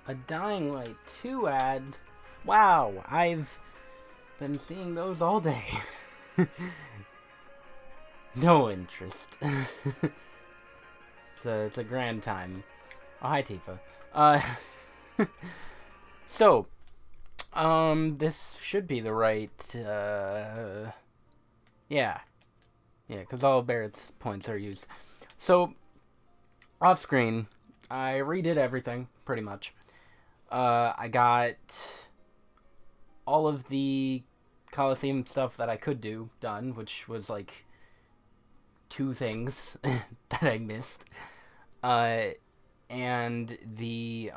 A Dying Light 2 ad? Wow, I've been seeing those all day. No interest. It's a grand time. Oh, hi, Tifa. Uh, so, this should be the right, yeah. Yeah, because all of Barrett's points are used. So, off screen, I redid everything, pretty much. I got all of the Coliseum stuff that I could do done, which was like 2 things that I missed. And the,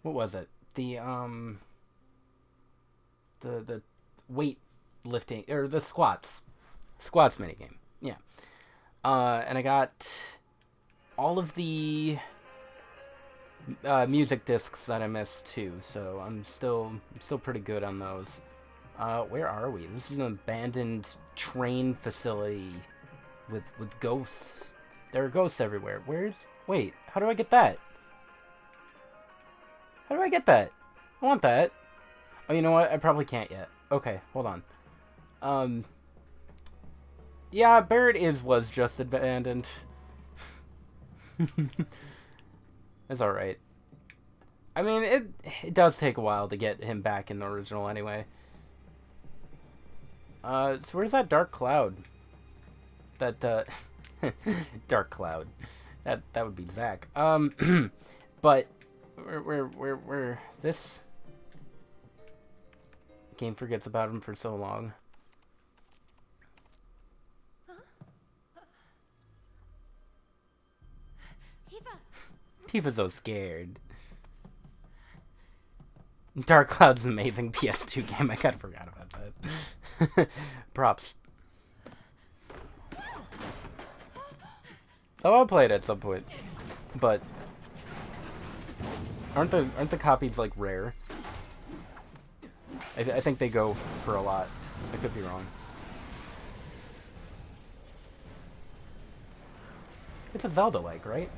what was it? The weight lifting, or the squats minigame. Yeah. And I got all of the music discs that I missed too, so I'm still pretty good on those. Where are we? This is an abandoned train facility with ghosts. There are ghosts everywhere. Wait, how do I get that? How do I get that? I want that. Oh, you know what? I probably can't yet. Okay, hold on. Yeah, Barrett was just abandoned. It's alright. I mean, it does take a while to get him back in the original anyway. So where's that dark cloud? That, dark cloud. That would be Zach. But, where, this game forgets about him for so long. Tifa's so scared. Dark Cloud's an amazing PS2 game. I kind of forgot about that. Props. Oh, I'll play it at some point. But aren't the copies like rare? I think they go for a lot. I could be wrong. It's a Zelda-like, right?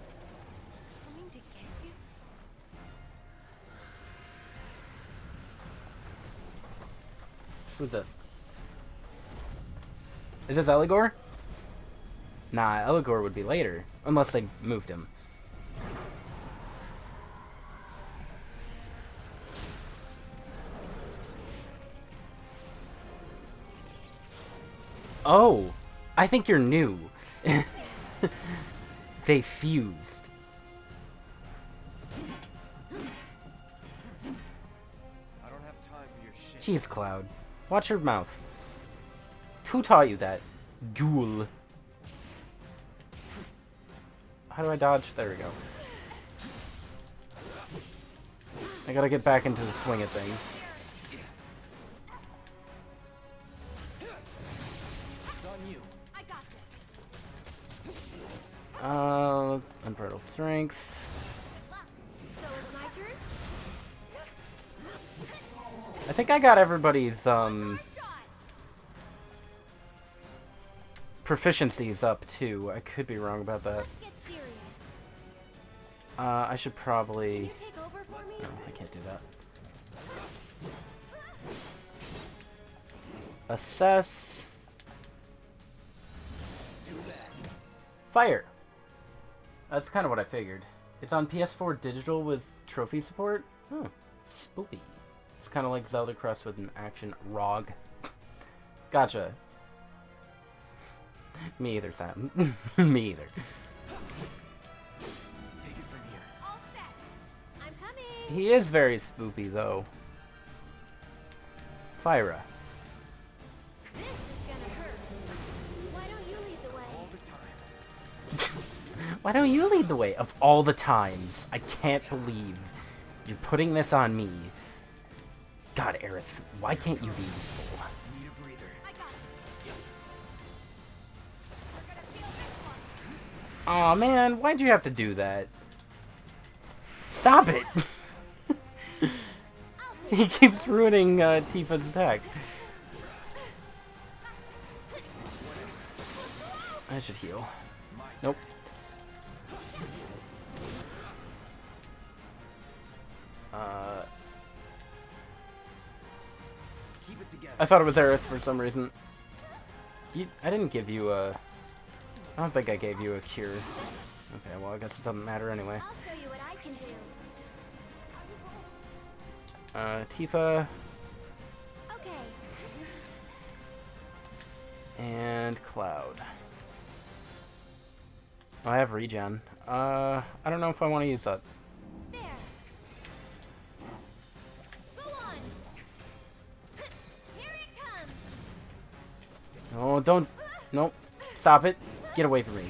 Who's this? Is this Eligor? Nah, Eligor would be later. Unless they moved him. Oh! I think you're new. They fused. I don't have time for your shit. Jeez, Cloud. Watch your mouth. Who taught you that? Ghoul. How do I dodge? There we go. I gotta get back into the swing of things. It's on you. I got this. Unbridled strength. So it's my turn? I think I got everybody's, My shot. proficiencies up, too. I could be wrong about that. Let's get serious. I should Can probably... you take over for me? No, I can't do that. Assess. Fire. That's kind of what I figured. It's on PS4 digital with trophy support. Oh, spooky. It's kind of like Zelda Crest with an action ROG. Gotcha. Me either, Sam. Me either. Take it from here. All set. I'm coming. He is very spoopy, though. Fyra. This is gonna hurt. Why don't you lead the way? All the time. Why don't you lead the way? Of all the times. I can't believe you're putting this on me. God, Aerith, why can't you be useful? Need a breather. I got this. We're gonna feel this one. Aw, man, why'd you have to do that? Stop it! I'll take He keeps ruining Tifa's attack. I should heal. Nope. Keep it together. I thought it was Aerith for some reason. I didn't give you a... I don't think I gave you a cure. Okay, well, I guess it doesn't matter anyway. I'll show you what I can do. Tifa Okay. and Cloud. Oh, I have regen. I don't know if I want to use that. There. Go on. Here it comes. Oh, don't... Nope. Stop it. Get away from me.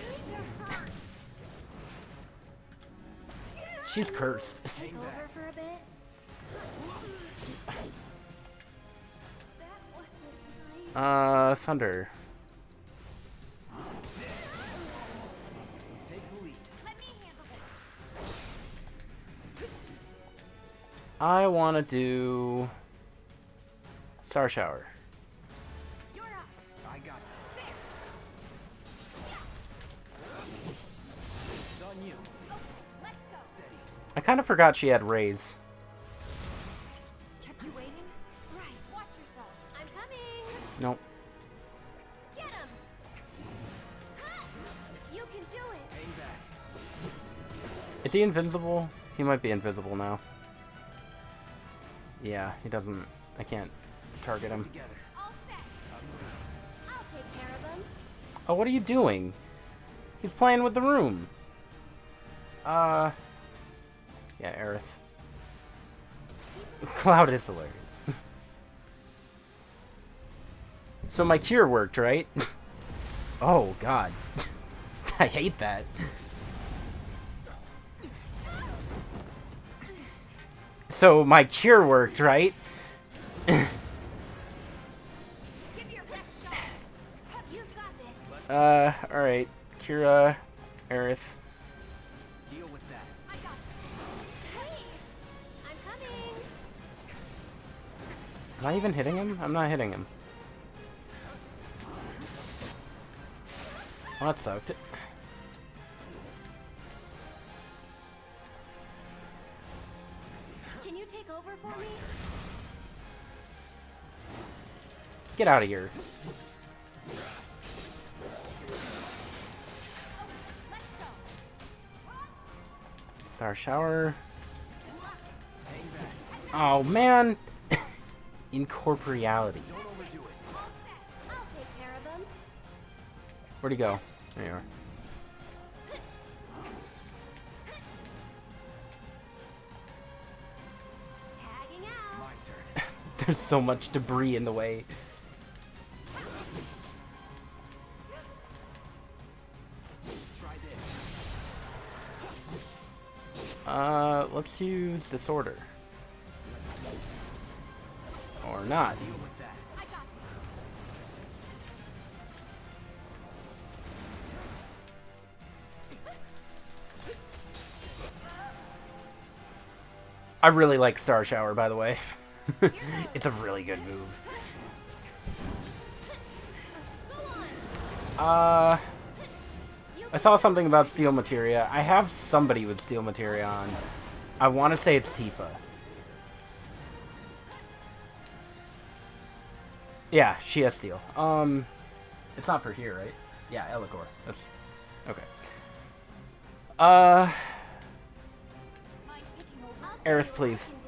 She's cursed. Take over for a bit. That wasn't nice. Thunder. Take the lead. Let me handle this. I want to do... Star Shower. You're up. I got this. It's on you. Let's go. Steady. I kind of forgot she had rays. Kept you waiting? Right. Watch yourself. I'm coming. Nope. Get him. Ha! You can do it. Hang back. Is he invisible? He might be invisible now. Yeah, he doesn't... I can't target him. Together. All set. I'll take care of him. Oh, what are you doing? He's playing with the room. Yeah, Aerith. Cloud is hilarious. So my cure worked, right? Oh, God. I hate that. So my cure worked, right? Give your best shot. You've got this. Alright. Kira, Aerith. Deal with that. I got this. Hey! I'm coming. Am I even hitting him? I'm not hitting him. Well, that sucked. Can you take over for me? Get out of here. Let's go. Star Shower. Hang back. Oh, man. Incorporeality. Don't overdo it. All set. I'll take care of him. Where'd he go? There you are. Tagging out. My turn. There's so much debris in the way. Try this. Let's use Disorder. Or not. Deal with that. I got this. I really like Star Shower, by the way. It's a really good move. Go on. I saw something about Steel Materia. I have somebody with Steel Materia on. I want to say it's Tifa. Yeah, she has Steel. It's not for here, right? Yeah, Eligor. That's okay. Mind taking over? I'll show Aerith, you what please. I can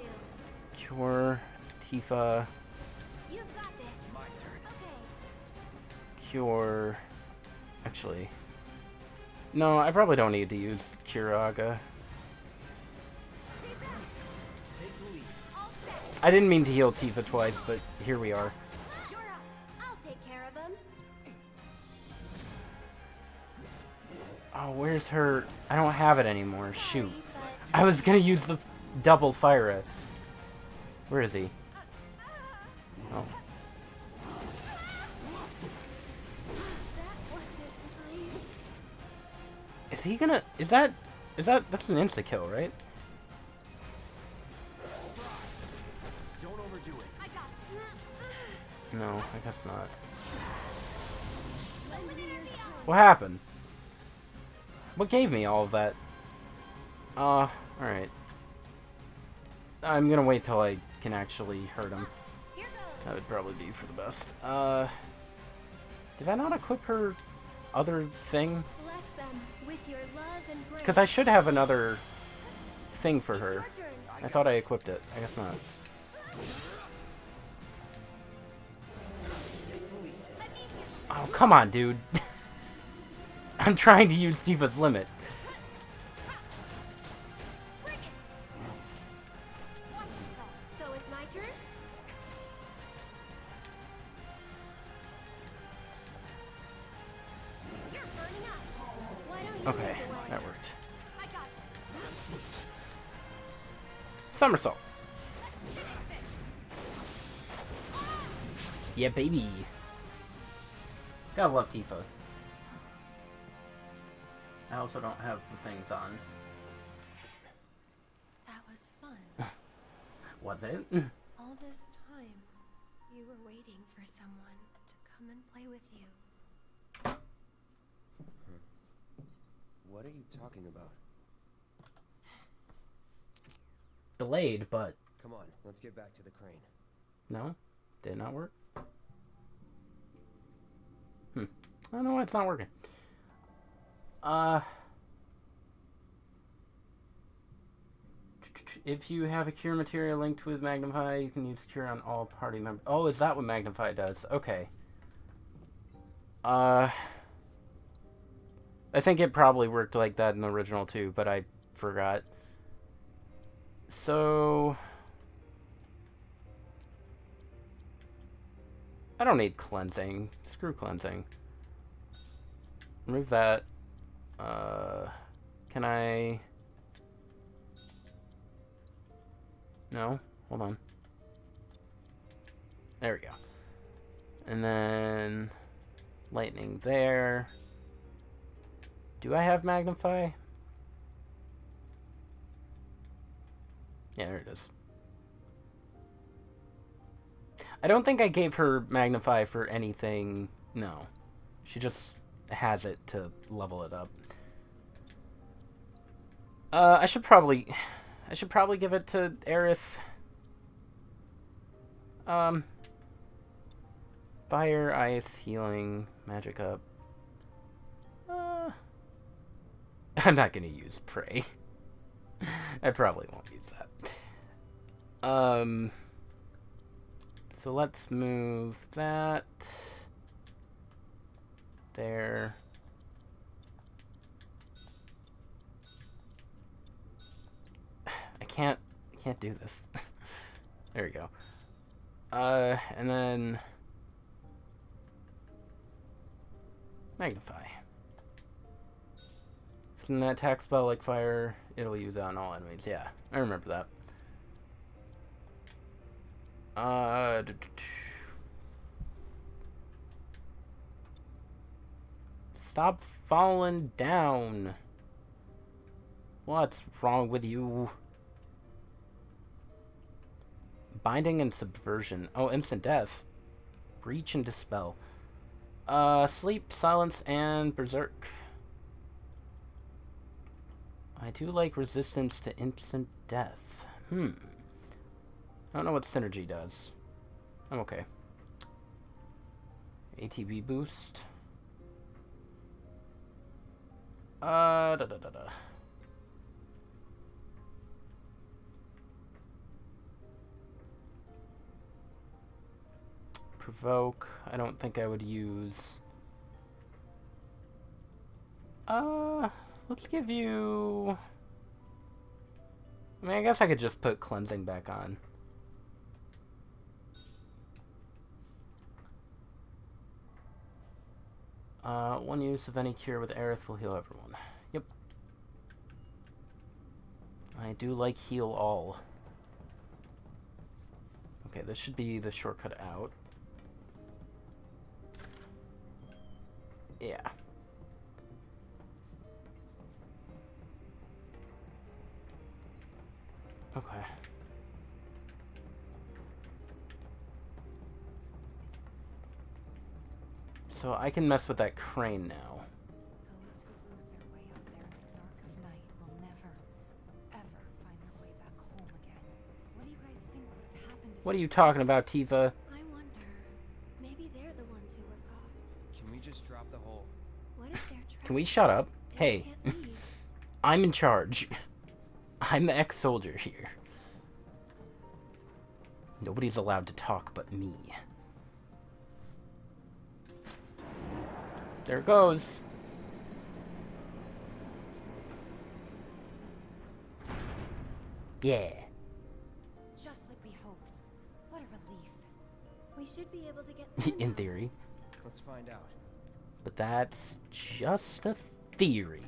do. Cure, Tifa, You've got this. My turn. Okay. Cure. Actually, no, I probably don't need to use Curaga. Stay back. Take the lead. All set. I didn't mean to heal Tifa twice, but here we are. You're up. I'll take care of him. Oh, where's her? I don't have it anymore. Shoot. Sorry, but I was gonna use the double Fire. Where is he? Oh. that wasn't nice. Is he gonna... That's an insta-kill, right? Don't overdo it. I got this. No, I guess not. Eliminator beyond. What happened? What gave me all of that? Alright. I'm gonna wait till I can actually hurt him. Here goes. That would probably be for the best. Did I not equip her other thing? Bless them with your love and grace. Because I should have another thing for It's her. your turn. I thought I equipped it. I guess not. Oh, come on, dude. I'm trying to use Tifa's limit. Bring it. Watch yourself. So it's my turn? You're burning up. Why don't you Okay, lead the way? that worked. I got this. Somersault. Let's finish this. Yeah, baby. Gotta love Tifa. I also don't have the things on. That was fun. Was it? All this time, you were waiting for someone to come and play with you. What are you talking about? Delayed, but Come on, let's get back to the crane. no, did not work. I don't know why it's not working. If you have a cure material linked with Magnify, you can use cure on all party members. Oh, is that what Magnify does? Okay. I think it probably worked like that in the original too, but I forgot. So I don't need cleansing. Screw cleansing. Remove that. Can I... No? Hold on. There we go. And then... lightning there. Do I have Magnify? Yeah, there it is. I don't think I gave her Magnify for anything. No. She just has it to level it up. I should probably give it to Aerith. Fire, ice, healing, magic up. I'm not gonna use Prey. I probably won't use that. So let's move that there. I can't do this. There we go. And then Magnify. If it's an attack spell like fire, it'll use it on all enemies. Yeah, I remember that. Stop falling down. What's wrong with you? Binding and subversion. Oh, instant death. Breach and dispel. Sleep, silence, and berserk. I do like resistance to instant death. I don't know what synergy does. I'm okay. ATB boost. Provoke. I don't think I would use. Let's give you. I mean, I guess I could just put cleansing back on. One use of any cure with Aerith will heal everyone. Yep. I do like heal all. Okay, this should be the shortcut out. Yeah. Okay. So I can mess with that crane now. Those who lose their way out there in the dark of night will never, What are you talking about, Tifa? I wonder. Maybe they're the ones who were caught. Can we just drop the whole... What if they're trapped? Can we shut up? They Hey, can't leave. I'm in charge. I'm the ex-soldier here. Nobody's allowed to talk but me. There it goes. Yeah. Just like we hoped. What a relief. We should be able to get In theory. Let's find out. But that's just a theory.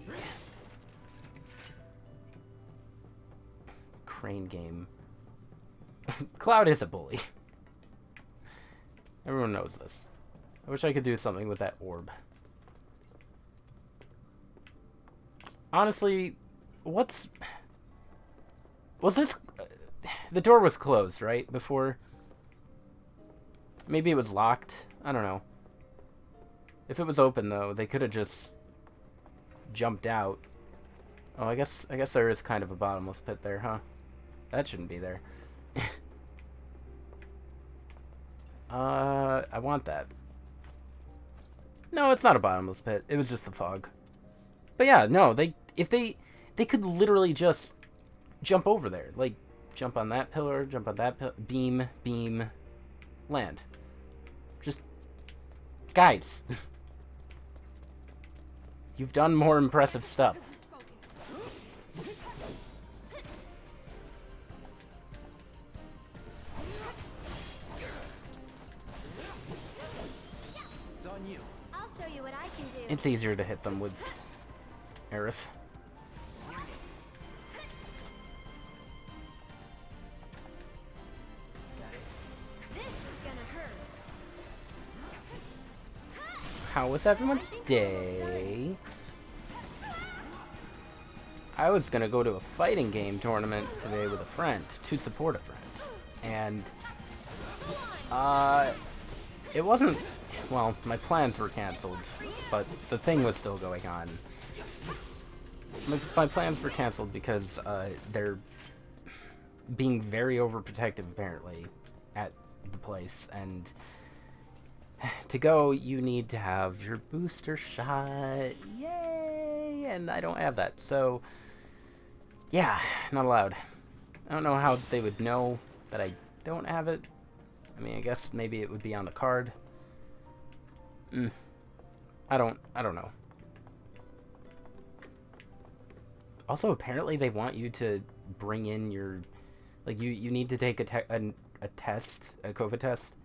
Crane game. Cloud is a bully. Everyone knows this. I wish I could do something with that orb. Honestly, was this... the door was closed, right? Before... Maybe it was locked? I don't know. If it was open, though, they could have just jumped out. Oh, I guess there is kind of a bottomless pit there, huh? That shouldn't be there. I want that. No, it's not a bottomless pit. It was just the fog. But yeah, no, if they could literally just jump over there. Like, jump on that pillar, jump on that beam, land. Just, guys. You've done more impressive stuff. It's on you. I'll show you what I can do. It's easier to hit them with Aerith. This is gonna hurt. How was everyone's day? I was gonna go to a fighting game tournament today with a friend, to support a friend. And, it wasn't, well, my plans were canceled, but the thing was still going on. My plans were canceled because, they're being very overprotective, apparently, at the place, and to go, you need to have your booster shot. Yay! And I don't have that, so yeah, not allowed. I don't know how they would know that I don't have it. I mean, I guess maybe it would be on the card. I don't know. Also, apparently they want you to bring in your, like, you need to take a test, a COVID test,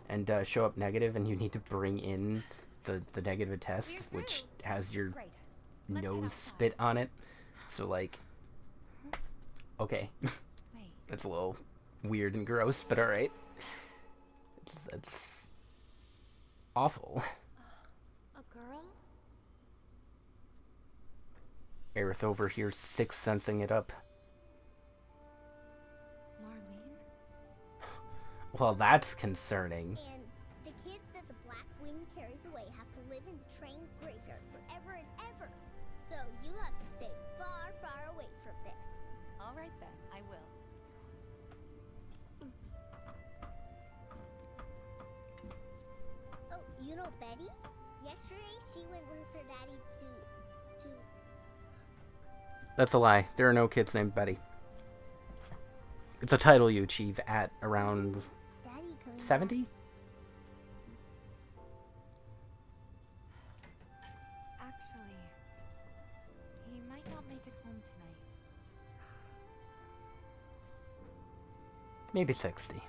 and show up negative, and you need to bring in the negative test, which has your Great. Let's head nose outside. spit on it. So, like, okay. Wait. It's a little weird and gross, but alright. It's awful. A girl? Aerith over here sixth sensing it up. Marlene? Well, that's concerning. And the kids that the Black Wind carries away have to live in the train graveyard forever and ever. So you have to stay far, far away from there. All right then, I will. Oh, you know Betty? Yesterday she went with her daddy to That's a lie. There are no kids named Betty. It's a title you achieve at around Daddy coming 70? Actually, he might not make it home tonight. Maybe 60.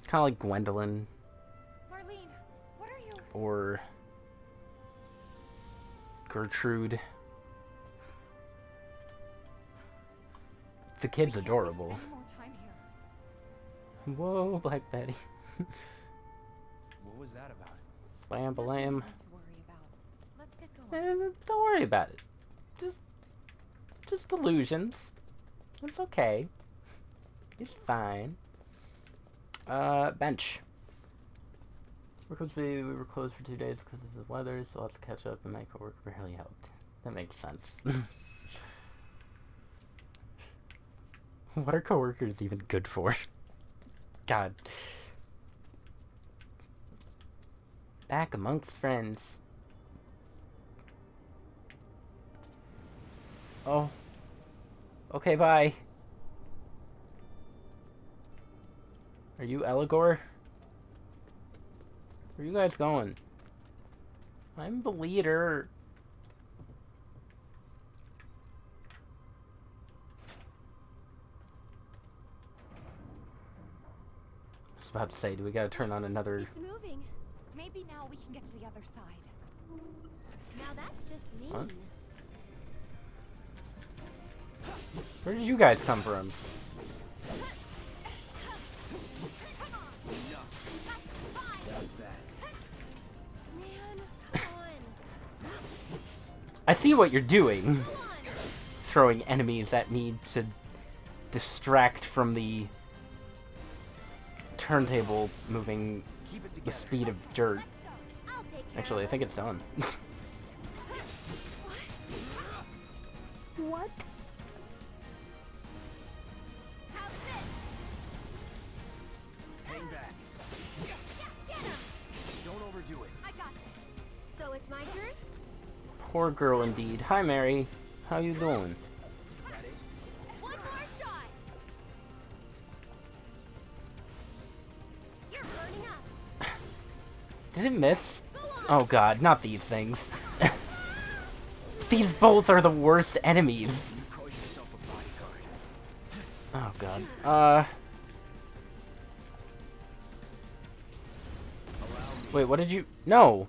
Kind of like Gwendolyn Marlene, what are you? or Gertrude. The kid's We can't waste adorable. any more time here. Whoa, Black Betty. What was that about? Blam, Nothing blam. more to worry about. Let's get going. Don't worry about it. Just delusions. It's okay. It's fine. Bench. We were closed for 2 days because of the weather, so lots to catch up, and my coworker barely helped. That makes sense. What are coworkers even good for? God. Back amongst friends. Oh. Okay, bye. Are you Eligor? Where are you guys going? I'm the leader. I was about to say, do we gotta turn on another... It's moving. Maybe now we can get to the other side. Now that's just mean. What? Where did you guys come from? That's that. Man, come on. I see what you're doing. Come on. Throwing enemies at me to distract from the turntable moving Keep it the together. speed of dirt. I'll take care Actually, I of think it's done. What? How's this? Hang back. Get him! Don't overdo it. I got this. So it's my turn? Poor girl indeed. Hi, Mary. How you doing? Got it? One more shot! You're burning up. Did it miss? Go on! Oh god, not these things. These both are the worst enemies. You call yourself a bodyguard. Oh god. Allow me. Wait, what did you... No!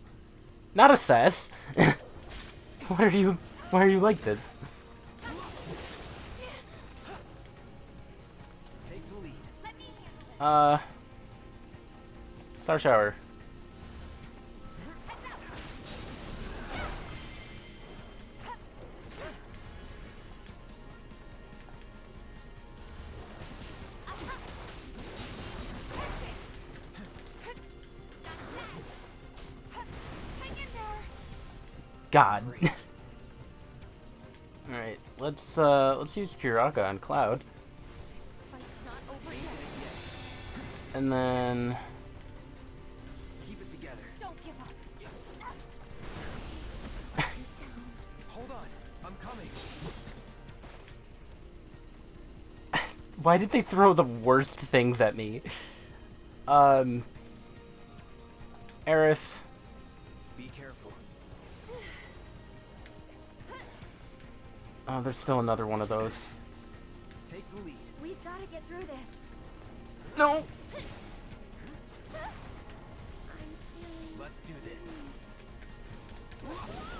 Not assess! What are you... Why are you like this? Take the lead. Let me handle it. Star Shower. Hang in there. God. Alright, let's use Kuraka on Cloud. This fight's not over yet. And then... Keep it together. Don't give up. Hold on. I'm coming. Why did they throw the worst things at me? Aerith. Be careful. Oh, there's still another one of those. Take the lead. We've got to get through this. No! Let's do this.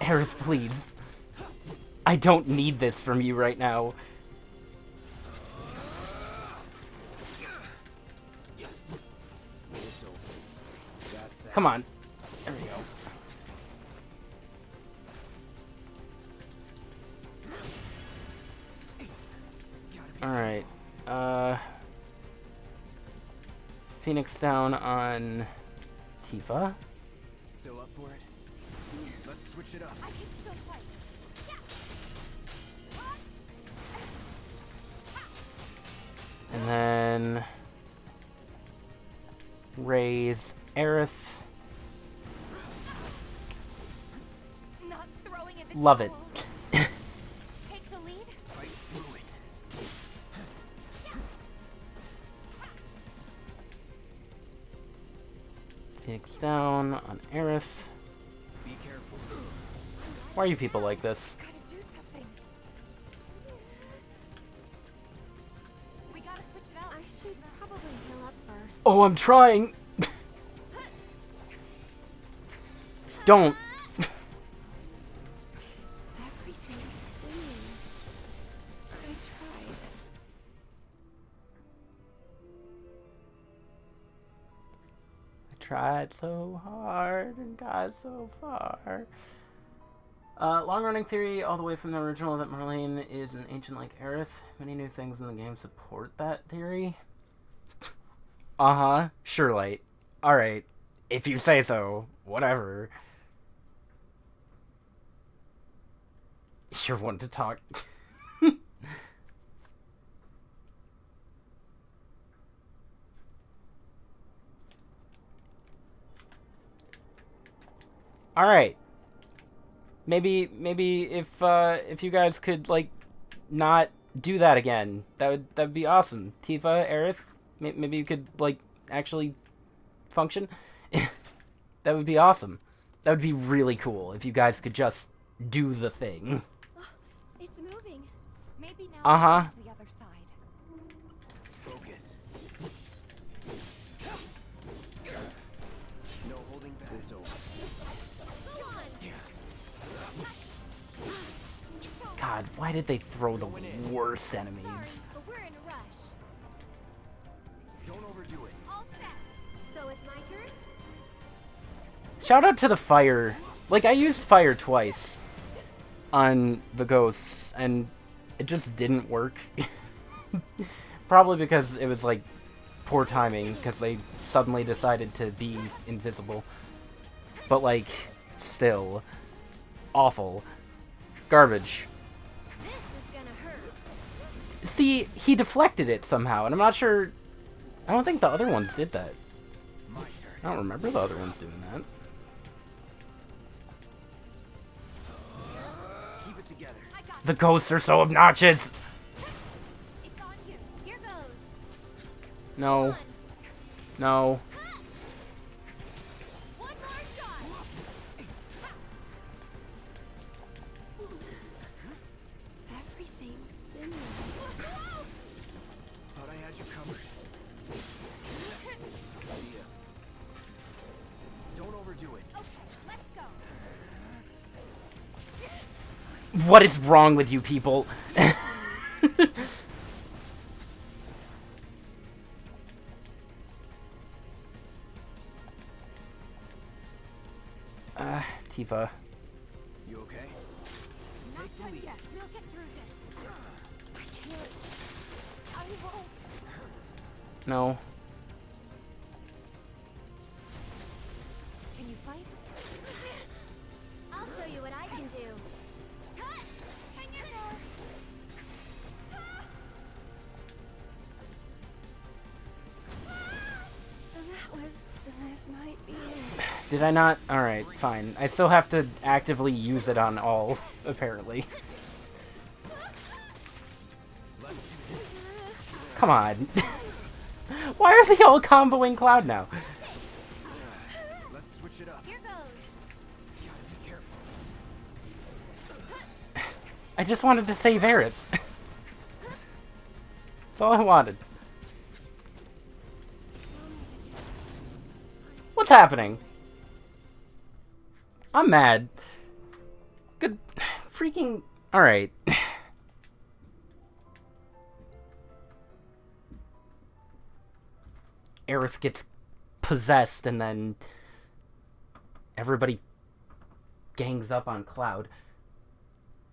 Aerith, please. I don't need this from you right now. It's over. That's that. Come on. There we go. Alright. Phoenix down on Tifa. Still up for it? Let's switch it up. I can still fight. And then... Raise Aerith. Not throwing at the Love it. towel. Take the lead. Fight through it. Phoenix down on Aerith. Be careful. Why are you people like this? Gotta do something. We gotta switch it up. I should probably heal up first. Oh, I'm trying! Don't! Everything's stinging. I tried. I tried so hard and got so far. Long-running theory all the way from the original that Marlene is an ancient like Aerith. Many new things in the game support that theory. Uh-huh. Sure, Light. Alright. If you say so. Whatever. You're one to talk. Alright. Maybe if you guys could, like, not do that again, that'd be awesome. Tifa, Aerith, maybe you could, like, actually function. That would be awesome. That would be really cool if you guys could just do the thing. It's moving. Maybe now Uh-huh. we can get to the other side. Focus. No holding back. It's over. Go on. God, why did they throw the worst enemies? Sorry, but we're in a rush. Don't overdo it. All set. So it's my turn? Shout out to the fire. Like, I used fire twice on the ghosts, and it just didn't work. Probably because it was, like, poor timing, because they suddenly decided to be invisible. But, like, still, awful. Garbage. This is gonna hurt. See, he deflected it somehow, and I'm not sure... I don't think the other ones did that. My turn. I don't remember the other ones doing that. Keep it together. I got The ghosts are so obnoxious! It's on you. Here goes. No. No. One more shot. Everything's spinning. Thought I had you covered. See ya. Don't overdo it. Okay, let's go. What is wrong with you people? Tifa. You okay? Not Take the done lead. yet. We'll get through this. I can't. I won't. No. Can you fight? I'll show you what I can do. Cut! Hang in there. That was. This might be it. Did I not? Alright, fine. I still have to actively use it on all, apparently. Let's do this. Come on. Why are they all comboing Cloud now? Let's switch it up. Here goes. Gotta be careful. I just wanted to save Aerith. That's all I wanted. What's happening? I'm mad. Good. Freaking. Alright. Aerith gets possessed and then everybody gangs up on Cloud.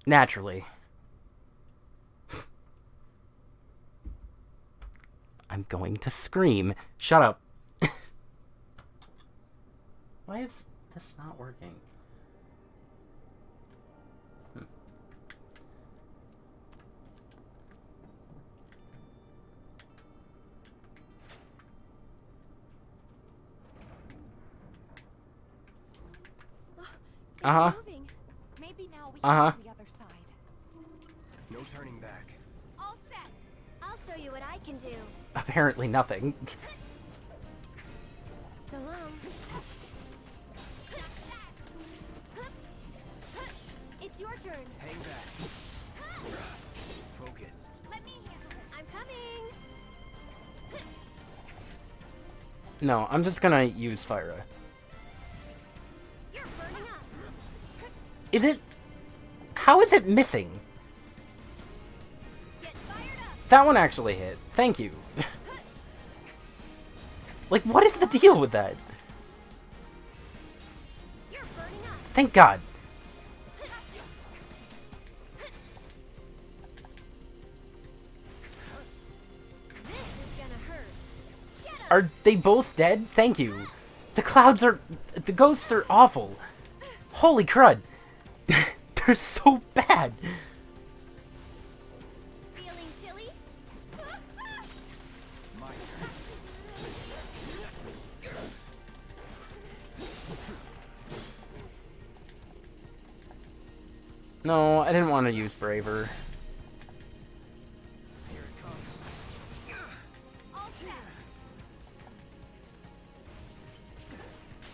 Naturally. I'm going to scream. Shut up. Why is this not working? Uh-huh. Moving. Maybe now we can Uh-huh. get to the other side. No turning back. All set. I'll show you what I can do. Apparently nothing. So it's your turn. Hang back. Focus. Let me handle it. I'm coming. No, I'm just gonna use Fyra. You're burning up. Is it... How is it missing? Get fired up. That one actually hit. Thank you. Like, what is the deal with that? You're burning up. Thank God. This is gonna hurt. Get up. Are they both dead? Thank you. The clouds are... The ghosts are awful. Holy crud. They're so bad. Feeling chilly? My turn. No, I didn't want to use Braver. Here it comes. All set.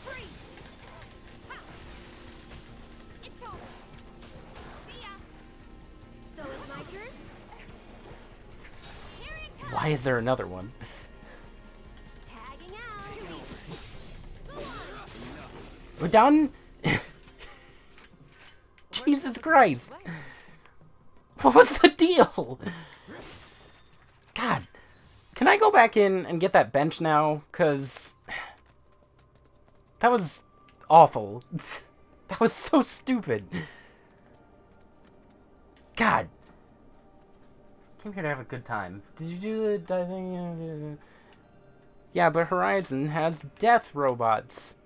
Freeze. Ha. It's over. See ya. So it's my turn. Here it comes. Why is there another one? Tagging out. Go on. We're done? Jesus Christ. What was the deal? God. Can I go back in and get that bench now? Because that was awful. That was so stupid. God. Came here to have a good time. Did you do the thing? Yeah, but Horizon has death robots.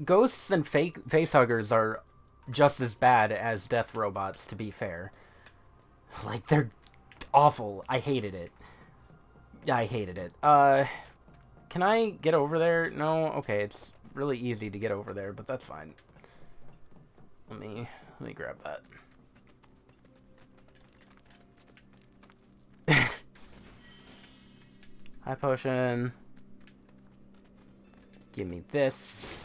Ghosts and fake facehuggers are just as bad as death robots, to be fair. Like, they're awful. I hated it. Yeah, I hated it. Can I get over there? No? Okay, it's really easy to get over there, but that's fine. Let me grab that. High potion. Give me this.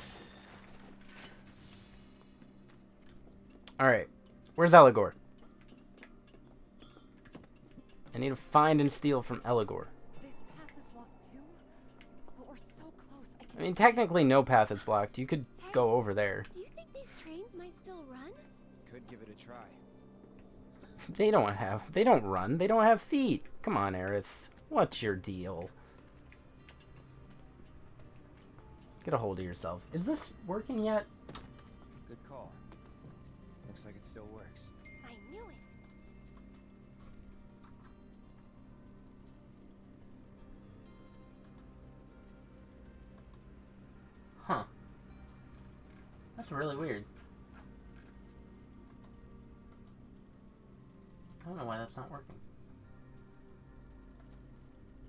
Alright. Where's Eligor? I need to find and steal from Eligor. This path is blocked too, but we're so close. I mean, technically no path is blocked. You could go over there. Do you think these trains might still run? Could give it a try. They don't run. They don't have feet. Come on, Aerith. What's your deal? Get a hold of yourself. Is this working yet? Good call. Looks like it still works. I knew it. Huh. That's really weird. I don't know why that's not working.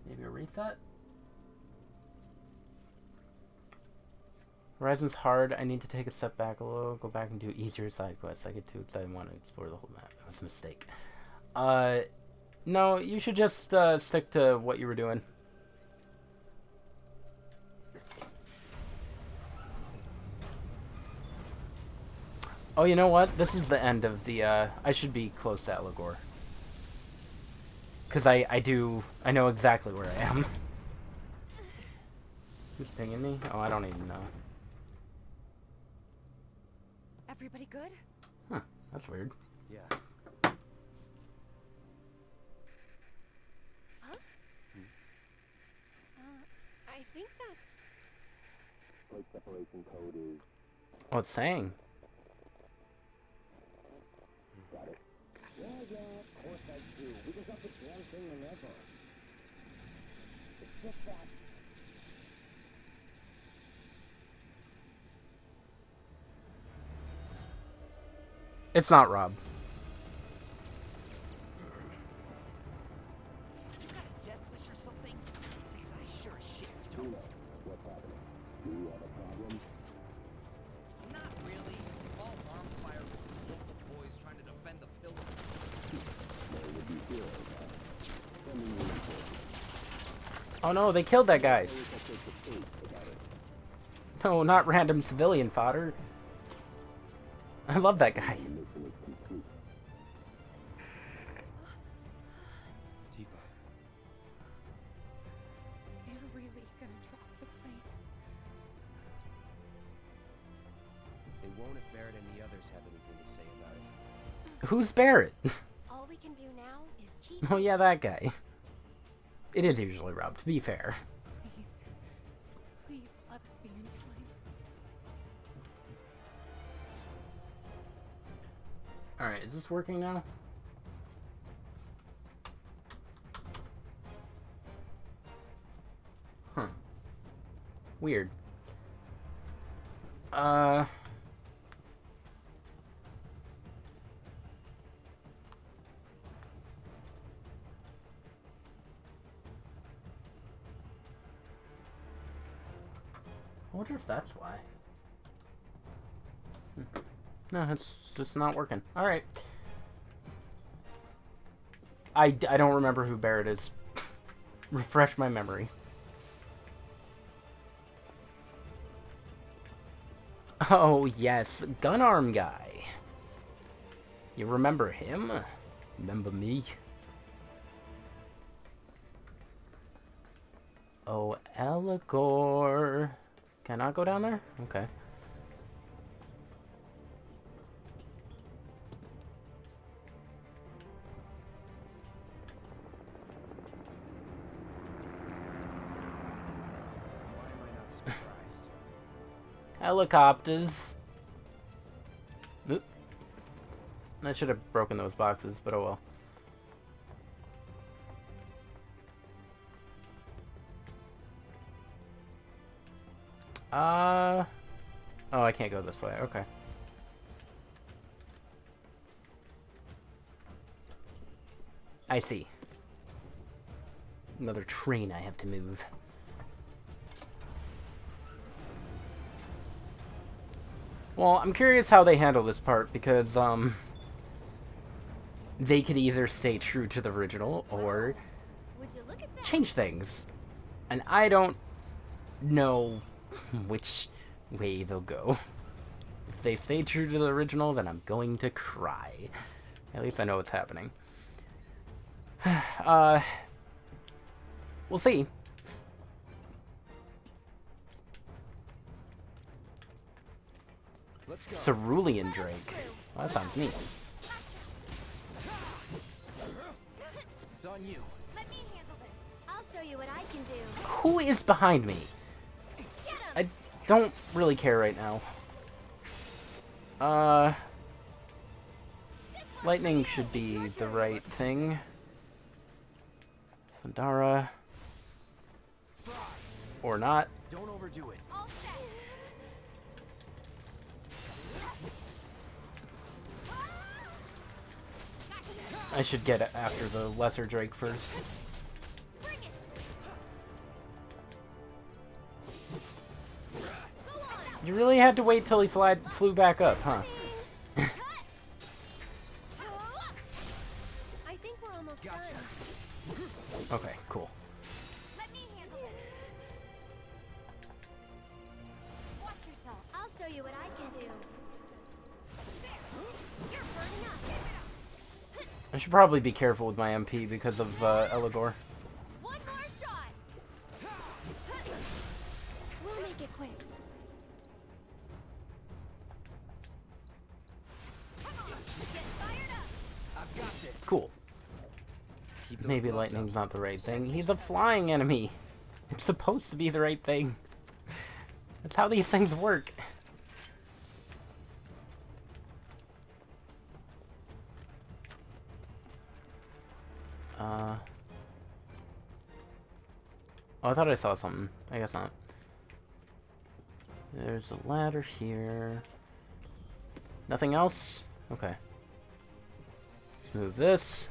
Maybe a reset? Horizon's hard. I need to take a step back a little, go back and do easier side quests. I get too excited and want to explore the whole map. That was a mistake. No, you should just stick to what you were doing. Oh, you know what? This is the end of the, I should be close to Eligor. Because I know exactly where I am. Who's pinging me? Oh, I don't even know. Everybody good? Huh, that's weird. Yeah. Huh? I think that's... Oh, it's saying. It's not Rob. You got a death wish or something? Because I sure as shit don't. What's happening? Do you have a problem? Not really. Small arms fire with some local boys trying to defend the pillar. Oh no, they killed that guy. No, not random civilian fodder. I love that guy. Tifa. They're really gonna drop the plate. They won't if Barrett and the others have anything to say about it. Who's Barrett? All we can do now is keep... Oh yeah, that guy. It is usually Rob, to be fair. Please, please let us be in time. Alright, is this working now? Huh. Weird. I wonder if that's why. No, it's just not working. Alright. I don't remember who Barrett is. Refresh my memory. Oh, yes. Gun arm guy. You remember him? Remember me? Oh, Eligor. Can I not go down there? Okay. Why am I not surprised? Helicopters. Oop. I should have broken those boxes, but oh well. Oh, I can't go this way. Okay. I see. Another train I have to move. Well, I'm curious how they handle this part, because, they could either stay true to the original, or Would you look at that? change things. And I don't know which way they'll go. If they stay true to the original, then I'm going to cry. At least I know what's happening. We'll see. Let's go. Cerulean Drake. Well, that sounds neat. It's on you. Let me handle this. I'll show you what I can do. Who is behind me? I don't really care right now. Lightning should be the right thing. Thundara. Or not. Don't overdo it. All set. I should get it after the lesser Drake first. Bring it. Go on. You really had to wait till he flew back up, huh? I think we're almost Gotcha. done. Okay, cool. Let me handle this. Watch yourself. I'll show you what I can do. There. You're burning up. I should probably be careful with my MP because of Eligor. One more shot. We'll make it quick. Come on. Get fired up. I've got this. Cool. Keep those Maybe gloves lightning's up. not the right thing. He's a flying enemy. It's supposed to be the right thing. That's how these things work. Oh, I thought I saw something. I guess not. There's a ladder here. Nothing else? Okay. Let's move this.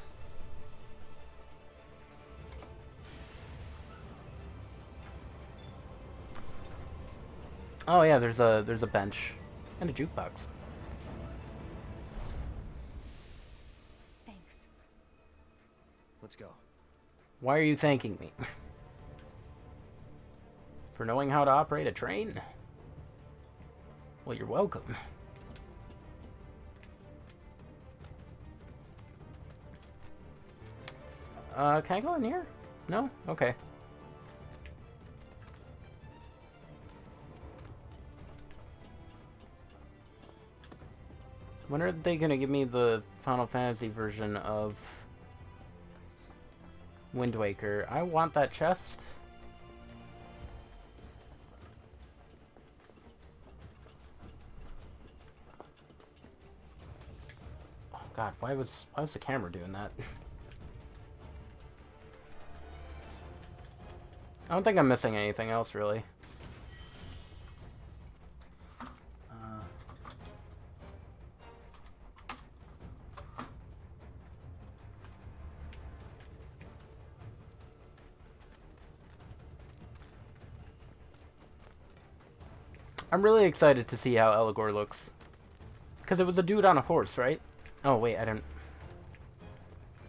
Oh yeah, there's a bench and a jukebox. Thanks. Let's go. Why are you thanking me? For knowing how to operate a train? Well, you're welcome. Can I go in here? No? Okay. When are they gonna give me the Final Fantasy version of Wind Waker? I want that chest. Oh god, why was the camera doing that? I don't think I'm missing anything else really. I'm really excited to see how Eligor looks. Because it was a dude on a horse, right? Oh, wait, I don't...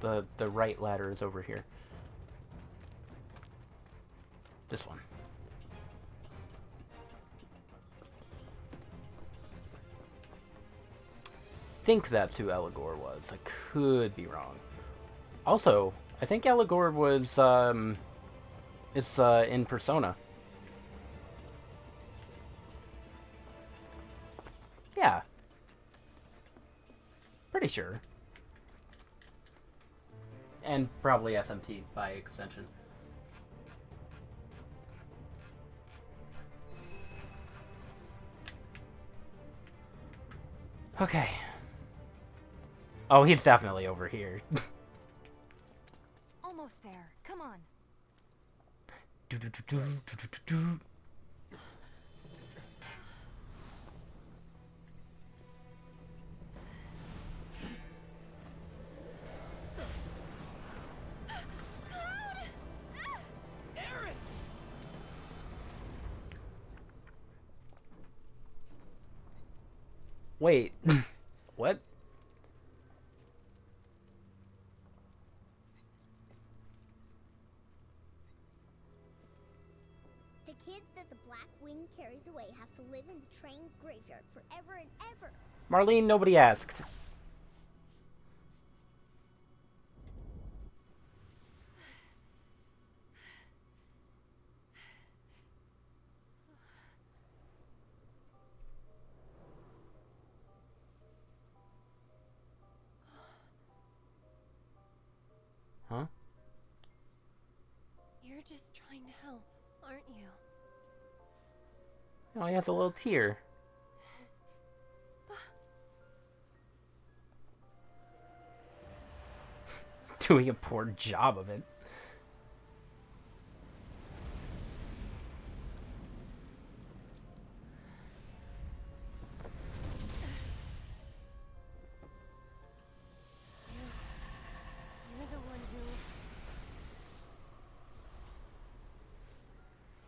The right ladder is over here. This one. Think that's who Eligor was. I could be wrong. Also, I think Eligor was, in Persona. Yeah. Pretty sure. And probably SMT by extension. Okay. Oh, he's definitely over here. Almost there. Come on. Wait. What? The kids that the Black Wind carries away have to live in the train graveyard forever and ever. Marlene, nobody asked. Huh? You're just trying to help, aren't you? Oh, he has a little tear. Doing a poor job of it. You're the one who...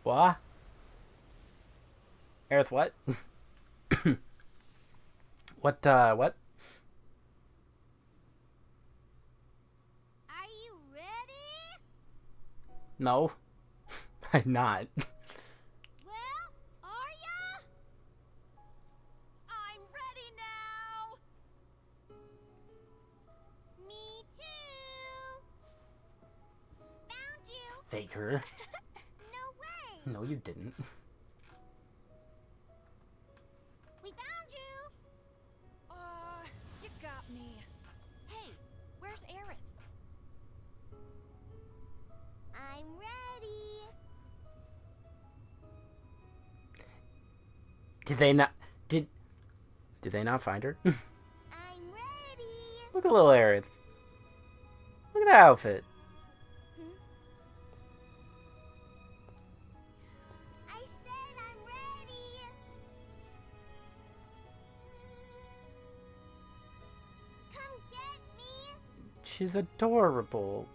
What? Aerith, what? What? Are you ready? No. I'm not. Well, are ya? I'm ready now. Me too. Found you. Faker. No way. No, you didn't. We found you. You got me. Hey, where's Aerith? I'm ready. Did they not? Did they not find her? I'm ready. Look at little Aerith. Look at that outfit. I said I'm ready. Come get me. She's adorable.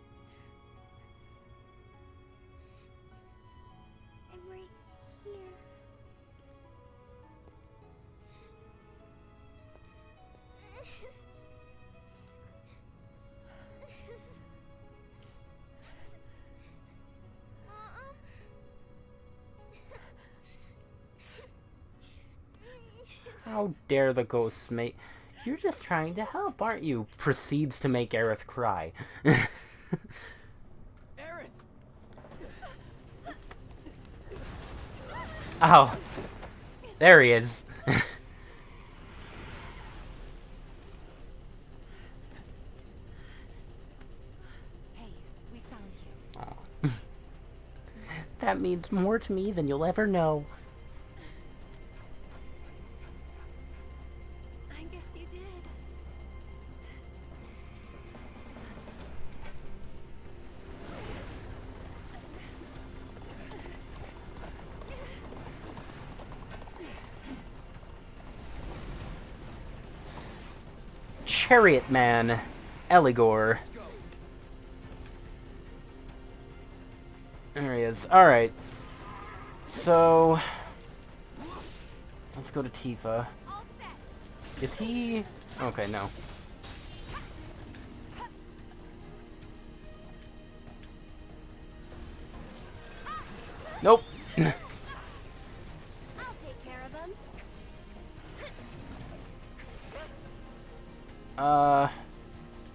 I'm right here. How dare the ghost mate? You're just trying to help, aren't you? Proceeds to make Aerith cry. Aerith! Oh. There he is. Hey, we found you. Oh. That means more to me than you'll ever know. I guess you did. Chariot Man, Eligor. There he is. Alright. So... let's go to Tifa. All set. Is he... Okay, no. Nope. I'll take care of him.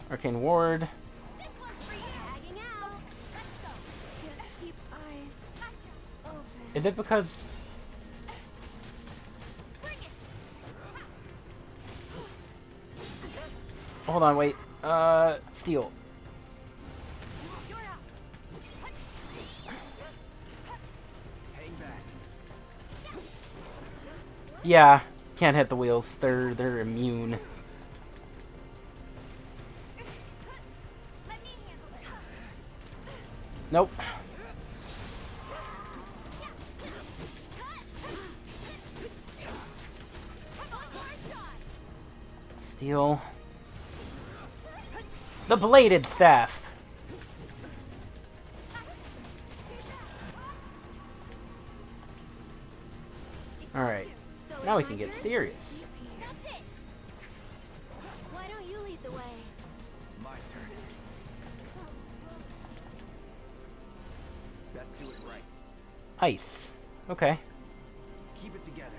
Arcane Ward. This one's for you. Tagging out. Let's go. Just keep eyes open. Is it because... Bring it. Hold on, wait. Steel. You're up. Hang back. Yeah, can't hit the wheels. They're immune. Let me handle this. Nope. One more shot. Steel. The bladed staff. Alright. So Now we it's can my get turn? serious. That's it. Why don't you lead the way? My turn. Best do it right. Ice. Okay. Keep it together.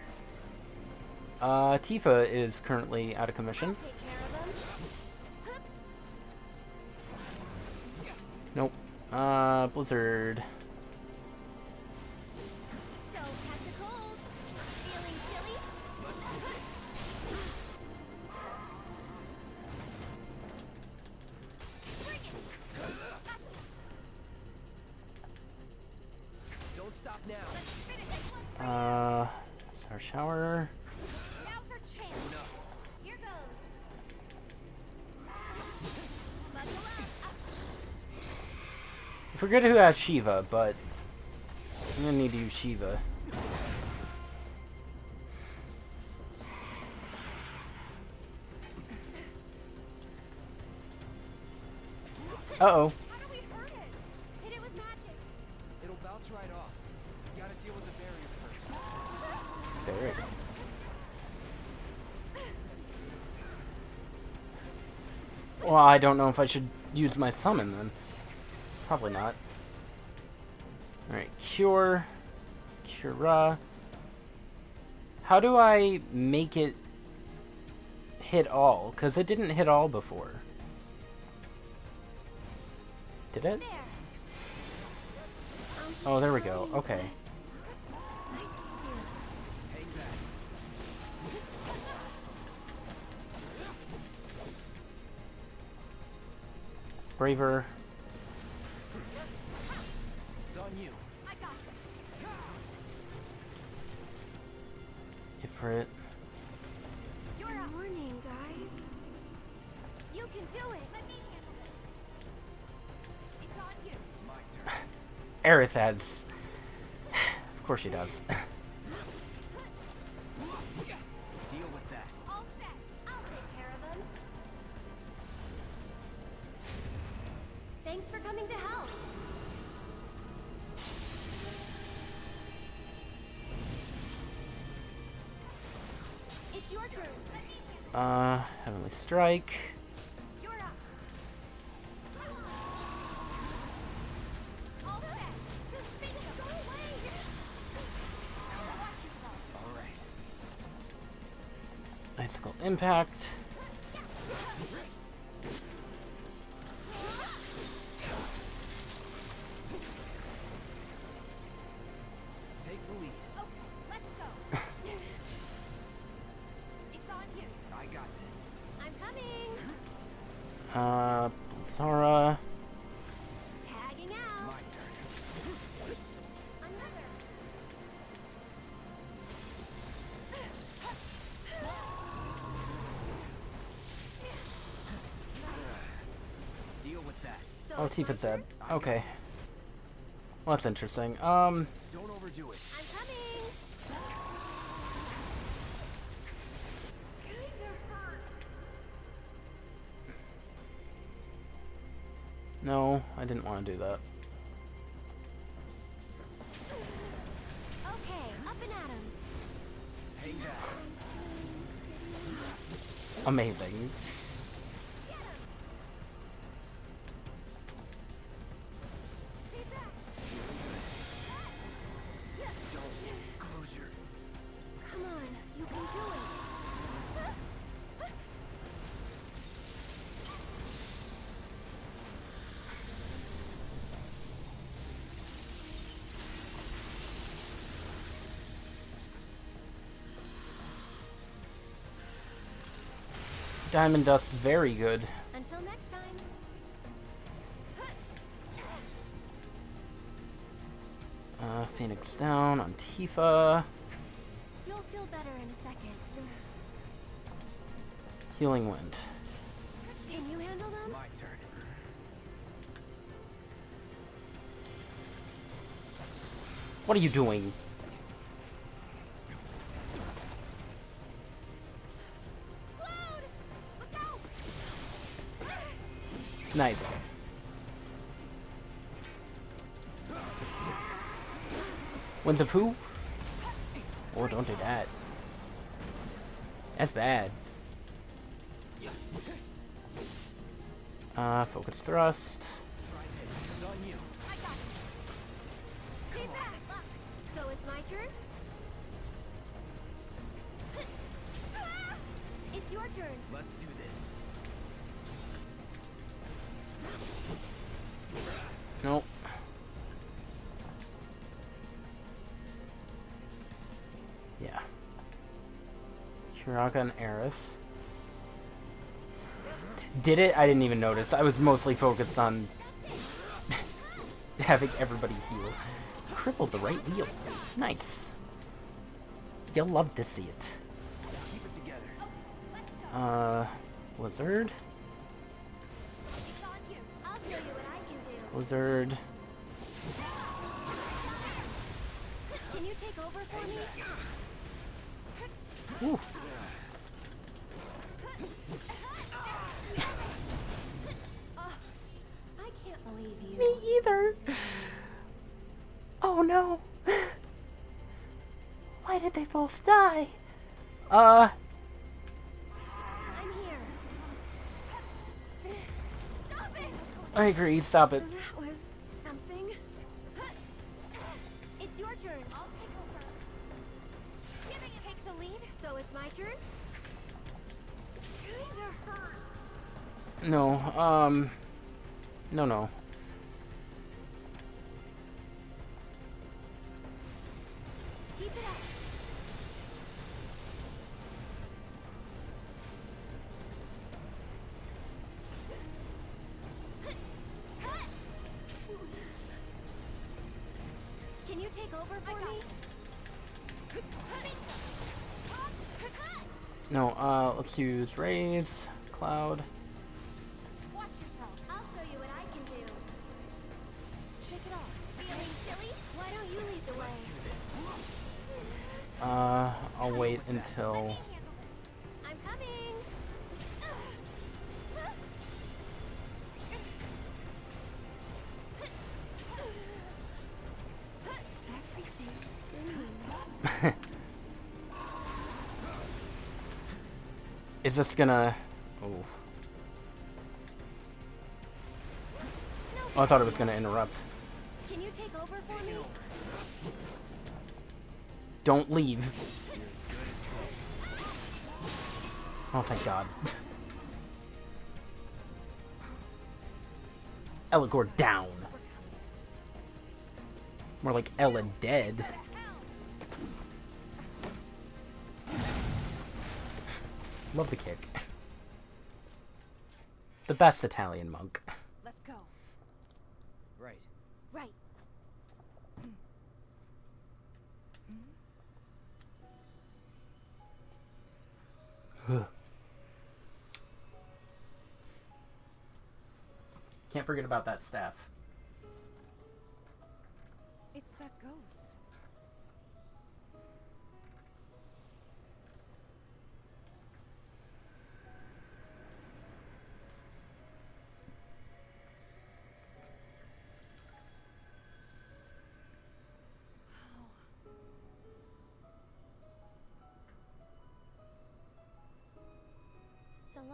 Tifa is currently out of commission. Take care of him. Nope. Blizzard. Don't catch a cold. Feeling chilly? Bring it. Don't stop now. Let's finish this one's for Star Shower. you. Now's our chance. Here goes. Buckle up. I forget who has Shiva, but I'm gonna need to use Shiva. Uh-oh. How do we hurt it? Hit it with magic. It'll bounce right off. You gotta deal with the barrier first. There. Well, I don't know if I should use my summon then. Probably not. Alright, Cure. Cura. How do I make it hit all? Because it didn't hit all before. Did it? There. Oh, there we go. Okay. Hang back. Braver. It's on you. I got this. Ifrit. You're up. Morning, guys. You can do it. Let me handle this. It's on you. My turn. Aerith has... Of course she does. Deal with that. All set. I'll take care of him. Thanks for coming to help. It's your turn. Let me handle Heavenly Strike. it. You're up. All set. Just finish. Go away. Watch yourself. All right. Icicle Impact. Take the lead. Okay, let's go. It's on you. I got this. I'm coming. Blizzara. Tagging out. My turn. Another. Deal with that. So Oh, it's my Tifa's dead. turn? Okay. Well, that's interesting. Don't overdo it. I'm coming. Kinda hurt. No, I didn't want to do that. Okay, up and at 'em. Hang back. Amazing. Come on, you can do it. Diamond Dust, very good. Until next time. Phoenix down on Tifa. You'll feel better in a second. Healing Wind. Can you handle them? My turn. What are you doing? Cloud! Look out! Nice. Winds of who? Oh, don't do that. That's bad. Focus thrust. I got this. Stay back. So it's my turn? It's your turn. Let's do this. Nope. Yeah. Shiraka and Aerith. Did it? I didn't even notice. I was mostly focused on having everybody heal. Crippled the right wheel. Nice. You'll love to see it. Keep it together. Blizzard. It's on you. I'll show you what I can do. Blizzard. Can you take over for me? Ooh. I can't believe you. Me either. Oh no. Why did they both die? I'm here. Stop it! I agree. Stop it. That was something. It's your turn. I'll take over. Take the lead, so it's my turn? Kinda hurt. No. No. Keep it up. Can you take over for me? No. Let's use Raise. Cloud. Watch yourself. I'll show you what I can do. Shake it off. Feeling chilly? Why don't you lead the way? I'll wait until... I'm coming. Everything's spinning. Is this gonna... Oh. Oh, I thought it was gonna interrupt. Can you take over for me? Don't leave. Oh, thank God. Eligor down. More like Ella dead. Love the kick. The best Italian monk. Let's go. Right. Right. Can't forget about that staff. It's that ghost.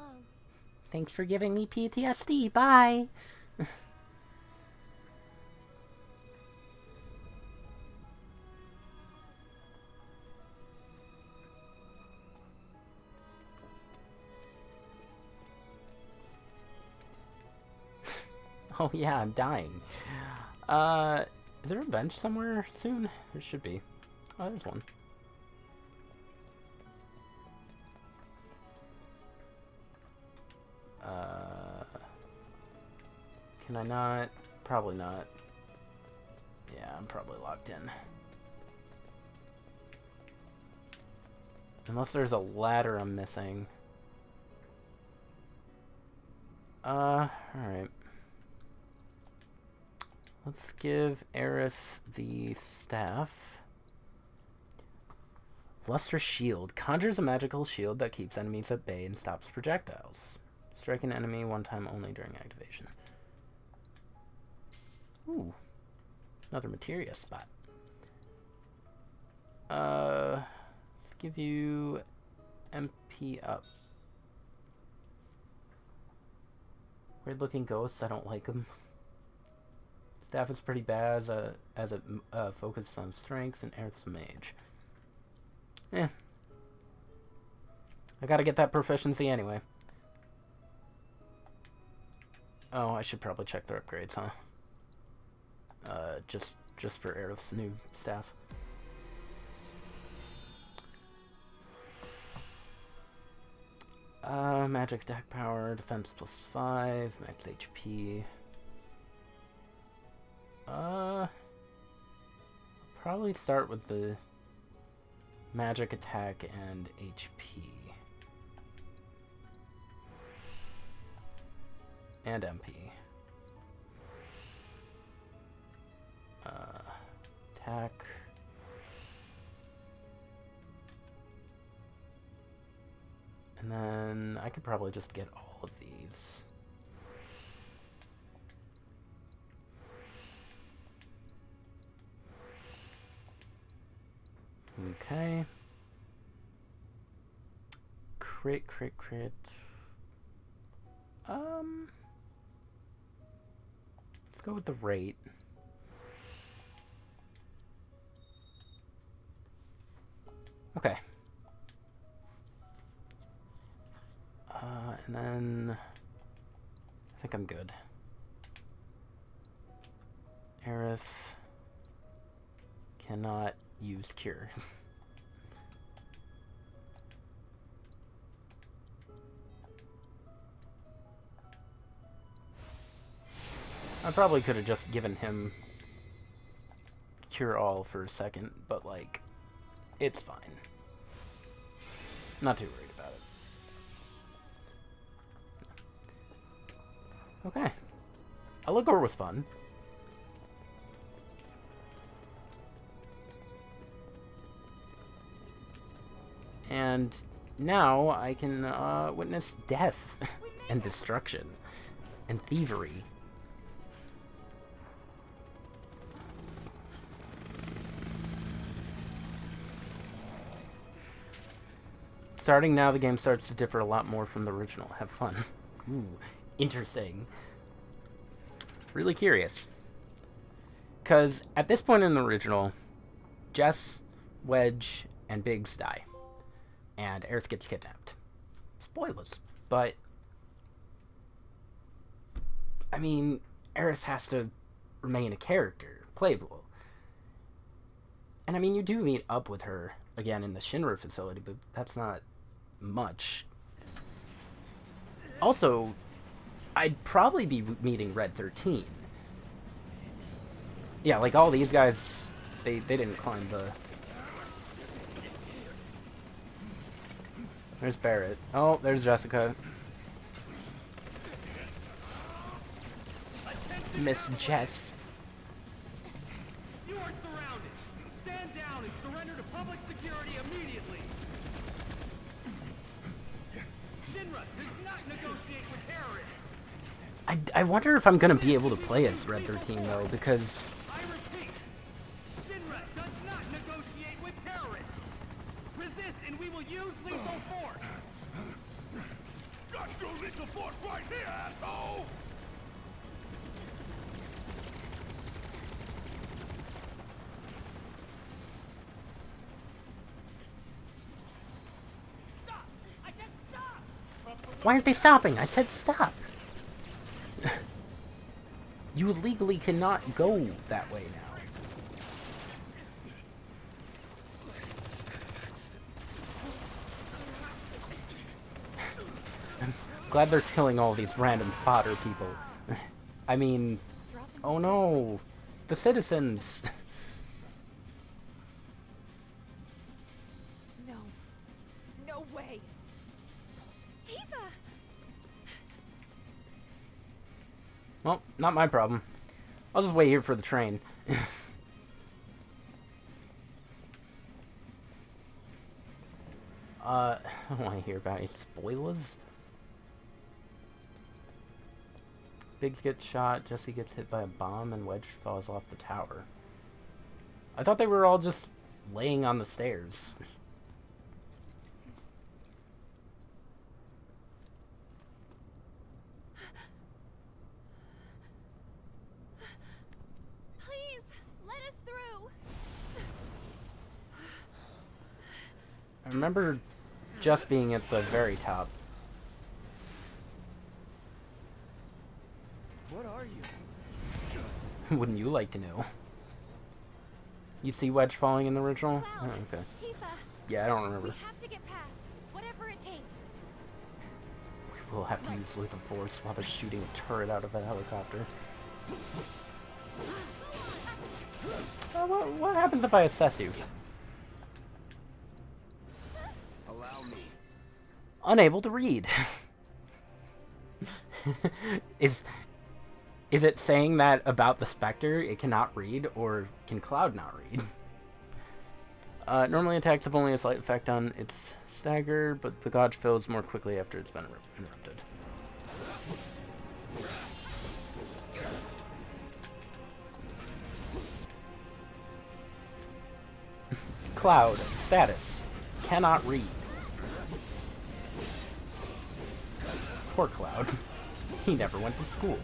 alone. Thanks for giving me PTSD. Bye. Oh yeah, I'm dying. Is there a bench somewhere soon? There should be. Oh, there's one. Can I not? Probably not. Yeah, I'm probably locked in. Unless there's a ladder I'm missing. Alright. Let's give Aerith the staff. Lustrous Shield. Conjures a magical shield that keeps enemies at bay and stops projectiles. Strike an enemy one time only during activation. Ooh. Another materia spot. Let's give you MP up. Weird looking ghosts, I don't like them. Staff is pretty bad as it focuses on strength, and Aerith's a mage. Eh. I gotta get that proficiency anyway. Oh, I should probably check their upgrades, huh? Just for Aerith's new staff. Magic attack power, defense +5, max HP. Probably start with the magic attack and HP. And MP. Attack. And then I could probably just get all of these. Okay. Crit. Let's go with the rate. Okay. And then I think I'm good. Aerith cannot use cure. I probably could have just given him cure all for a second, but like, it's fine. Not too worried about it. Okay. Allegor was fun. And now I can witness death and destruction and thievery. Starting now, the game starts to differ a lot more from the original. Have fun. Ooh, interesting. Really curious. Because at this point in the original, Jess, Wedge, and Biggs die. And Aerith gets kidnapped. Spoilers. But, I mean, Aerith has to remain a character, playable. And I mean, you do meet up with her again in the Shinra facility, but that's not much. Also, I'd probably be meeting Red 13. Yeah, like all these guys, they didn't climb the... There's Barrett. Oh, there's Jessica. Miss Jess. You are surrounded. Stand down and surrender to public security immediately. Shinra does not negotiate with terrorists. I wonder if I'm gonna be able to play as Red 13 though, because I repeat, Shinra does not negotiate with terrorists. Resist and we will use lethal force. Got your lethal force right here, asshole! Stop! I said stop! Why aren't they stopping? I said stop. You legally cannot go that way now. I'm glad they're killing all these random fodder people. I mean, oh no, the citizens. No. No way. Tifa! Well, not my problem. I'll just wait here for the train. I don't want to hear about any spoilers. Biggs gets shot, Jesse gets hit by a bomb, and Wedge falls off the tower. I thought they were all just laying on the stairs. Please, let us through. I remember just being at the very top. What are you? Wouldn't you like to know? You see Wedge falling in the original? Oh, Cloud, okay. Tifa, Yeah, I don't remember. we have to get past. Whatever it takes. We'll have to use lethal force while they're shooting a turret out of a helicopter. What happens if I assess you? Allow me. Unable to read. Is it saying that about the Spectre? It cannot read, or can Cloud not read? Normally attacks have only a slight effect on its stagger, but the gauge fills more quickly after it's been interrupted. Cloud, status, cannot read. Poor Cloud. He never went to school.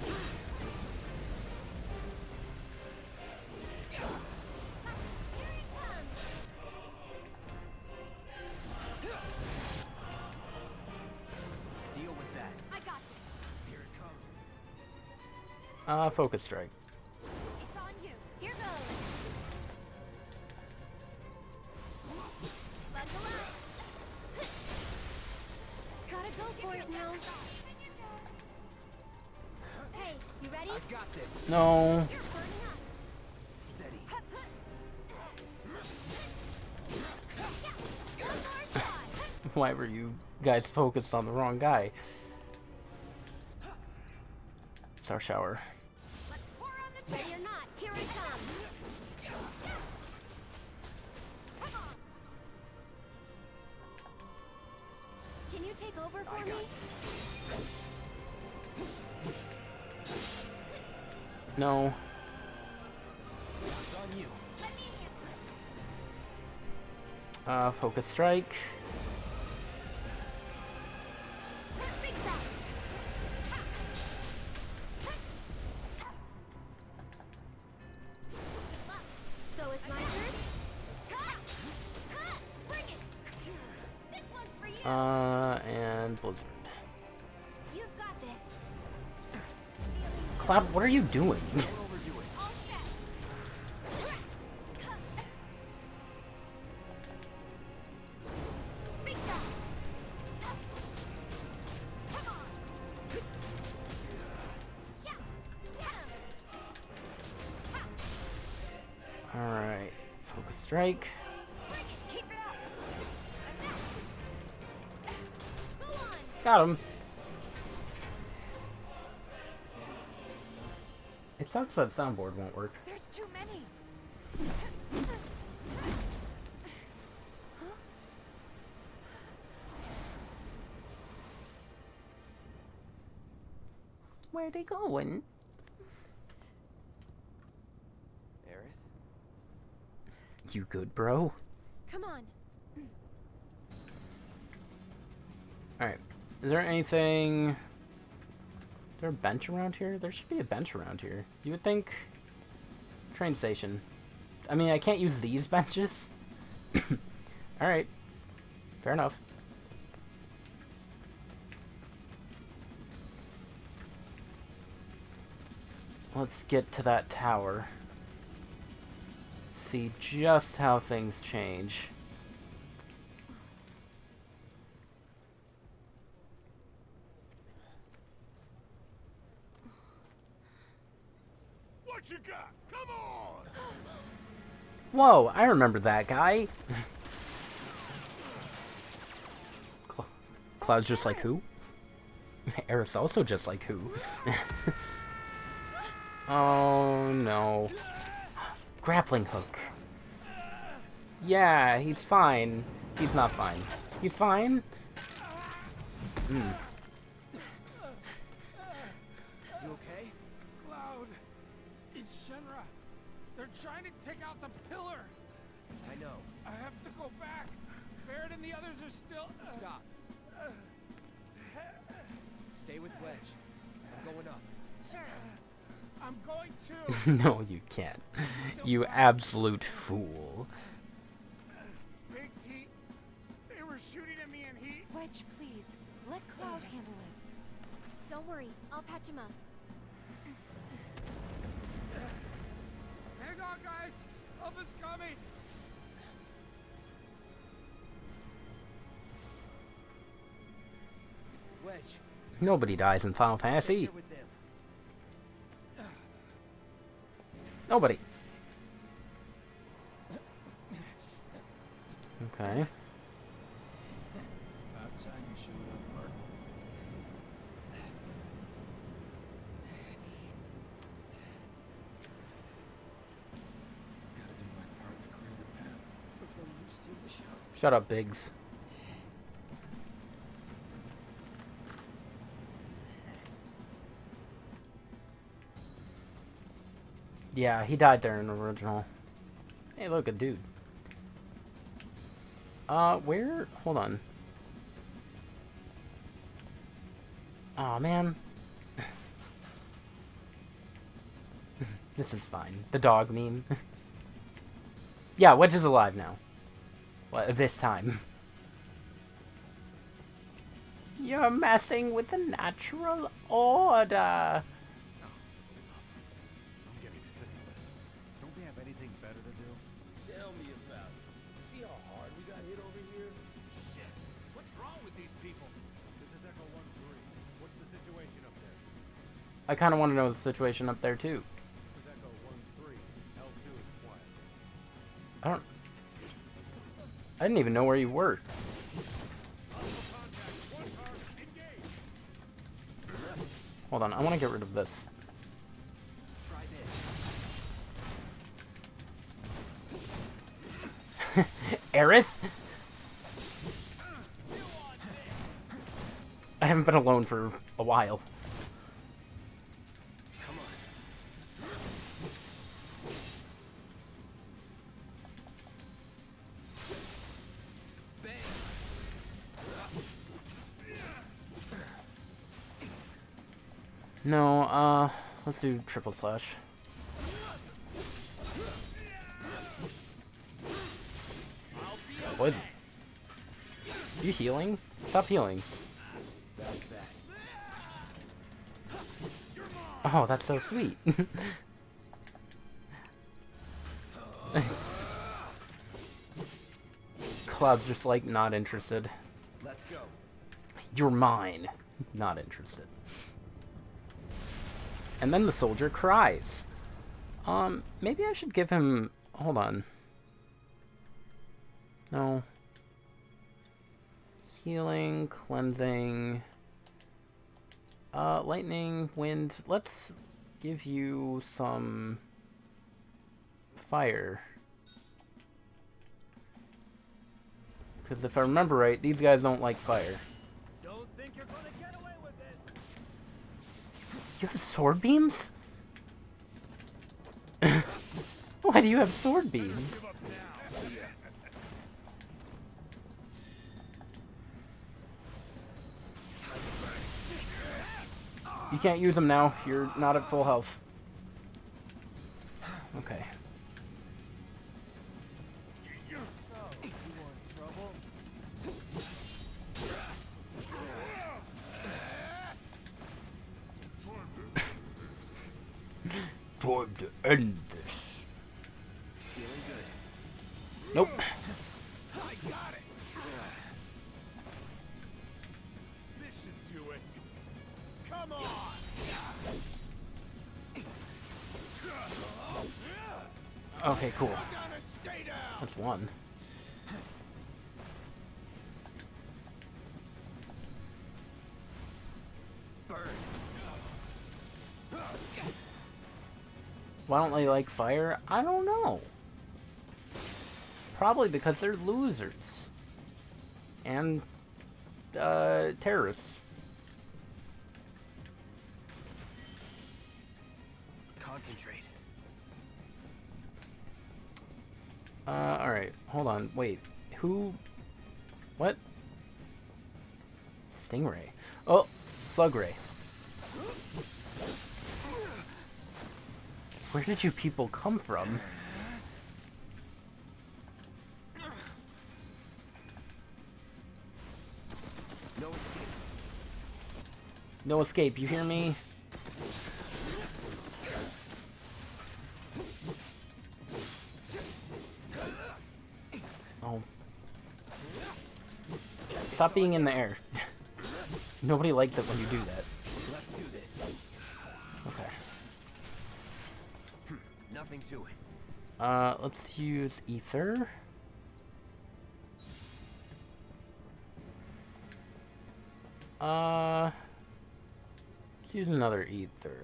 Deal with that. I got this. Here it comes. Focus strike. It's on you. Here goes. Buckle up. Gotta go for it now. Hey, you ready? I've got this. No. You're burning up. Steady. One more shot. Why were you guys focused on the wrong guy? It's our shower. Let's pour on the ready or not. Here I come. Can you take over for me? No. It's on you. Let me in. Focus strike. Big cross. So it's my turn? Bring it. This one's for you. And Blizzard. You've got this. Cloud, what are you doing? Don't overdo it. All set. Big fast. Come on. Yeah. Yeah. Alright. Focus strike. Bring it. Keep it up. Enough. Go on. Got him. It sucks that soundboard won't work. There's too many. Where they going? Aerith? You good, bro? Come on. Alright. Is there anything... Is there a bench around here? There should be a bench around here. You would think... Train station. I mean, I can't use these benches. Alright. Fair enough. Let's get to that tower. See just how things change. What you got? Come on! Whoa, I remember that guy. Cloud's just like who? Aerith's also just like who? Oh no. Grappling hook. Yeah, he's fine. He's not fine. He's fine? You okay? Cloud, it's Shenra. They're trying to take out the pillar. I know. I have to go back. Barrett and the others are still... Stop. Stay with Wedge. I'm going up. Sure. I'm going to. No, you can't. You absolute fool. Biggs, they were shooting at me and he... Wedge, please. Let Cloud handle it. Don't worry, I'll patch him up. Hang on, guys. Help is coming. Wedge. Nobody dies in Final Stay Fantasy. here with them. Nobody. Okay. About time you showed up, Mark. Gotta do my part to clear the path before you steal the show. Shut up, Biggs. Yeah, he died there in the original. Hey, look, a dude. Where? Hold on. Aw, man. This is fine. The dog meme. Yeah, Wedge is alive now. Well, this time. You're messing with the natural order. I'm getting sick of this. Don't they have anything better to do? Tell me about it. See how hard we got hit over here? Shit. What's wrong with these people? This is Echo 1-3. What's the situation up there? I kind of want to know the situation up there, too. This is Echo 1-3. L2 is quiet. I didn't even know where you were. Hold on, I want to get rid of this. Try this. Aerith? I haven't been alone for a while. Come on. Bang. No, let's do triple slash. Poison. You healing? Stop healing. That's that. Oh, that's so sweet. Cloud's just like not interested. Let's go. You're mine. Not interested. And then the soldier cries. Maybe I should give him... Hold on. No. Healing, cleansing... lightning, wind. Let's give you some... fire. Because if I remember right, these guys don't like fire. Don't think you're gonna get away with this! You have sword beams? Why do you have sword beams? Give up now. You can't use them now. You're not at full health. Okay. So, you want trouble? Time to end this. Feeling good. Nope. I got it. This should do it. Come on. Okay, cool. Down and stay down. That's one. Burn. Why don't they like fire? I don't know. Probably because they're losers. And, terrorists. Concentrate. Alright. Hold on. Wait. Who? What? Stingray. Oh! Slugray. Where did you people come from? No escape. No escape, you hear me? Oh. Stop being in the air. Nobody likes it when you do that. Let's do this. Okay. Nothing to it. Let's use ether. Let's use another ether.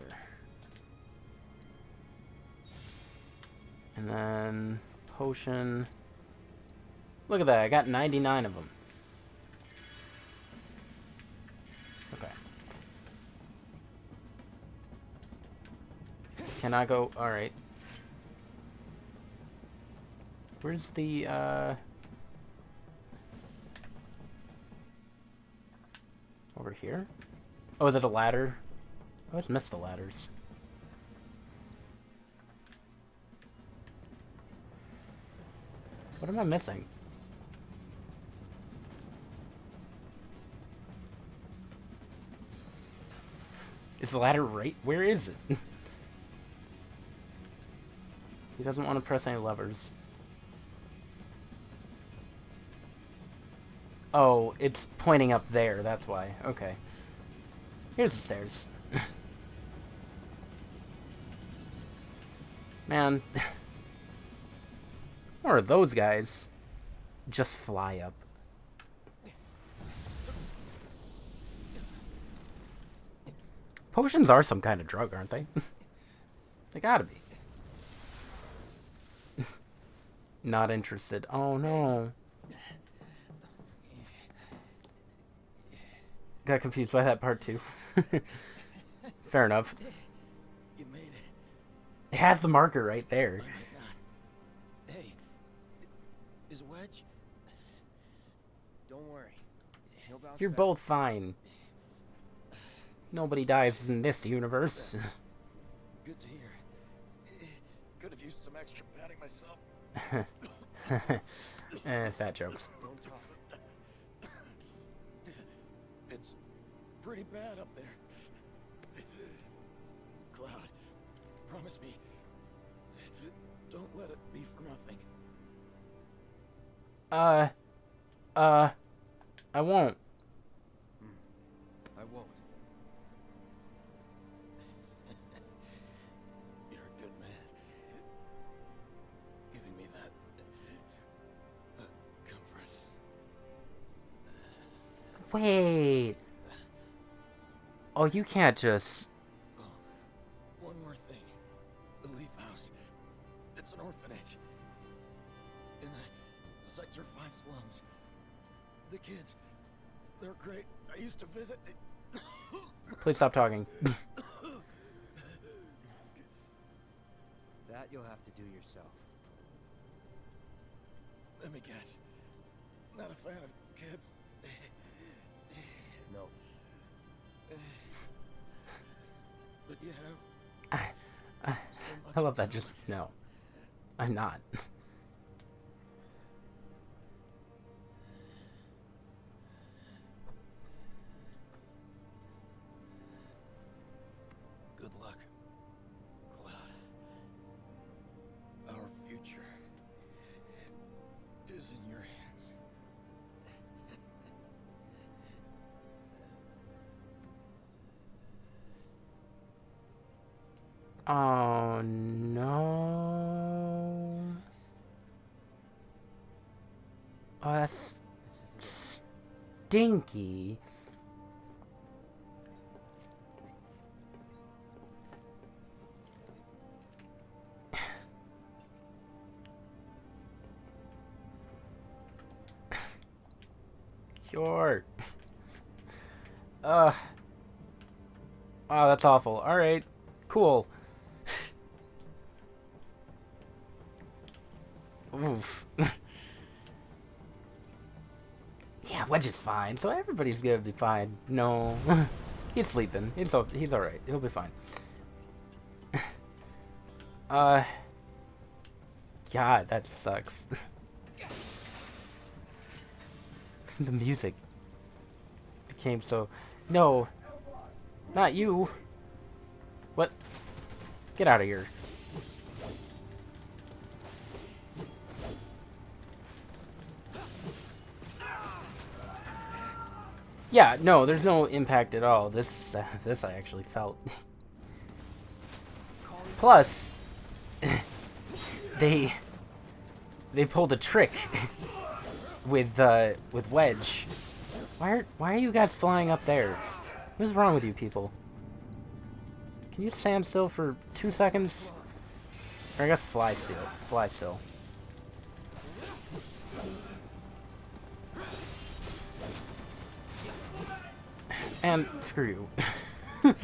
And then potion. Look at that, I got 99 of them. Okay. Can I go? Alright. Where's the, over here? Oh, is it a ladder? I always miss the ladders. What am I missing? Is the ladder right? Where is it? He doesn't want to press any levers. Oh, it's pointing up there, that's why. Okay. Here's the stairs. Man. Or those guys just fly up. Potions are some kind of drug, aren't they? They gotta be. Not interested. Oh no. Got confused by that part too. Fair enough. You made it. It has the marker right there. Might not. Hey, is Wedge? Don't worry. He'll bounce You're back. both fine. Nobody dies in this universe. Good to hear. Could have used some extra padding myself. Fat jokes. Don't talk. It's pretty bad up there. Cloud, promise me, don't let it be for nothing. I won't. I won't. You're a good man. Giving me that comfort. Wait. Oh, you can't just... Oh, one more thing. The Leaf House. It's an orphanage. In the Sector 5 slums. The kids, they're great. I used to visit. Please stop talking. That you'll have to do yourself. Let me guess. Not a fan of kids. No. You have I, I love that. Just no. I'm not. good luck, Cloud. Our future is in your hands. Oh no. Oh, that's This isn't stinky. Sure. Wow, that's awful. Alright. Cool. Oof. Yeah, Wedge is fine, so everybody's gonna be fine. No. He's sleeping. He's alright. He'll be fine. God, that sucks. The music became so... No. Not you. What? Get out of here. Yeah, no, there's no impact at all. This I actually felt. Plus, they pulled a trick with Wedge. Why are you guys flying up there? What's wrong with you people? Can you stand still for 2 seconds? Or I guess fly still. Fly still. And screw you.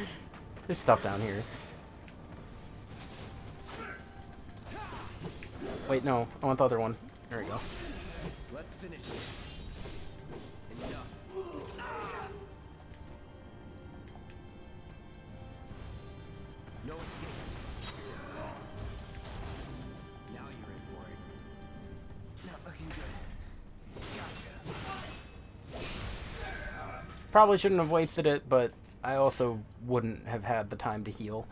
There's stuff down here. Wait, no. I want the other one. There we go. Let's finish it. Enough. No escape. Now you're in for it. Not looking good. Gotcha. Probably shouldn't have wasted it, but I also wouldn't have had the time to heal.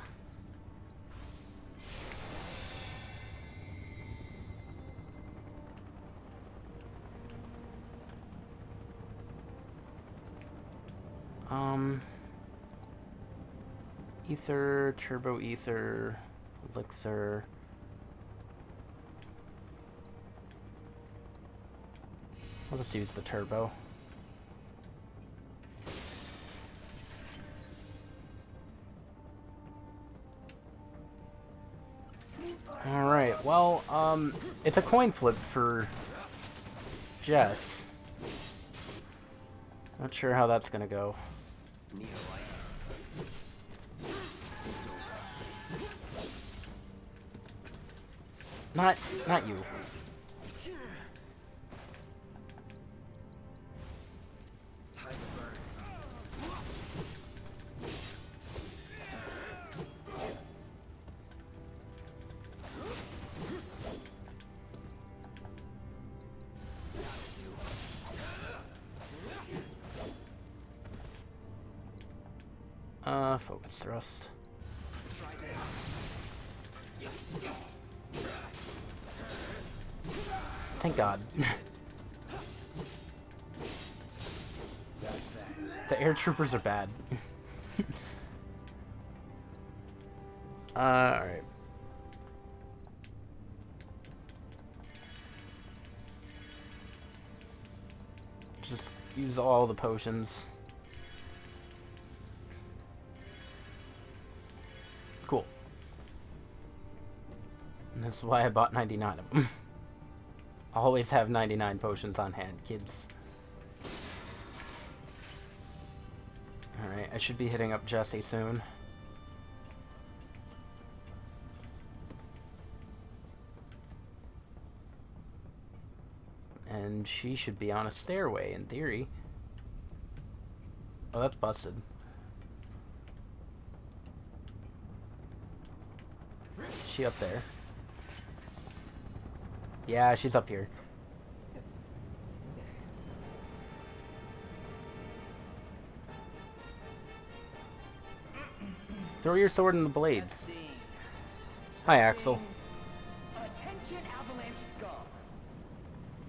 Ether, Turbo Ether, Elixir. I'll just use the Turbo. Alright, well, it's a coin flip for Jess. Not sure how that's gonna go. Not you. Time to burn. Focus thrust. Thank God. The air troopers are bad. Alright. Just use all the potions. Cool. And this is why I bought 99 of them. Always have 99 potions on hand, kids. Alright, I should be hitting up Jessie soon. And she should be on a stairway, in theory. Oh, that's busted. Is she up there? Yeah, she's up here. Throw your sword in the blades. Hi, Axel. Attention, Avalanche Scum.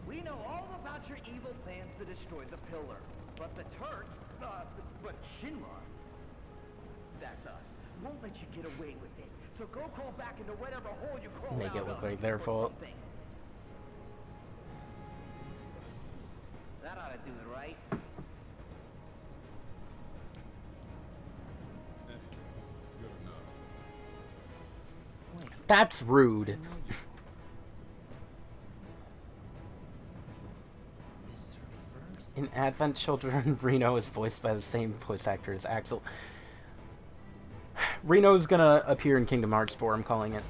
We know all about your evil plans to destroy the pillar. But the Turks, but Shinra, that's us, won't let you get away with it. So go crawl back into whatever hole you crawl Make out it look of, like their or fault. something. That ought to do it, right? That's rude. In Advent Children, Reno is voiced by the same voice actor as Axel. Reno's gonna appear in Kingdom Hearts 4, I'm calling it.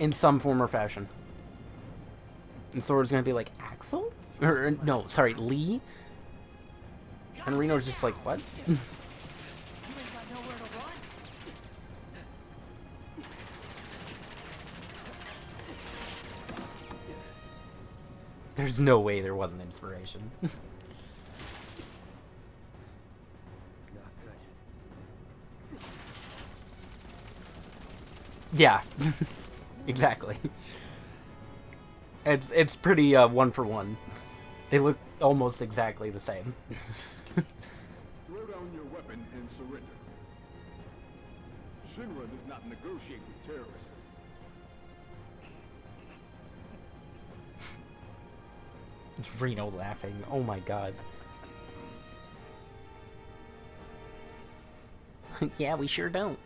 In some form or fashion. And Sora's gonna be like, Axel? Or, no, sorry, Lee? And Reno's just like, what? There's no way there wasn't inspiration. Not good. Yeah. Exactly. It's pretty one for one. They look almost exactly the same. Throw down your weapon and surrender. Shinra does not negotiate with terrorists. Reno laughing. Oh my god. Yeah, we sure don't.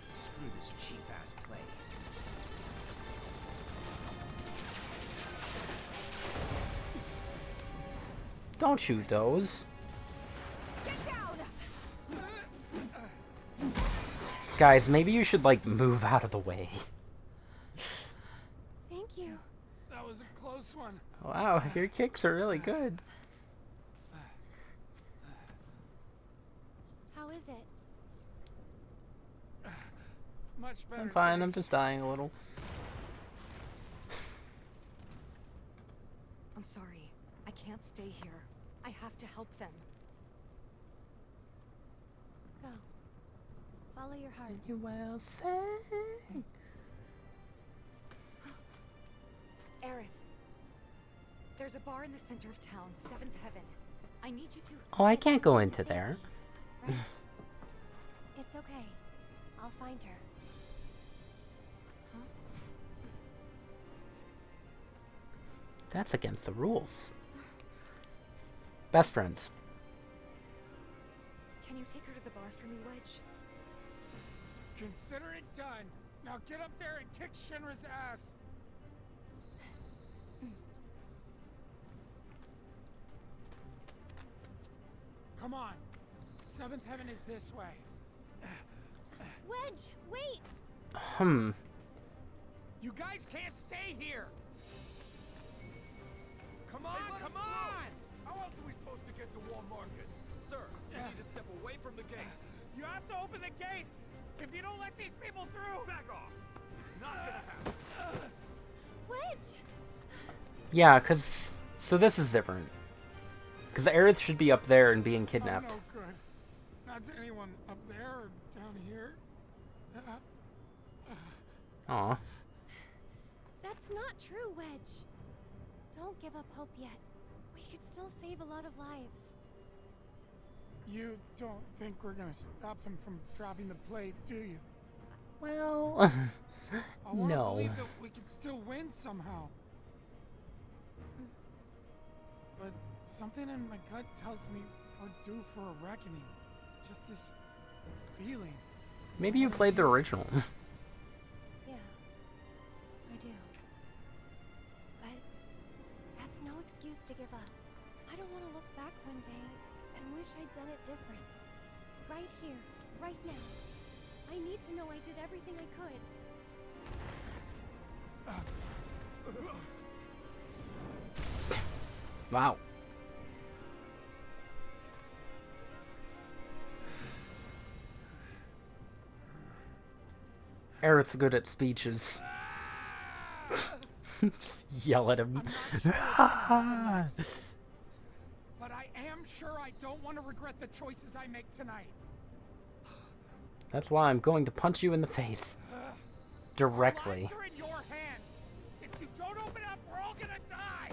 Screw this cheap-ass play. Don't shoot those. Guys, maybe you should, like, move out of the way. Thank you. That was a close one. Wow, your kicks are really good. How is it? Much better. I'm fine, I'm thanks. just dying a little. I'm sorry. I can't stay here. I have to help them. Go. Follow your heart. You will say. Aerith. There's a bar in the center of town, Seventh Heaven. I need you to... Oh, I can't go into there. Right? It's okay. I'll find her. That's against the rules. Best friends. Can you take her to the bar for me, Wedge? Consider it done. Now get up there and kick Shinra's ass. Come on. Seventh Heaven is this way. Wedge, wait! You guys can't stay here. Come on, come on! How else are we supposed to get to Wall Market? Sir, you need to step away from the gate. You have to open the gate. If you don't let these people through, Back off. It's not gonna happen. Wedge! Yeah, cause... So this is different. Cause Aerith should be up there and being kidnapped. I'm no good. Not to anyone up there or down here. Aw. That's not true, Wedge. Don't give up hope yet. We could still save a lot of lives. You don't think we're gonna stop them from dropping the plate, do you? Well... I want to no. believe that we could still win somehow. But something in my gut tells me we're due for a reckoning. Just this feeling. Maybe you played the original. Yeah, I do. But that's no excuse to give up. I don't want to look back one day and wish I'd done it different. Right here, right now. I need to know I did everything I could. Wow. Aerith's good at speeches. Just yell at him. But I am sure I don't want to regret the choices I make tonight. That's why I'm going to punch you in the face. Directly. Our lives are in your hands. If you don't open up, we're all gonna die.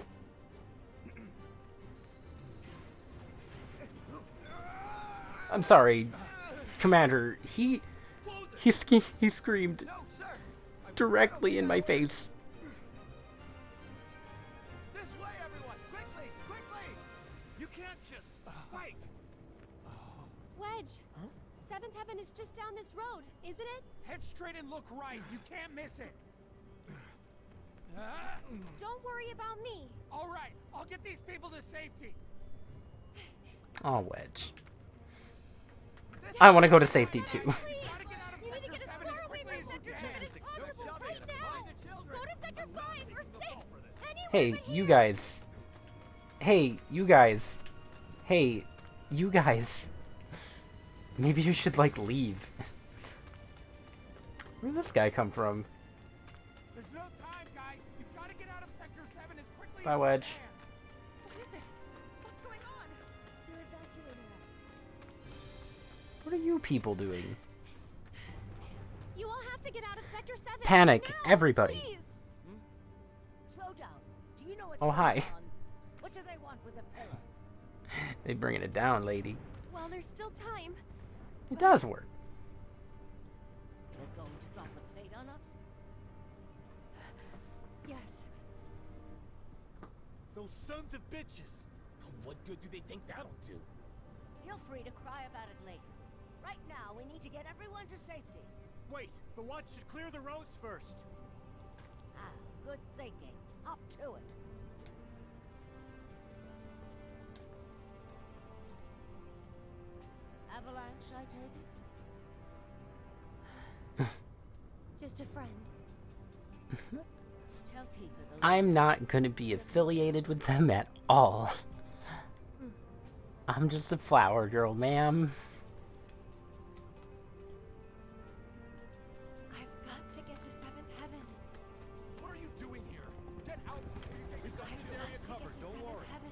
I'm sorry, Commander. He screamed directly in my face. This way, everyone! Quickly! Quickly! You can't just wait! Wedge! Seventh Heaven is just down this road, isn't it? Head straight and look right. You can't miss it. Don't worry about me. All right, I'll get these people to safety. Oh, Wedge. I want to go to safety too. Please! You need to get as far away from Sector 7 as possible right now! Go to Sector 5 or 6! Anywhere Hey, but you here. guys. Hey, you guys. Hey, you guys. Maybe you should, like, leave. Where did this guy come from? There's no time, guys. You've got to get out of Sector 7 as quickly Bye, as you Wedge. can. What is it? What's going on? They're evacuating us. What are you people doing? You all have to get out of Sector 7. Panic, now, everybody. Please. Slow down. Do you know what's Oh, going hi. on? What do they want with the pillar? They bringing it down, lady. Well, there's still time. It does work. They're going to drop the plate on us? Yes. Those sons of bitches! What good do they think that'll do? Feel free to cry about it later. Right now, we need to get everyone to safety. Wait, the watch should clear the roads first. Ah, good thinking. Up to it. Avalanche, I take it? Just a friend. Tell Tifa the I'm not gonna be affiliated with them at all. I'm just a flower girl, ma'am. I've got to get to Seventh Heaven. What are you doing here? Get out before you get yourself I've this area got to covered. get to Don't Seventh worry. Heaven.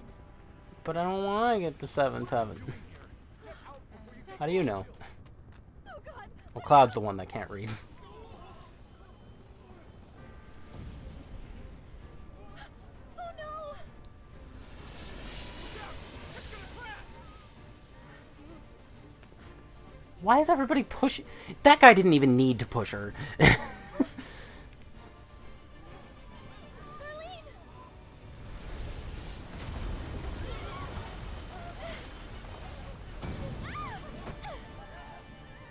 But I don't want to get to Seventh Heaven. Get out before you get How do you know? Oh God! Well, Cloud's the one that can't read. Oh no! Why is everybody pushing? That guy didn't even need to push her. Marlene!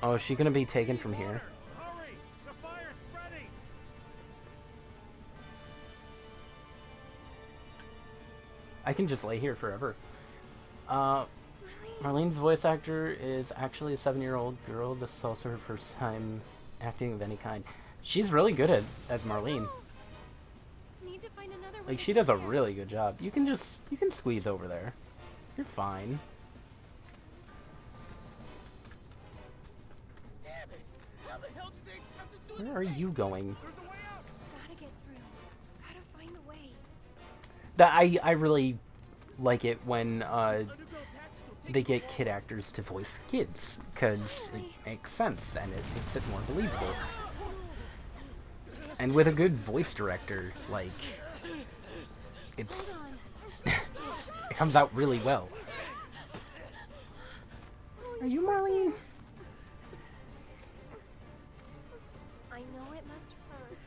Oh, is she gonna be taken from here? Hurry! The fire's spreading! I can just lay here forever. Marlene's voice actor is actually a 7-year-old girl. This is also her first time acting of any kind. She's really good at as Marlene. Need to find another way Like, to she get does a there. really good job. You can squeeze over there. You're fine. Damn it! How the hell did they expect us to Where are you going? There's a way out! Gotta get through. Gotta find a way. That I really like it when they get kid actors to voice kids, because it makes sense and it makes it more believable. And with a good voice director, like, it's Hold on. it comes out really well. Are you Marlene? I know it must hurt,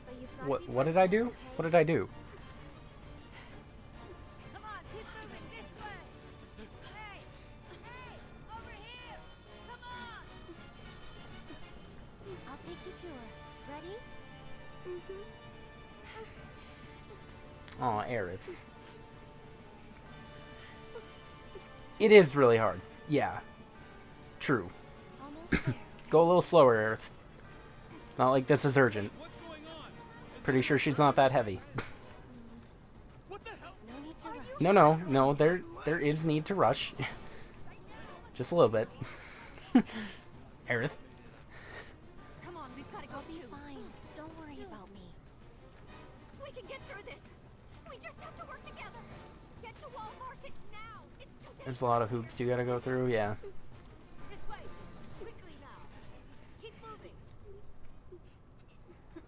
but you've got to be What did I do? careful, okay? What did I do? Come on, keep moving this way. Hey! Hey! Over here! Come on! I'll take you to her. Ready? Aw, Aerith. It is really hard. Yeah. True. Almost there. Go a little slower, Aerith. Not like this is urgent. What's going on? Pretty sure she's not that heavy. What the hell? No need to rush. No, there is need to rush. Just a little bit. Aerith. Come on, we've got to go There's a lot of hoops you gotta go through, yeah. This way. Quickly now. Keep moving.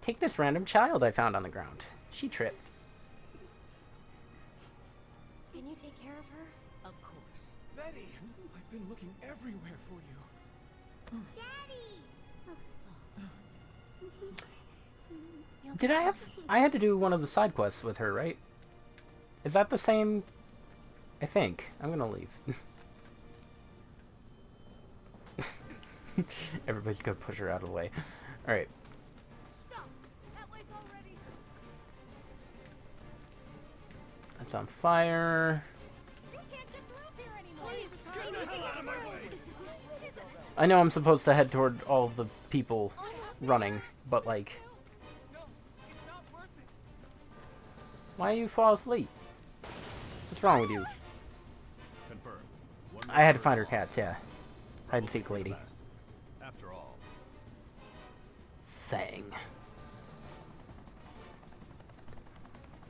Take this random child I found on the ground. She tripped. Can you take care of her? Of course. Betty, I've been looking everywhere for you. Daddy! Did I have... I had to do one of the side quests with her, right? Is that the same... I think. I'm gonna leave. Everybody's gonna push her out of the way. Alright. Stop. That way's already. That's on fire. You can't get through here anymore. Get the hell out of my way! I know I'm supposed to head toward all of the people running, but like... Why you fall asleep? What's wrong with you? Confirm. I had to find her cats, yeah. Hide and seek lady. After all, Sang.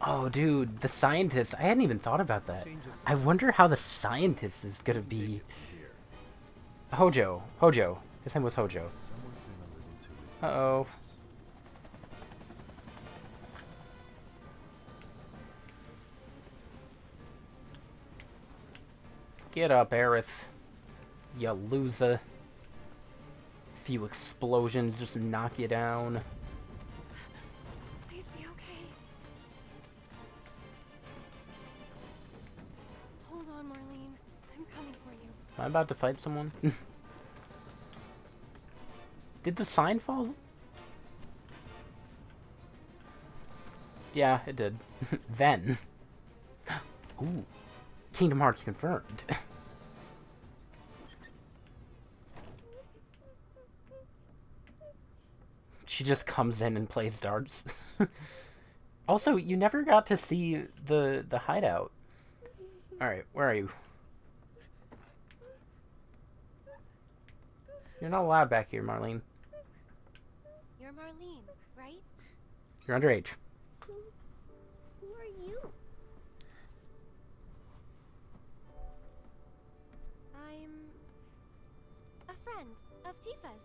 Oh, dude, the scientist. I hadn't even thought about that. I wonder how the scientist is gonna be. Hojo. Hojo. His name was Hojo. Uh-oh. Get up, Aerith. You loser. Few explosions just knock you down. Please be okay. Hold on, Marlene. I'm coming for you. Am I about to fight someone? Did the sign fall? Yeah, it did. Then. Ooh. Kingdom Hearts confirmed. She just comes in and plays darts. Also, you never got to see the hideout. Alright, where are you? You're not allowed back here, Marlene. You're Marlene, right? You're underage. Who are you? I'm a friend of Tifa's.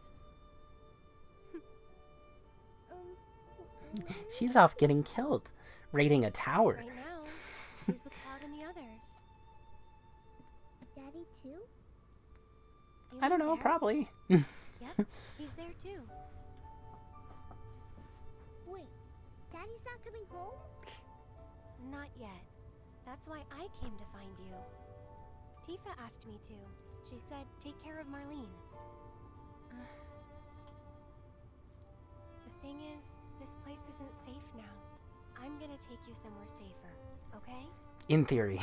She's off getting killed, raiding a tower. Right now, she's with Cloud and the others. Daddy too? You I don't mean know, Bear? probably. Yep, he's there too. Wait, Daddy's not coming home? Not yet. That's why I came to find you. Tifa asked me to. She said, take care of Marlene. The thing is, this place isn't safe now. I'm gonna take you somewhere safer, okay? In theory.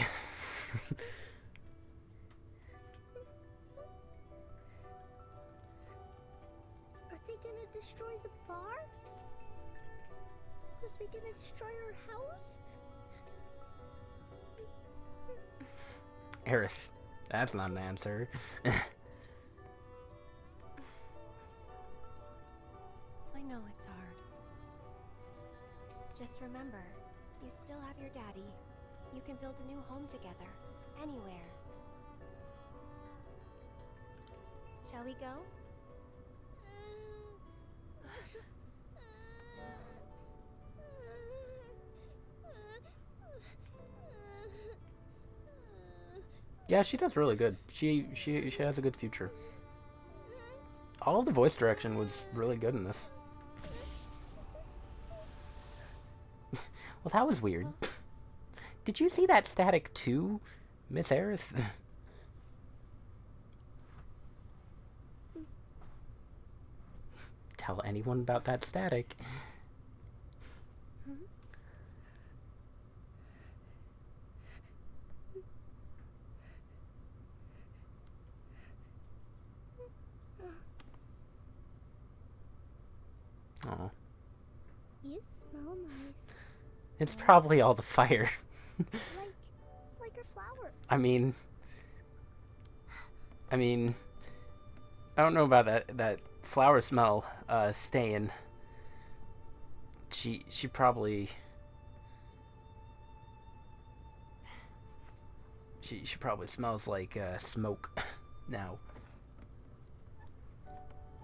Are they gonna destroy the bar? Are they gonna destroy our house? Aerith. That's not an answer. I know it's hard. Just remember, you still have your daddy. You can build a new home together, anywhere. Shall we go? Yeah, she does really good. She has a good future. All of the voice direction was really good in this. Well, that was weird. Did you see that static too, Miss Aerith? Tell anyone about that static. Oh. You smell nice. It's probably all the fire. Like a flower. I mean, I don't know about that flower smell staying. She probably She probably smells like smoke now.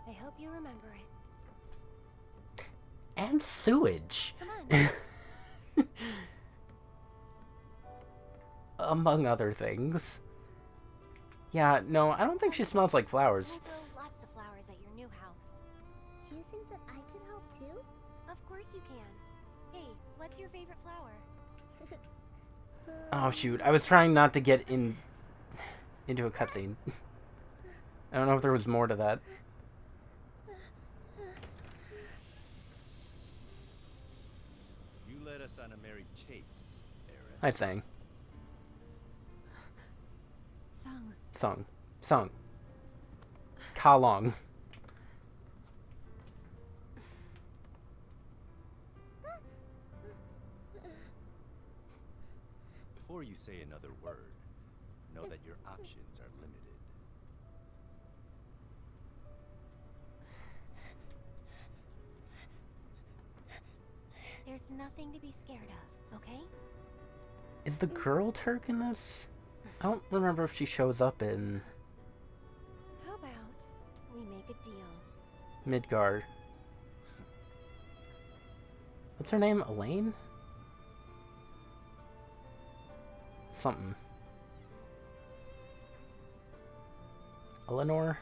I hope you remember it. And sewage. Come on. Among other things. Yeah, no, I don't think she smells like flowers. We'll grow lots of flowers at your new house. Do you think that I could help too? Of course you can. Hey, what's your favorite flower? Oh shoot, I was trying not to get into a cutscene. I don't know if there was more to that. You led us on a merry chase, Aerith. I sang. Song. Ka Long. Before you say another word, know that your options are limited. There's nothing to be scared of, okay? Is the girl Turk in this? I don't remember if she shows up in How about we make a deal? Midgard. What's her name? Elaine? Something. Eleanor?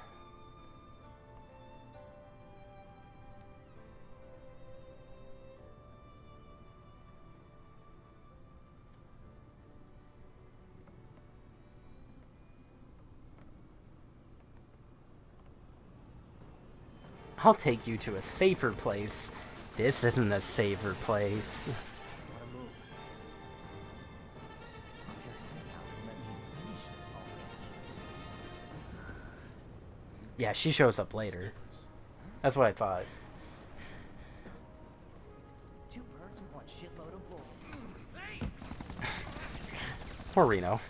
I'll take you to a safer place. This isn't a safer place. Gotta move. Up your head out and let me finish this already. Yeah, she shows up later. That's what I thought. Two birds with one shitload of bullets. Poor Reno.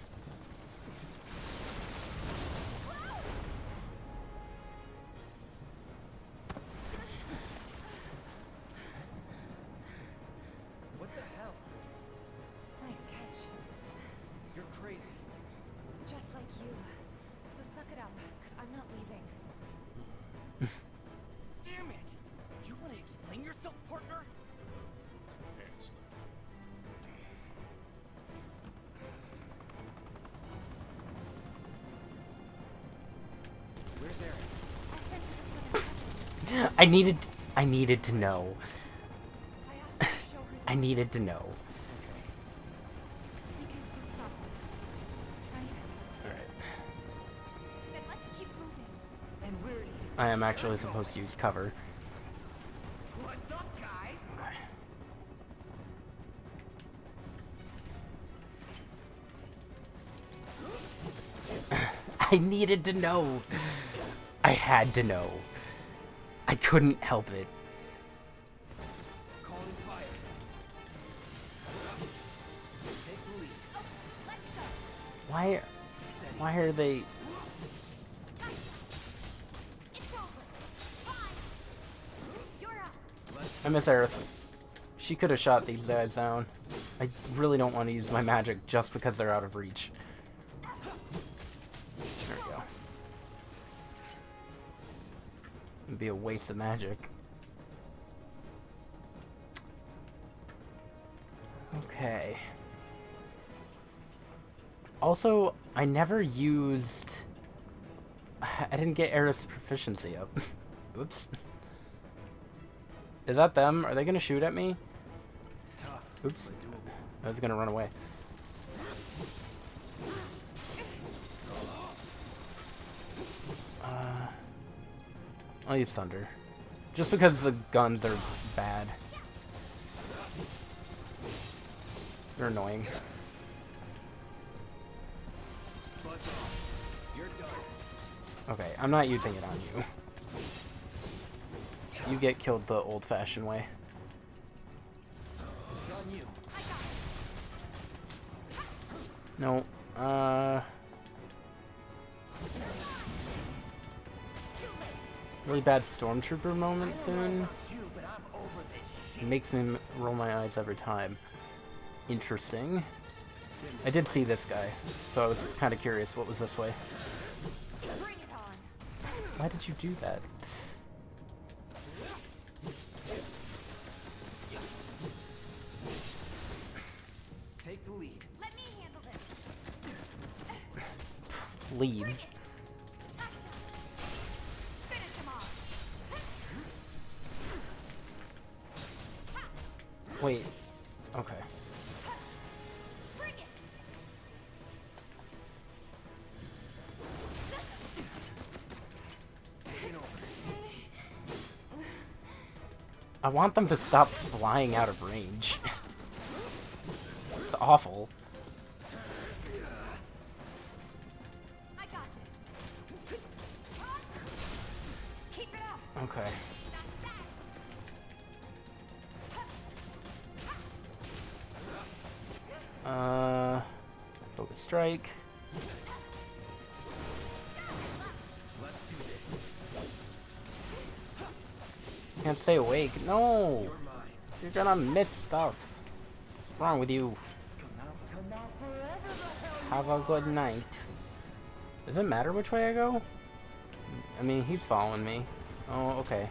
What the hell? Nice catch. You're crazy. Just like you. So suck it up, because I'm not leaving. Damn it! You want to explain yourself, partner? Where's Eric? I'll send her this letter. I needed to know. I asked her to show her I needed to know. we can still stop this. Right? Alright. Then let's keep moving. And we're... I am actually supposed to use cover. What's up, guys? Okay. I needed to know. I had to know. I couldn't help it. Calling fire. Take the lead. Why are they... It's over. Bye. You're up. I miss Aerith. She could have shot these guys down. I really don't want to use my magic just because they're out of reach. There we go. It'd be a waste of magic. Okay. Also, I never used... I didn't get Aerith's proficiency up. Oops. Is that them? Are they gonna shoot at me? Tough. Oops. But doable. I was gonna run away. I'll use thunder. Just because the guns are bad. They're annoying. Buzz off. You're done. Okay, I'm not using it on you. You get killed the old-fashioned way. It's on you. No, really bad stormtrooper moment soon. You, but I'm over this It makes me roll my eyes every time. Interesting. I did see this guy, so I was kind of curious what was this way. Bring it on. Why did you do that? Take the lead. Let me handle this. Please. Gotcha. Finish him off. Wait. Okay. Bring it. Taking over. I want them to stop flying out of range. It's awful. I got this. Keep it up. Okay. Focus strike. Let's do this. Can't stay awake. No! You're mine. You're gonna miss stuff. What's wrong with you? Have a good night. Does it matter which way I go? I mean, he's following me. Oh, okay.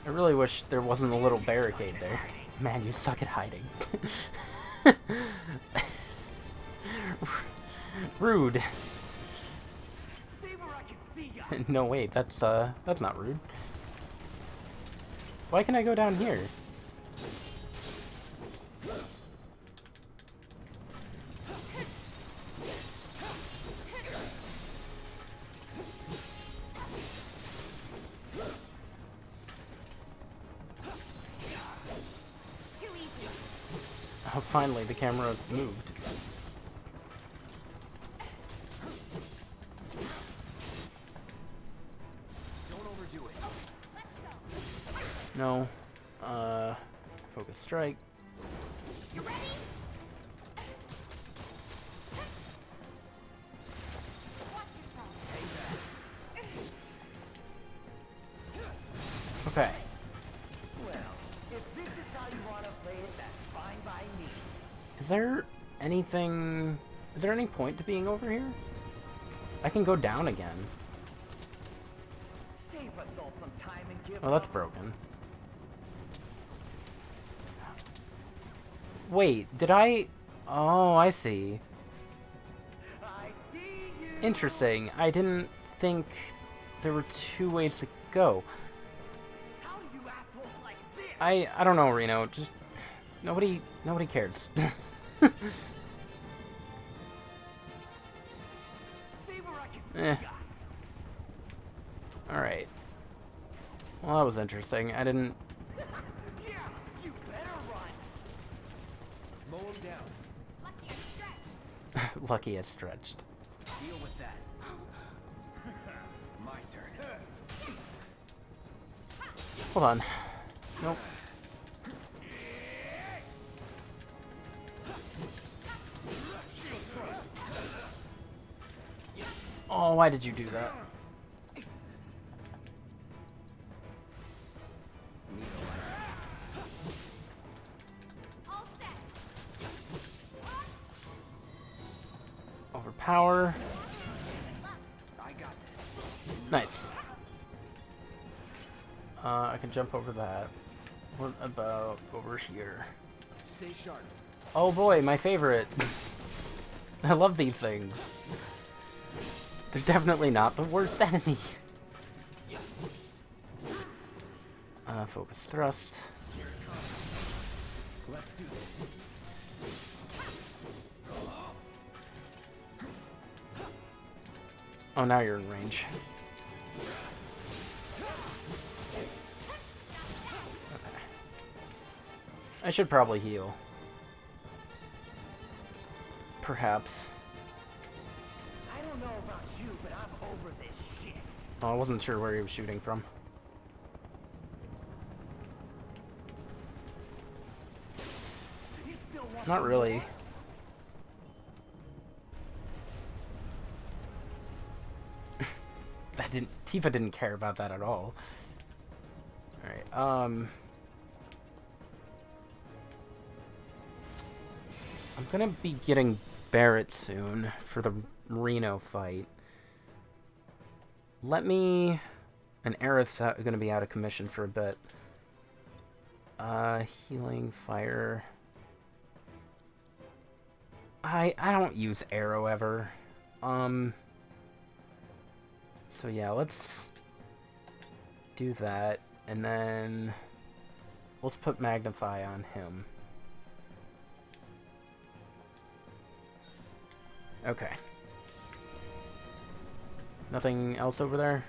I really wish there wasn't a little barricade there. Man, you suck at hiding. Rude. No, wait, that's not rude. Why can I go down here? Too easy. Oh, finally, the camera moved. Don't overdo it. No. Focus strike. You ready? Watch yourself. Okay. Well, if this is how you want to play it, that's fine by me. Is there anything... Is there any point to being over here? I can go down again. Save us all some time and give Oh, that's up. broken. Wait, did I... Oh, I see. I see you. Interesting. I didn't think there were two ways to go. How do you assholes like this? I don't know, Reno. Just... Nobody cares. See where I can Eh. see ya. Alright. Well, that was interesting. I didn't... Yeah, you better run. Mow him down. Lucky you're stretched. Lucky I stretched. Deal with that. My turn. Hold on. Nope. Oh, why did you do that? All set. Overpower. I got this. Nice. I can jump over that. What about over here? Stay sharp. Oh boy, my favorite. I love these things. They're definitely not the worst enemy. Focus thrust. Let's do this. Oh, now you're in range. Okay. I should probably heal. Perhaps. I don't know about you, but I'm over this shit. Oh, I wasn't sure where he was shooting from. You still want Not really. That didn't... Tifa didn't care about that at all. Alright, I'm gonna be getting Barrett soon for the Reno fight. Let me... And Aerith's gonna be out of commission for a bit. Healing, fire... I don't use arrow ever. So yeah, let's do that, and then let's put Magnify on him. Okay. Nothing else over there?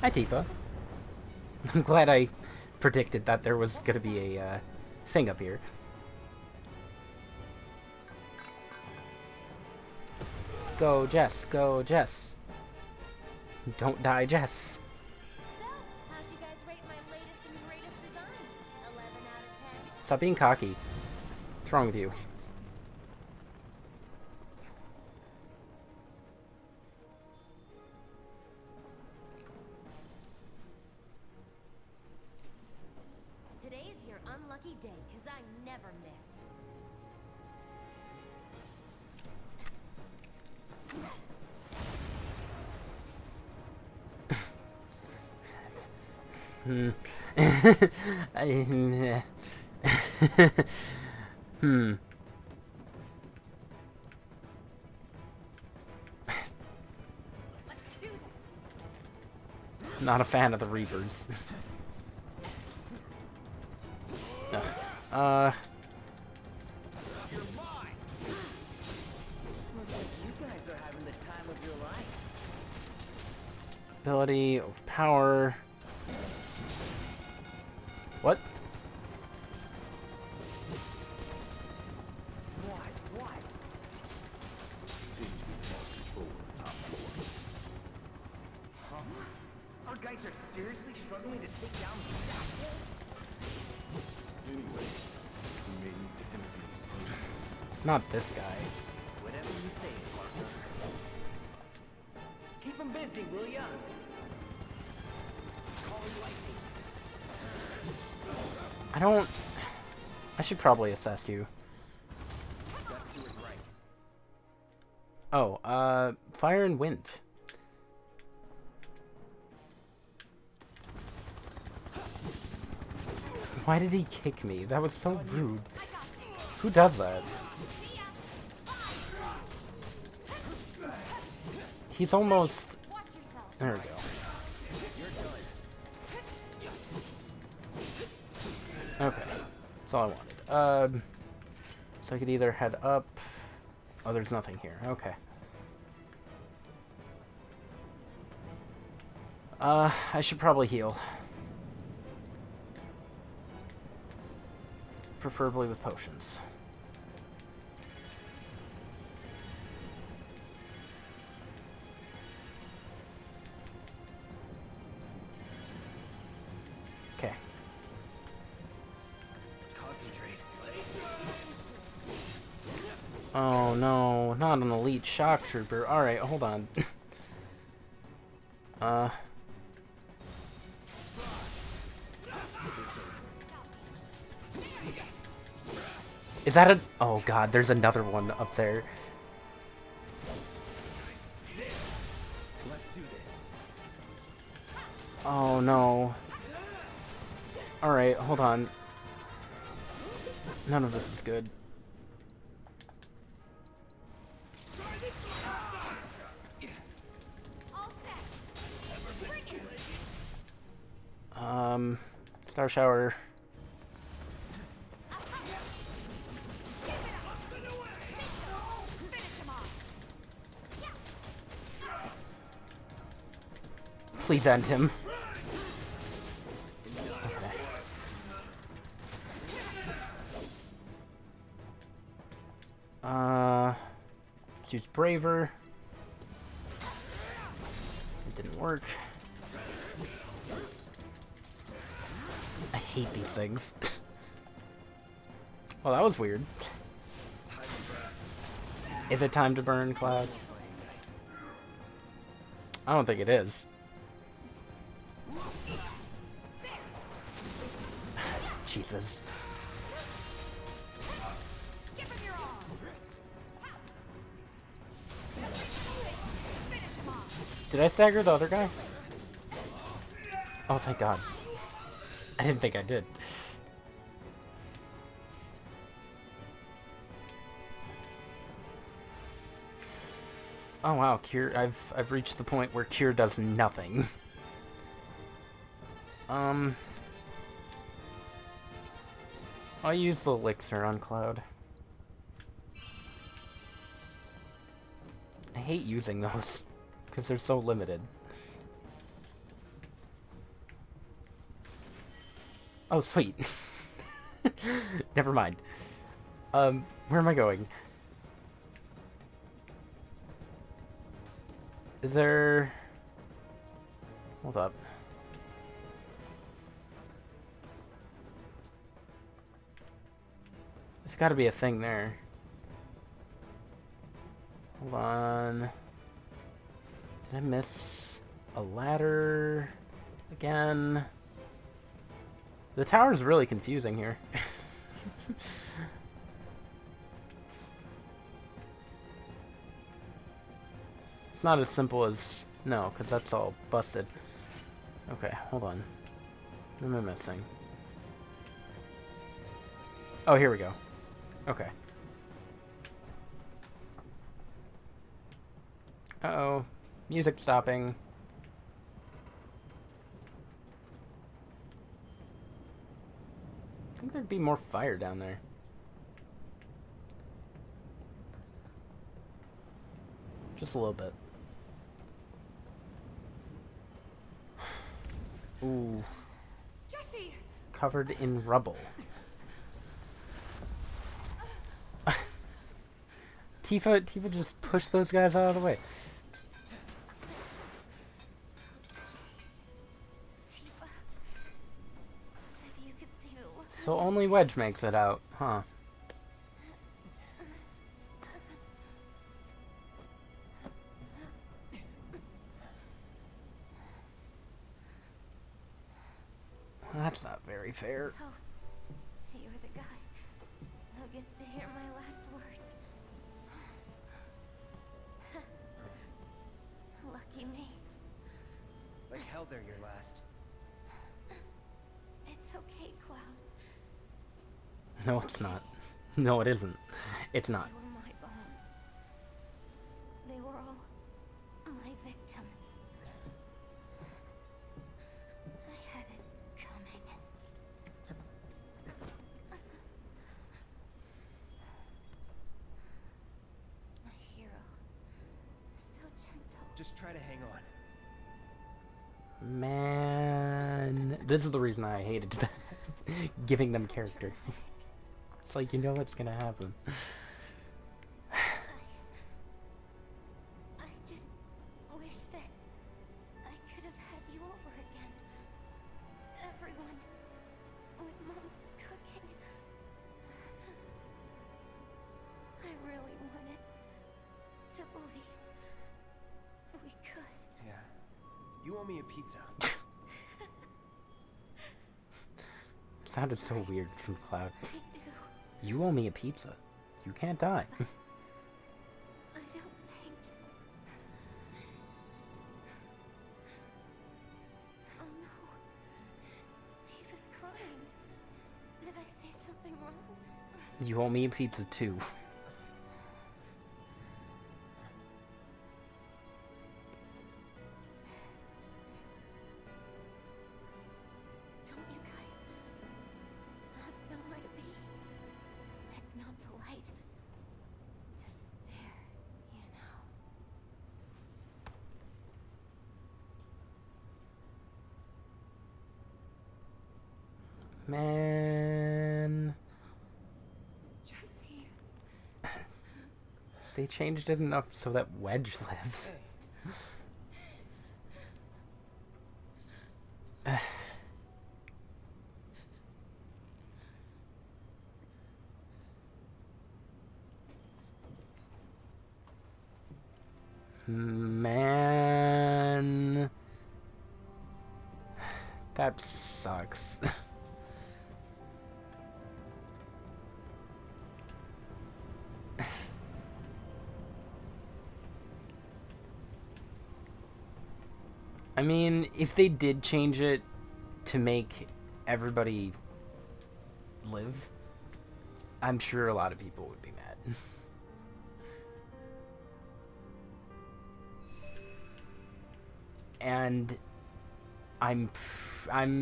Hi, Tifa. I'm glad I predicted that there was going to be a thing up here. Go, Jess. Go, Jess. Don't die, Jess. So, how'd you guys rate my latest and greatest design? 11 out of 10? Stop being cocky. What's wrong with you? Today's your unlucky day, 'cause I never miss. Hmm. Let's do this. Not a fan of the Reapers. Ugh. You're mine. Looks like you guys are having the time of your life. Ability, overpower. What? Why? Huh? Our guys are seriously struggling to take down the Black Anyway, we may need to intervene. Not this guy. Whatever you say, partner. Keep them busy, will ya? I don't... I should probably assess you. Let's do it right. Oh, fire and wind. Why did he kick me? That was so rude. Who does that? He's almost... Watch yourself. There we go. Okay. That's all I wanted. So I could either head up... Oh, there's nothing here. Okay. I should probably heal. Preferably with potions. Okay. Concentrate. Oh no, not an elite shock trooper. Alright, hold on. Is that a... Oh god, there's another one up there. Let's do this. Oh no. Alright, hold on. None of this is good. Star Shower. Please end him. Okay. Let's use Braver. It didn't work. I hate these things. Well, that was weird. Is it time to burn, Cloud? I don't think it is. Jesus. Give him your arm. Finish him off. Did I stagger the other guy? Oh, thank God. I didn't think I did. Oh wow, cure. I've reached the point where cure does nothing. I'll use the elixir on Cloud. I hate using those because they're so limited. Oh sweet. Never mind. Where am I going? Is there... Hold up. There's gotta be a thing there. Hold on. Did I miss a ladder again? The tower's really confusing here. It's not as simple as... No, because that's all busted. Okay, hold on. What am I missing? Oh, here we go. Okay. Uh-oh. Music stopping. I think there'd be more fire down there. Just a little bit. Ooh. Jesse! Covered in rubble. Tifa just pushed those guys out of the way. Tifa. If you could see the look. So only Wedge makes it out, huh? That's not very fair. So, you're the guy who gets to hear my last words. Lucky me. Like hell they're your last. It's okay, Cloud. No, it's not. No, it isn't. It's not. They were my bombs. They were all my victims. I had it coming. My hero. So gentle. Just try to hang on. Man, this is the reason I hated giving them character. It's like, you know what's gonna happen. I just wish that I could have had you over again. Everyone with Mom's cooking. I really wanted to believe we could. Yeah. You owe me a pizza. Sounded so weird from Cloud. I do. You owe me a pizza. You can't die. I don't think. Oh no. Tifa's crying. Did I say something wrong? You owe me a pizza too. Don't you guys have somewhere to be? It's not polite to stare, you know. Man. Jesse. They changed it enough so that Wedge lives. Man. That sucks. I mean, if they did change it to make everybody live, I'm sure a lot of people would be mad. And I'm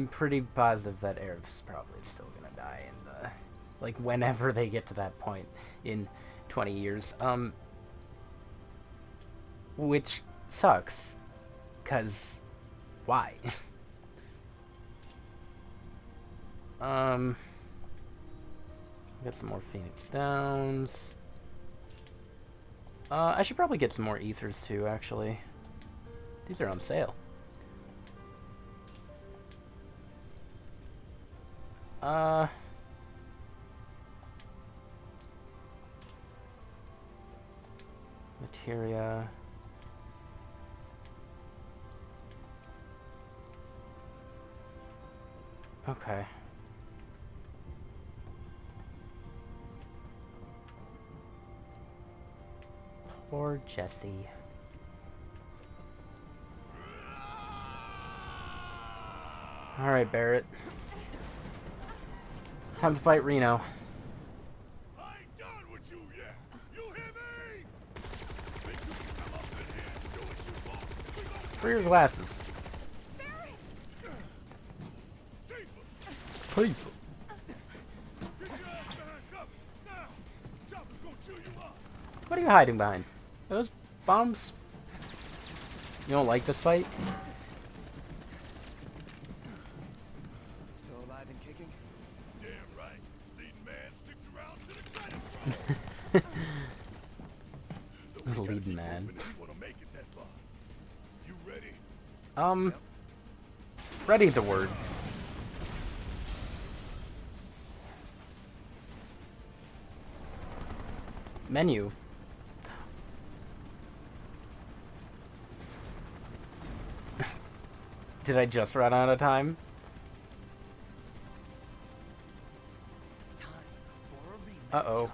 pretty positive that Aerith's probably still gonna die in the, like, whenever they get to that point in 20 years. Which sucks, 'cause why? Get some more Phoenix Downs. I should probably get some more ethers too, actually. These are on sale. Materia. Okay. Poor Jesse. Alright, Barrett. Time to fight Reno. I ain't done with you yet. You hear me? Think you can come up in here and do what you want? We gonna For your glasses. Tifa, Please. get your ass behind cover. Now, Chopper's gonna chew you up. What are you hiding behind? Are those bombs? You don't like this fight? Still alive and kicking? Damn right. Leading man sticks around to the credit roll. Lead man. If you wanna make it that far. You ready? Ready's a word. Menu. Did I just run out of time? Uh-oh.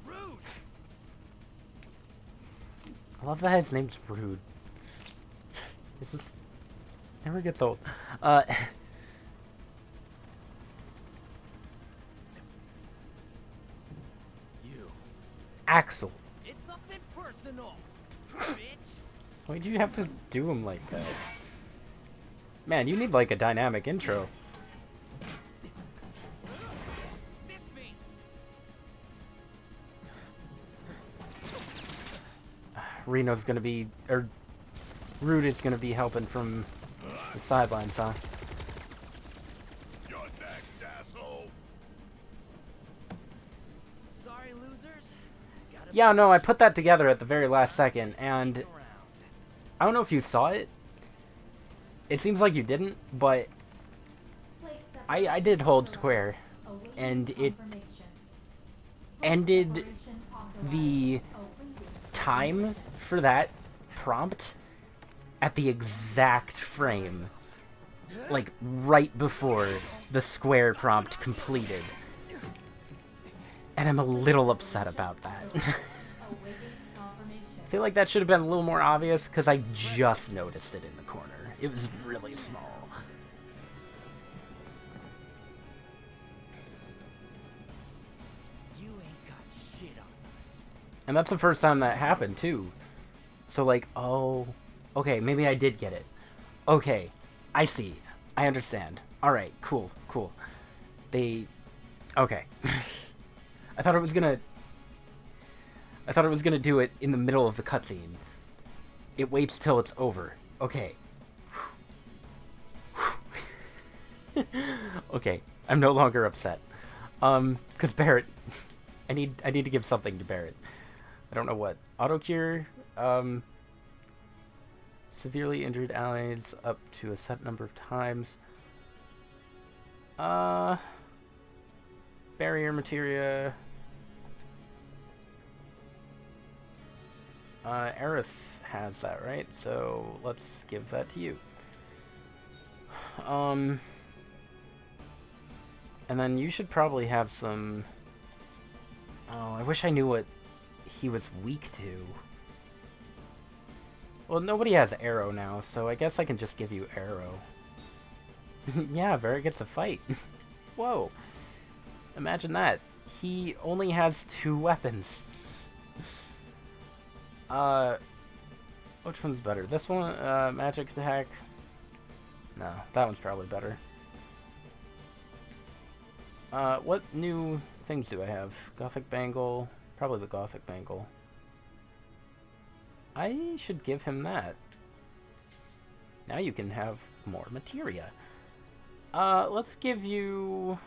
Rude. I love that his name's Rude. It just never gets old. You. Axel. It's nothing personal, bitch. Why'd you have to do him like that? Man, you need like a dynamic intro. Miss me. Reno's gonna be, or Rude is gonna be helping from the sidelines, huh? You're next, asshole. Sorry, losers. Gotta Yeah, no, I put that together at the very last second, and around. I don't know if you saw it. It seems like you didn't, but I did hold square, and it ended the time for that prompt at the exact frame, like right before the square prompt completed. And I'm a little upset about that. I feel like that should have been a little more obvious, because I just noticed it in the corner. It was really small. You ain't got shit on us. And that's the first time that happened, too. So, like, oh... Okay, maybe I did get it. Okay, I see. I understand. Alright, cool, cool. They... Okay. I thought it was gonna do it in the middle of the cutscene. It waits till it's over. Okay. Okay, I'm no longer upset. Cause Barrett, I need to give something to Barrett. I don't know what. Auto cure. Severely injured allies up to a set number of times. Barrier materia. Aerith has that, right? So let's give that to you. And then you should probably have some... Oh, I wish I knew what he was weak to. Well, nobody has arrow now, so I guess I can just give you arrow. Yeah, Barrett gets a fight. Whoa. Imagine that. He only has 2 weapons. Which one's better? This one? Magic attack? No, that one's probably better. What new things do I have? Gothic Bangle. Probably the Gothic Bangle. I should give him that. Now you can have more materia. Let's give you...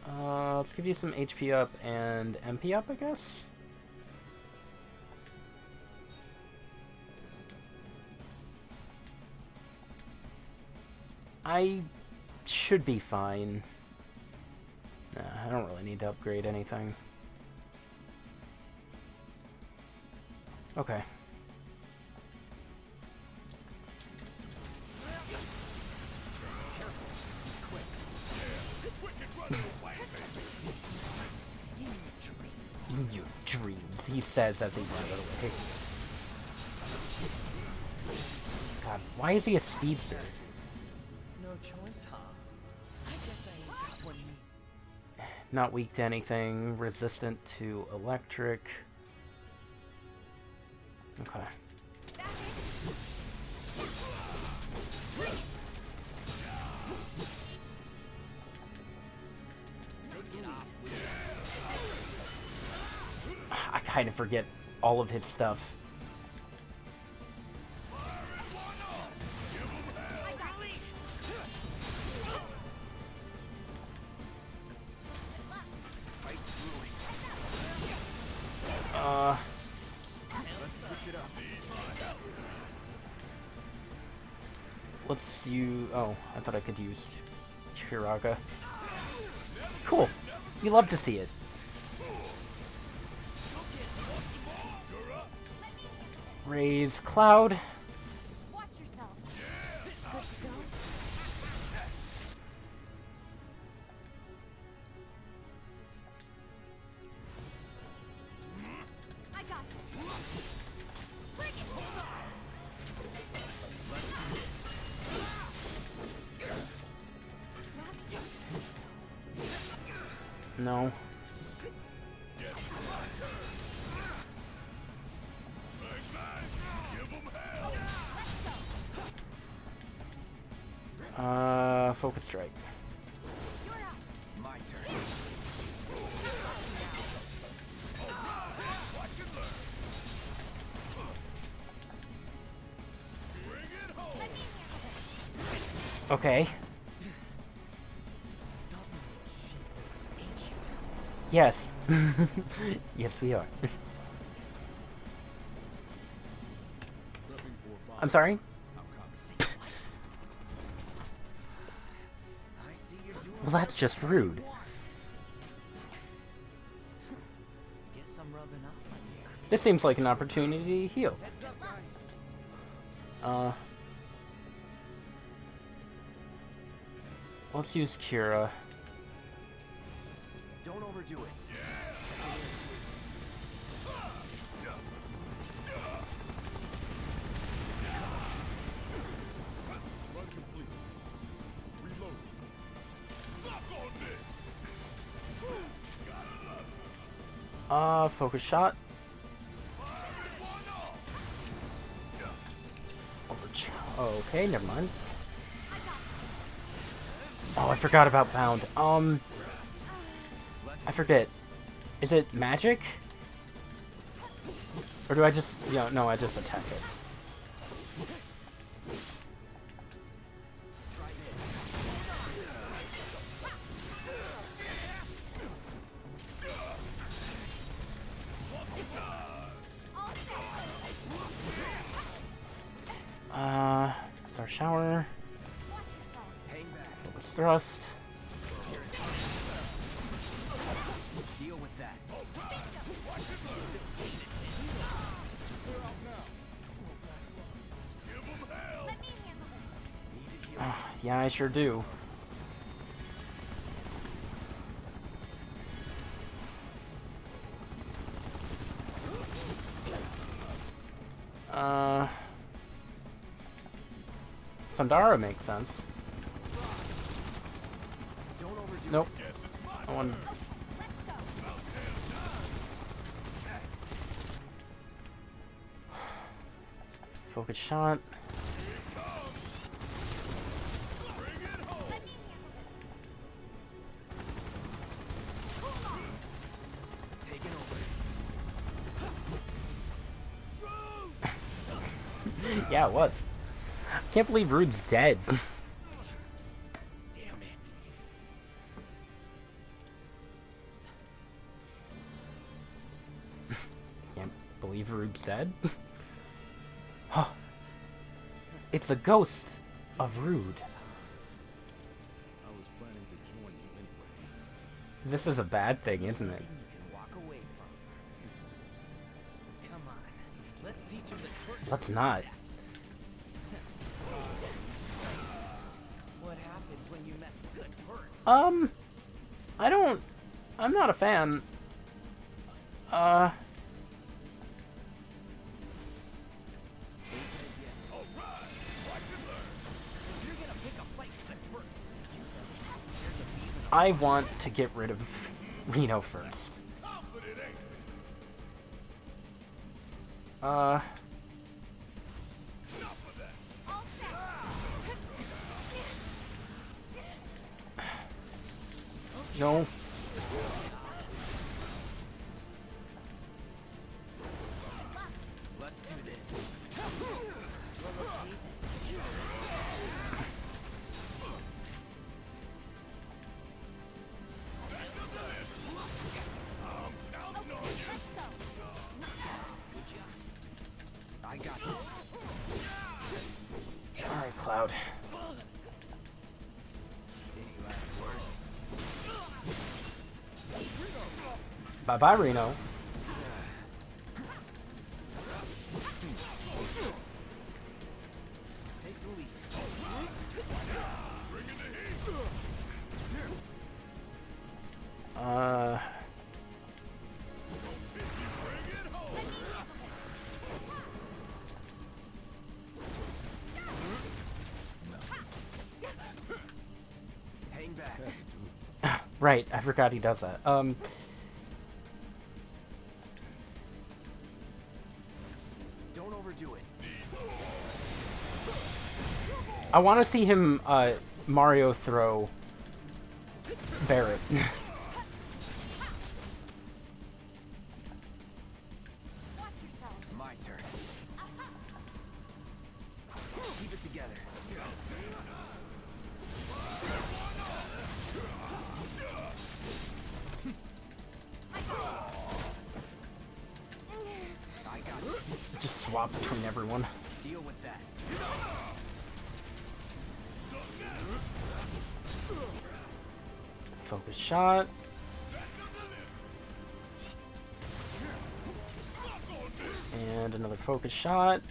let's give you some HP up and MP up, I guess? I should be fine. Nah, I don't really need to upgrade anything. Okay. In your dreams, he says as he runs away. God, why is he a speedster? No choice, huh? I guess I ain't got what you need. Not weak to anything, resistant to electric. Okay. I kind of forget all of his stuff. Let's use... Oh, I thought I could use Chiraga. Cool. You love to see it. Raise Cloud. Watch yourself. Good to go. I got this. Bring it. No. Focus strike. My turn. Okay. Yes. Yes, we are. I'm sorry? Well, that's just rude. Guess I'm rubbing off on you. This seems like an opportunity to heal. Heads up, guys. Let's use Cura. Don't overdo it. Run complete. Reload. Suck on this. Focus shot. Okay, never mind. Oh, I forgot about Bound. I forget. Is it magic? Or do I just... Yeah, no, I just attack it. Star Shower. Focus Thrust. Deal with that. Yeah, I sure do. Thundara makes sense. Don't overdo Nope. it. I want. Focus shot. Taking over. Yeah, it was. Can't believe Rude's dead. Damn it. Can't believe Rude's dead. Oh, it's a ghost of Rude. I was planning to join you anyway. This is a bad thing, isn't it? You can walk away from. Come on. Let's teach him the Turks. Let's not. What happens when you mess with the Turks? I'm not a fan. I want to get rid of Reno first. No. Let's do this. I got this. Alright, Cloud. Any last words? Bye-bye, Reno. Take the lead. Hang back. Right, I forgot he does that. Don't overdo it. I want to see him, Mario throw Barrett. Watch yourself. My turn. Keep it together. I got you. Just swap between everyone. Deal with that. Focus shot. And another focus shot.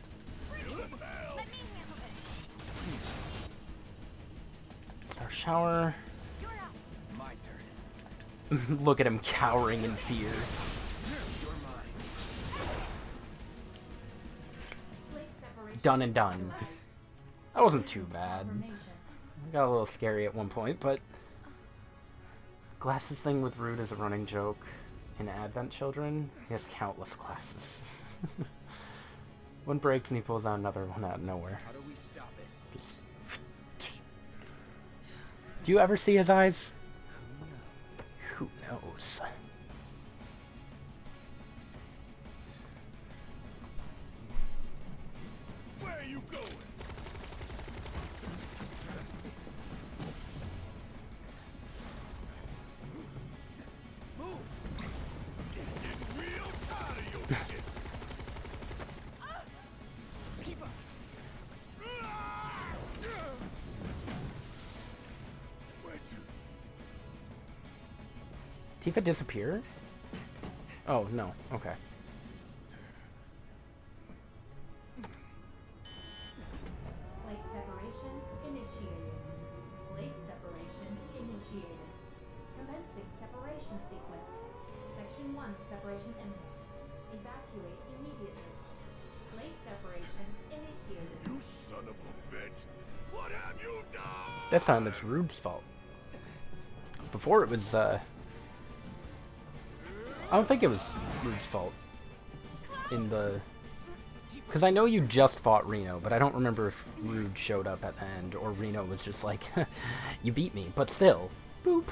Star shower. My turn. Look at him cowering in fear. You're mine. Done and done. That wasn't too bad. Got a little scary at one point, but glasses thing with Rude is a running joke in Advent Children. He has countless glasses. One breaks and he pulls out another one out of nowhere. How do we stop it? Just... Do you ever see his eyes? Who knows? Where are you going? Move! Getting real tired of your shit. Keep up. Where'd you? Tifa disappear? Oh, no. Okay. Blade separation initiated. Blade separation initiated. Commencing separation sequence. Section 1 separation imminent. Evacuate immediately. Blade separation initiated. You son of a bitch! What have you done? This time it's Rude's fault. Before it was, I don't think it was Rude's fault. In the... Because I know you just fought Reno, but I don't remember if Rude showed up at the end, or Reno was just like, you beat me, but still. Boop.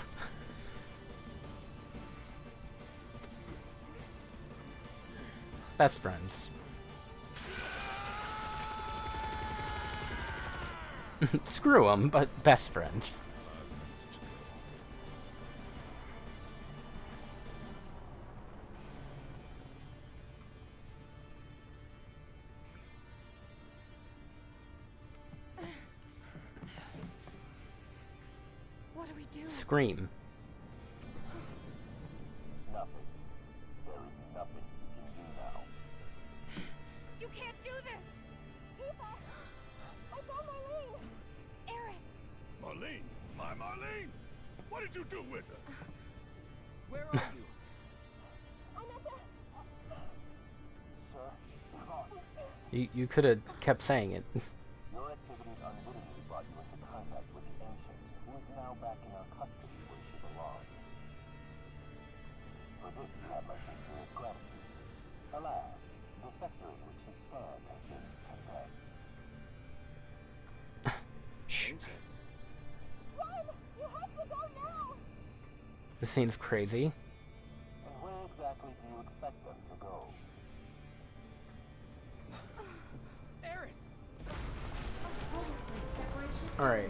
Best friends. Screw them, but best friends. What do we do? Scream. Nothing. There is nothing you can do now. You can't do this! Eva! I found Marlene! Aerith! Marlene? My Marlene? What did you do with her? Where are you? I'm at the... Sir, Yvonne, You could have kept saying it. your activities unwittingly brought you into contact with the Ancient, who is now back in our custody where she belongs. For this, you have my sincerest gratitude. Alas, the sector in which you stand has been condemned. Shh. Run! You have to go now! This scene's crazy. And where exactly do you expect them to go? Aerith! Alright.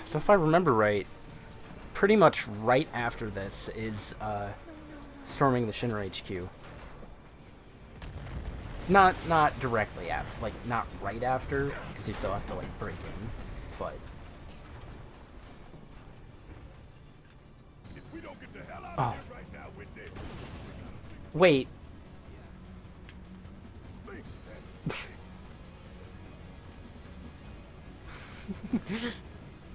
So if I remember right, pretty much right after this is storming the Shinra HQ. Not directly after, like not right after, because you still have to like break in, but If we don't get the hell out Oh. of here right now, we're dead. wait.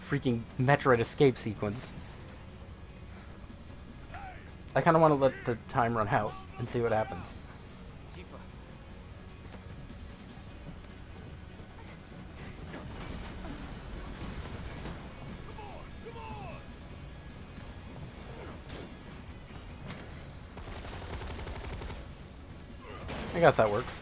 Freaking Metroid escape sequence. I kind of want to let the time run out and see what happens. Tifa. I guess that works.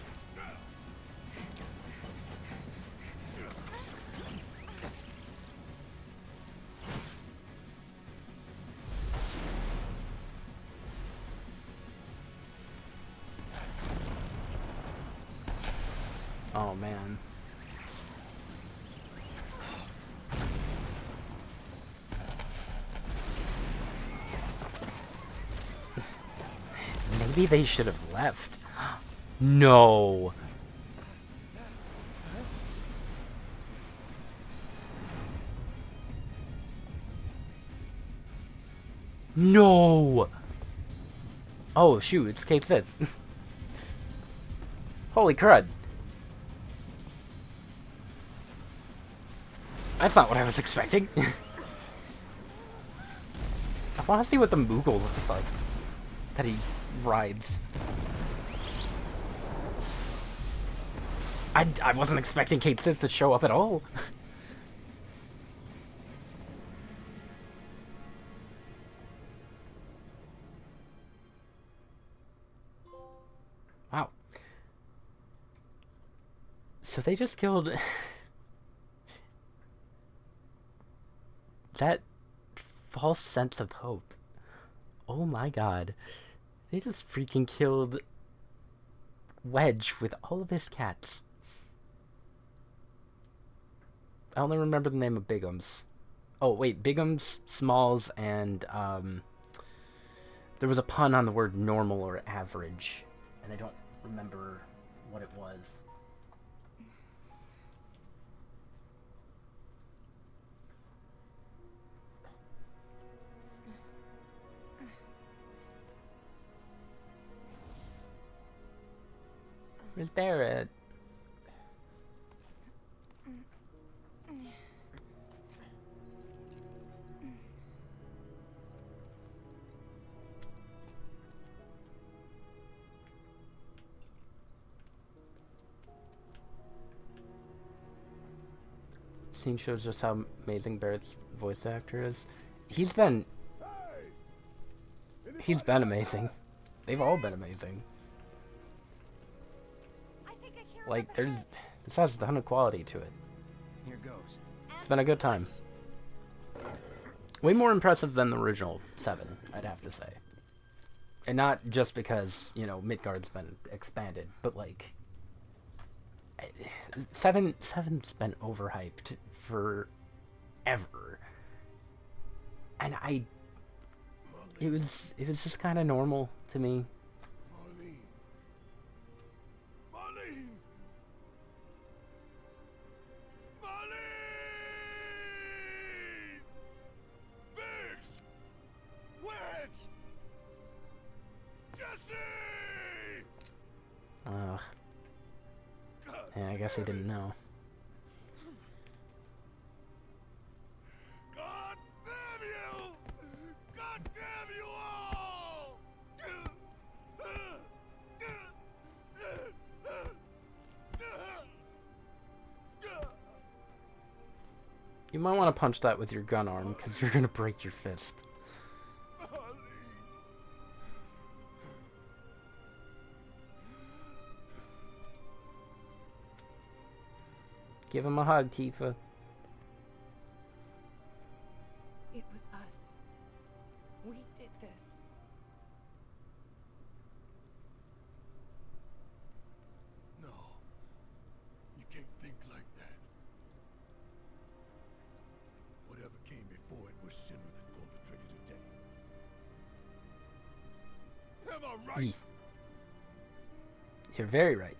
Oh man. Maybe they should have left. No. No. Oh shoot, it's Kate Sith. Holy crud. That's not what I was expecting. I want to see what the Moogle looks like that he rides. I wasn't expecting Kate Sith to show up at all. Wow. So they just killed... that false sense of hope. Oh my god. They just freaking killed Wedge with all of his cats. I only remember the name of Bigums. Oh, wait, Bigums, Smalls, and, there was a pun on the word normal or average, and I don't remember what it was. Where's Barrett? scene shows just how amazing Barrett's voice actor is. He's been amazing. They've all been amazing. Like, this has a ton of quality to it. Here goes. It's been a good time. Way more impressive than the original 7, I'd have to say. And not just because, you know, Midgard's been expanded, but like... 7's been overhyped forever. And it was just kind of normal to me. Marlene! Biggs! Wedge! Jesse! Yeah, I guess he didn't know. God damn you! God damn you all! You might want to punch that with your gun arm, because you're gonna break your fist. Give him a hug, Tifa. It was us. We did this. No. You can't think like that. Whatever came before it was Shinra that pulled the trigger today. Am I right? Yes. You're very right.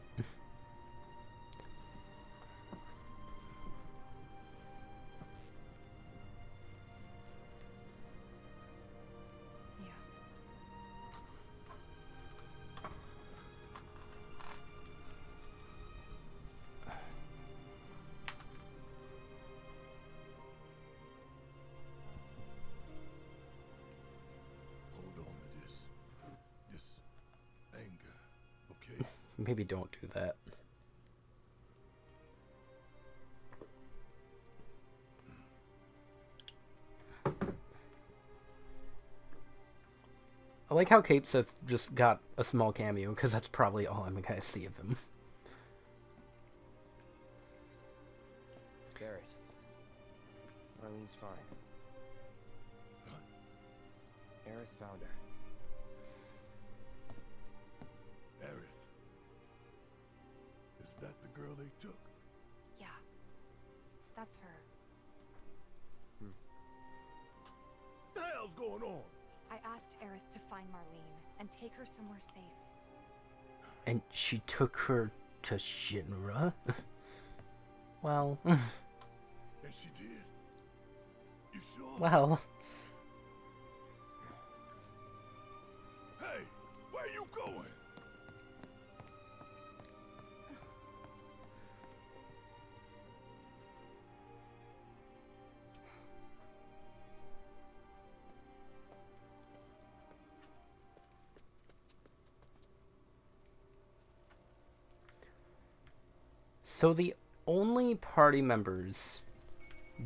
Maybe don't do that. I like how Kate Sith just got a small cameo, because that's probably all I'm gonna see of him. Barrett. Marlene's fine. Aerith found her. Aerith. Is that the girl they took? Yeah. That's her. What the hell's going on? I asked Aerith to find Marlene and take her somewhere safe. And she took her to Shinra? Well... And she did? You sure? Well... Hey, where you going? So the only party members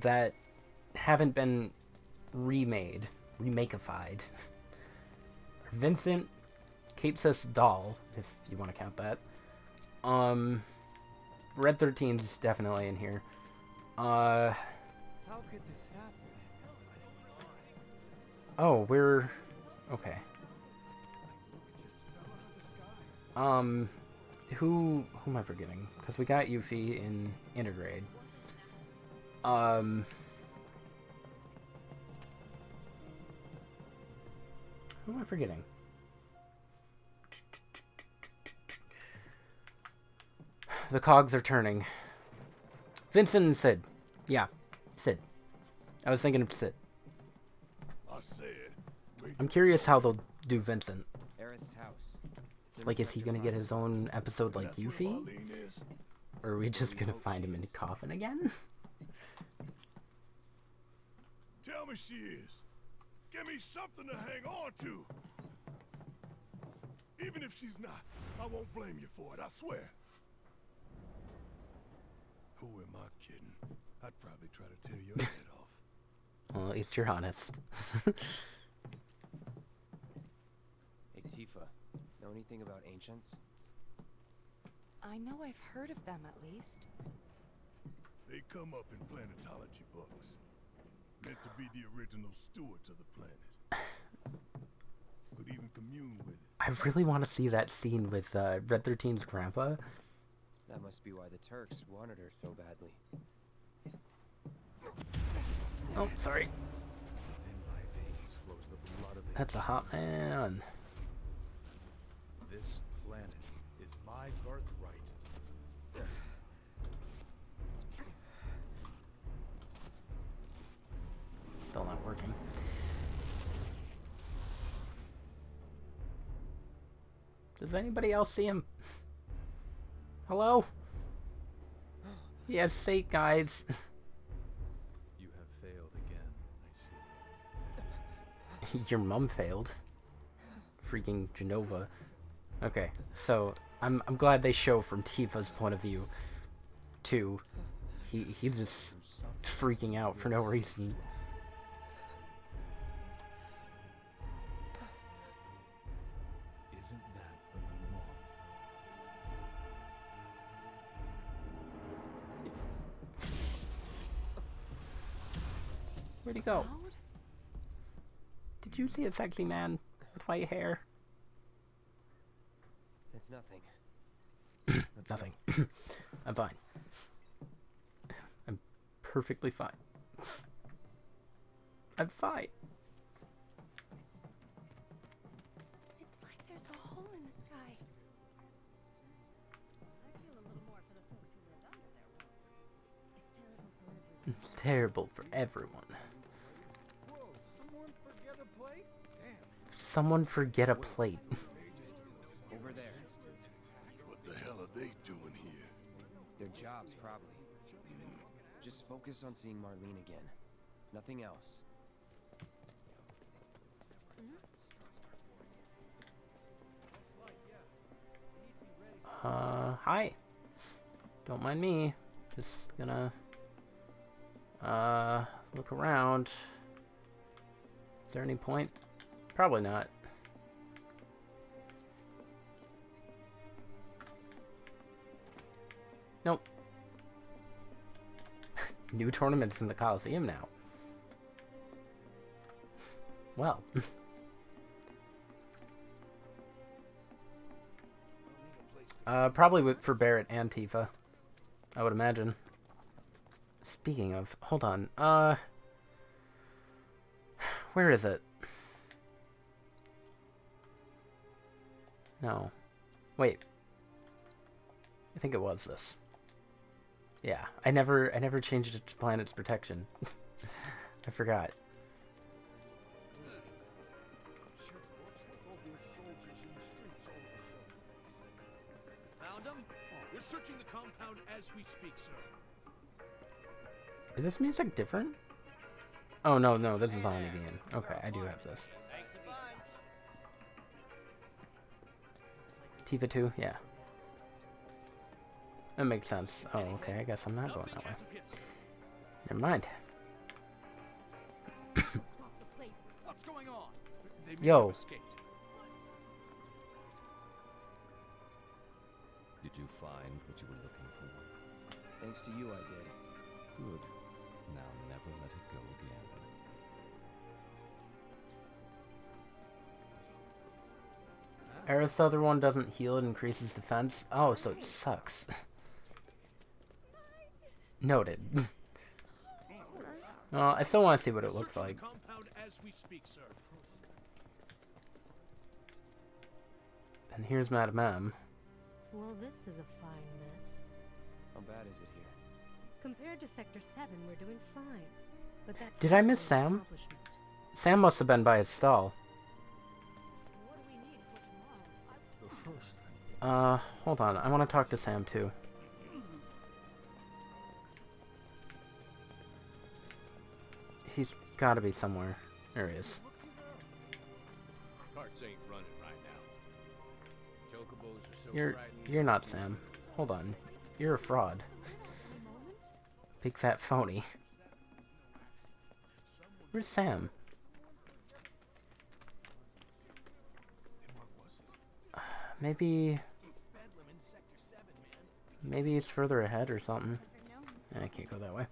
that haven't been remakified, are Vincent, Kate Sith's doll, if you want to count that. Red 13 is definitely in here. How could this happen? Oh, we're... okay. Who am I forgetting? Because we got Yuffie in Intergrade. Who am I forgetting? The cogs are turning. Vincent and Sid. Yeah, Sid. I was thinking of Sid. I said, I'm curious how they'll do Vincent. Aerith's house. Like, is he gonna get his own episode like Yuffie? Or are we just gonna find him in the coffin again? Tell me she is. Give me something to hang on to. Even if she's not, I won't blame you for it, I swear. Who am I kidding? I I'd probably try to tear your head off. Well, at least you're honest. Hey, Tifa. Know anything about ancients? I know I've heard of them at least. They come up in planetology books. Meant to be the original stewards of the planet. Could even commune with it. I really want to see that scene with Red 13's grandpa. That must be why the Turks wanted her so badly. Oh, sorry. In my veins flows the blood of That's a hot man. This planet is my birthright. Still not working. Does anybody else see him? Hello? Yes, sake, guys. You have failed again, I see. Your mum failed. Freaking Genova. Okay, so I'm glad they show from Tifa's point of view too. He's just freaking out for no reason. Isn't that a new one? Where'd he go? Cloud? Did you see a sexy man with white hair? It's nothing. Let's Nothing. go. I'm fine. I'm perfectly fine. I'm fine. It's like there's a hole in the sky. I feel a little more for the folks who lived under their world. It's terrible for everyone. Whoa, someone forget a plate? Damn. Someone forget a plate. Over there. What the hell are they doing here? Their jobs, probably. Just focus on seeing Marlene again. Nothing else. Hi. Don't mind me. Just gonna, look around. Is there any point? Probably not. Nope. New tournaments in the Coliseum now. Well. Probably for Barrett and Tifa, I would imagine. Speaking of, hold on. Where is it? No. Wait. I think it was this. Yeah, I never changed it to Planet's Protection. I forgot. Found them? We're searching the compound as we speak, sir. Is this music different? Oh, no, this is on again. Okay, I do have this. Tifa 2? Yeah. That makes sense. Oh, okay, I guess I'm not going that way. Never mind. What's going on? They may Yo. have escaped. Did you find what you were looking for? Thanks to you, I did. Good. Now never let it go again. Aerith's other one doesn't heal, it increases defense. Oh, so it sucks. Noted. Well, I still want to see what it looks Searching like. the compound as we speak, sir. And here's Madame M. Well, this is a fine mess. How bad is it here? Compared to Sector 7, we're doing fine. But that's Did I miss hardly an Sam? accomplishment. Sam must have been by his stall. What do we need for tomorrow? Hold on. I want to talk to Sam too. He's gotta be somewhere. There he is. Carts ain't running right now. Chocobos are so You're not Sam. Hold on. You're a fraud. Big fat phony. Where's Sam? Maybe it's further ahead or something. I can't go that way.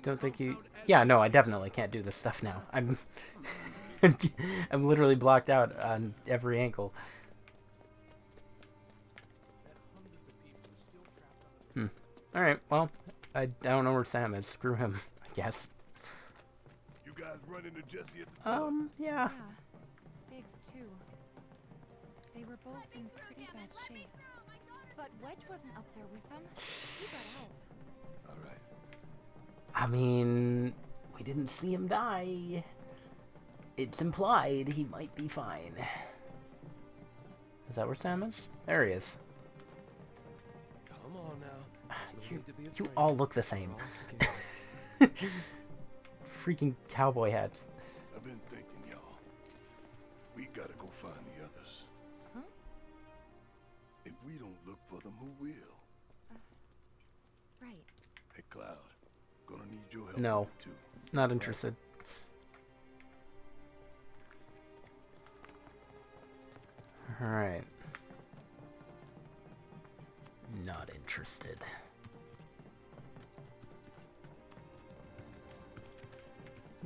Don't think you... Yeah, no, I definitely can't do this stuff now. I'm... I'm literally blocked out on every angle. Alright, well, I don't know where Sam is. Screw him, I guess. You guys run into Jesse at the Yeah. Yeah. Biggs, too. They were both in pretty bad shape. But Wedge wasn't up there with them. He got out. Alright. I mean, we didn't see him die. It's implied he might be fine. Is that where Sam is? There he is. Come on now. You all look the same. Freaking cowboy hats. I've been thinking, y'all. We gotta go find the others. Huh? If we don't look for them, who will? Right. Hey, Cloud. Gonna need your help. No. Too. Not interested. Alright. Not interested.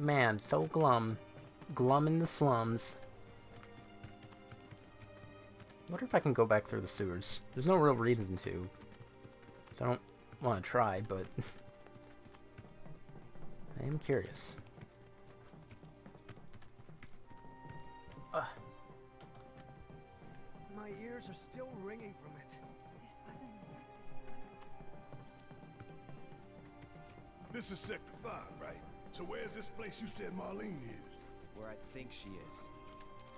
Man, so glum. Glum in the slums. Wonder if I can go back through the sewers. There's no real reason to. I don't want to try, but... I am curious. My ears are still ringing from it. This wasn't an accident. This is Sector 5, right? So where's this place you said Marlene is? Where I think she is.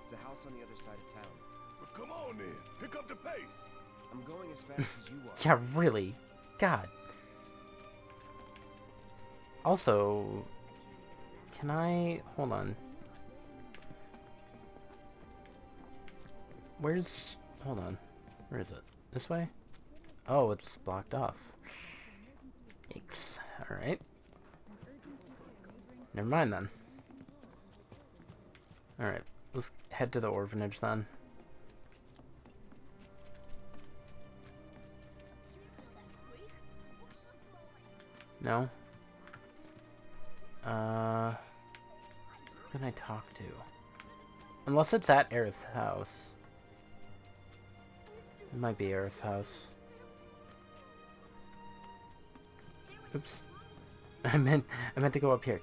It's a house on the other side of town. But come on then. Pick up the pace. I'm going as fast as you are. Yeah, really? God. Also, can I... Hold on. Where's... Hold on. Where is it? This way? Oh, it's blocked off. Yikes. Alright. Never mind then. Alright. Let's head to the orphanage then. No? Who can I talk to? Unless it's at Aerith's house. It might be Aerith's house. Oops. I meant to go up here.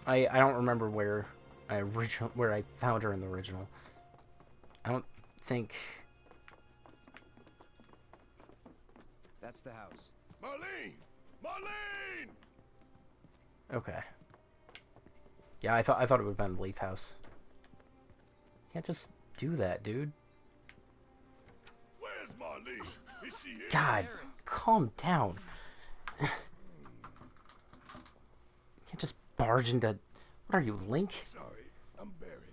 I don't remember where I found her in the original. I don't think... That's the house. Marlene! Marlene! Okay. Yeah, I thought it would have been Leaf House. Can't just do that, dude. Where's Marlene? Is she here? God, calm down. Can't just barge into... What are you, Link? Sorry, I'm buried.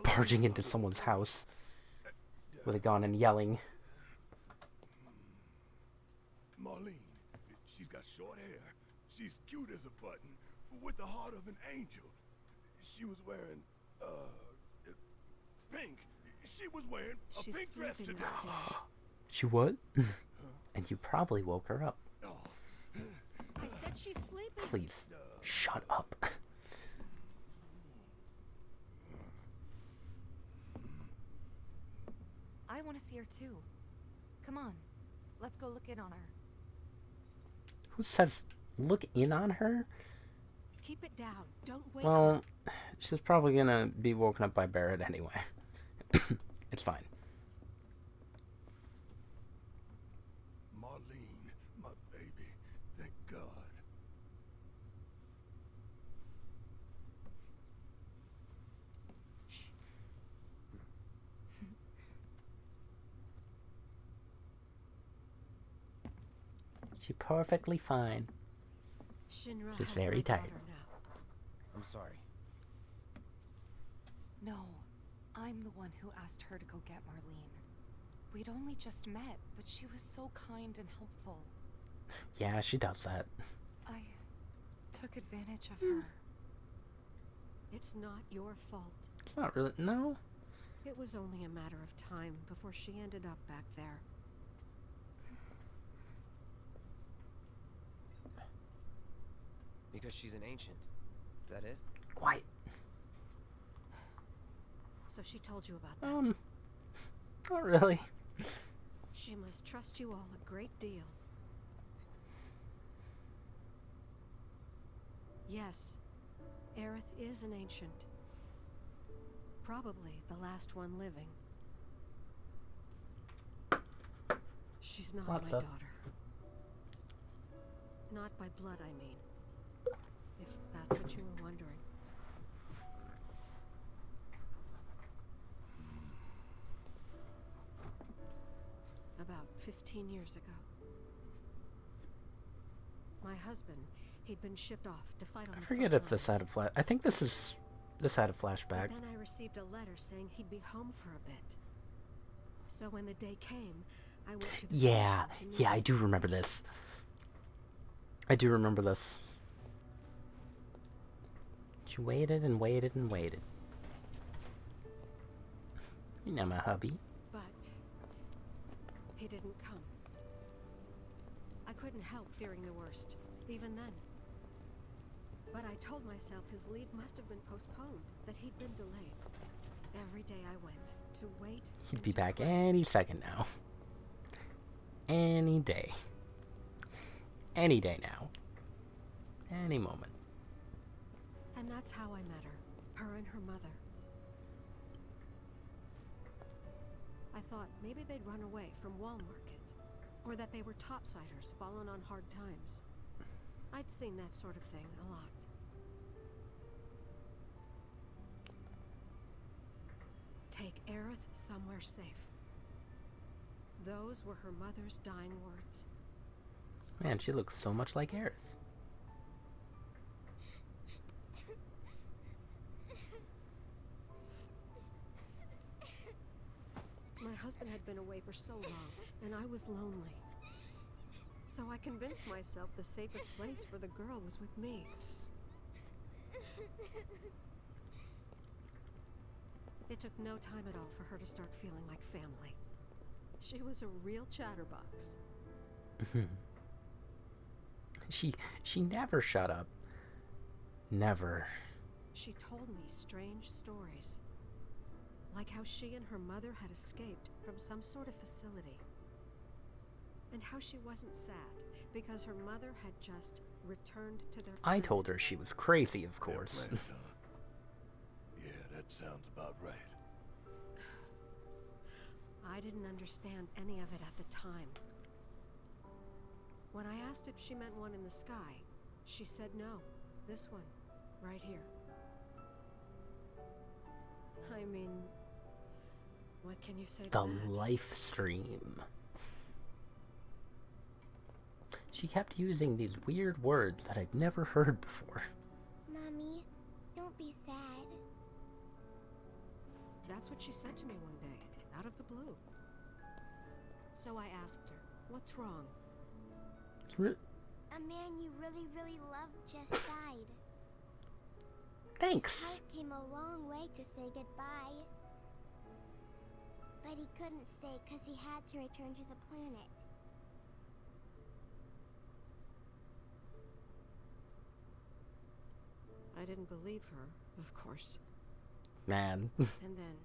Barging into someone's house with a gun and yelling. Marlene, she's got short hair. She's cute as a button, with the heart of an angel. She was wearing, pink. She was wearing a pink dress today. She what? And you probably woke her up. I said she's sleeping. Please, shut up. I want to see her too. Come on. Let's go look in on her. Who says look in on her? Keep it down. Don't wake Well, she's probably gonna be woken up by Barrett anyway. It's fine. Marlene, my baby. Thank God. She's perfectly fine. Shinra She's has very my tired. daughter now. I'm sorry. No, I'm the one who asked her to go get Marlene. We'd only just met, but she was so kind and helpful. Yeah, she does that. I took advantage of her. It's not your fault. It's not really. No. It was only a matter of time before she ended up back there. Because she's an ancient. Is that it? Quiet. So she told you about that? Not really. She must trust you all a great deal. Yes, Aerith is an ancient. Probably the last one living. She's not my daughter. Not by blood, I mean. If that's what you were wondering. About 15 years ago. My husband, he'd been shipped off to fight on I the forget front if this had a lines. flash. I think this had a flashback. But then I received a letter saying he'd be home for a bit. So when the day came, I went to the Yeah, station to meet yeah, I him. do remember this. I do remember this. She waited and waited and waited. You know my hubby. But he didn't come. I couldn't help fearing the worst, even then. But I told myself his leave must have been postponed, that he'd been delayed. Every day I went to wait. He'd and be to back pray. any second now. Any day. Any day now. Any moment. And that's how I met her and her mother. I thought maybe they'd run away from Wall Market, or that they were topsiders fallen on hard times. I'd seen that sort of thing a lot. Take Aerith somewhere safe. Those were her mother's dying words. Man, she looks so much like Aerith. My husband had been away for so long, and I was lonely. So I convinced myself the safest place for the girl was with me. It took no time at all for her to start feeling like family. She was a real chatterbox. She never shut up. Never. She told me strange stories. Like how she and her mother had escaped from some sort of facility. And how she wasn't sad because her mother had just returned to their I planet. told her she was crazy, of That course. planet, huh? Yeah, that sounds about right. I didn't understand any of it at the time. When I asked if she meant one in the sky, she said no. This one, right here. I mean, what can you say to The that? life stream. She kept using these weird words that I'd never heard before. Mommy, don't be sad. That's what she said to me one day, out of the blue. So I asked her, what's wrong? A man you really, really loved just died. Thanks. His heart came a long way to say goodbye. But he couldn't stay because he had to return to the planet. I didn't believe her, of course. Man. And then,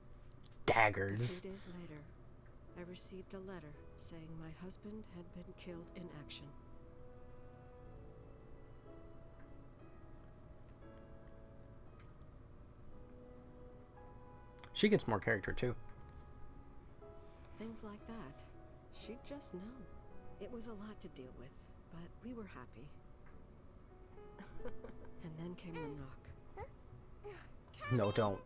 a Daggers. few days later, I received a letter saying my husband had been killed in action. She gets more character too. Things like that. She'd just know. It was a lot to deal with, but we were happy. And then came the knock. No, don't.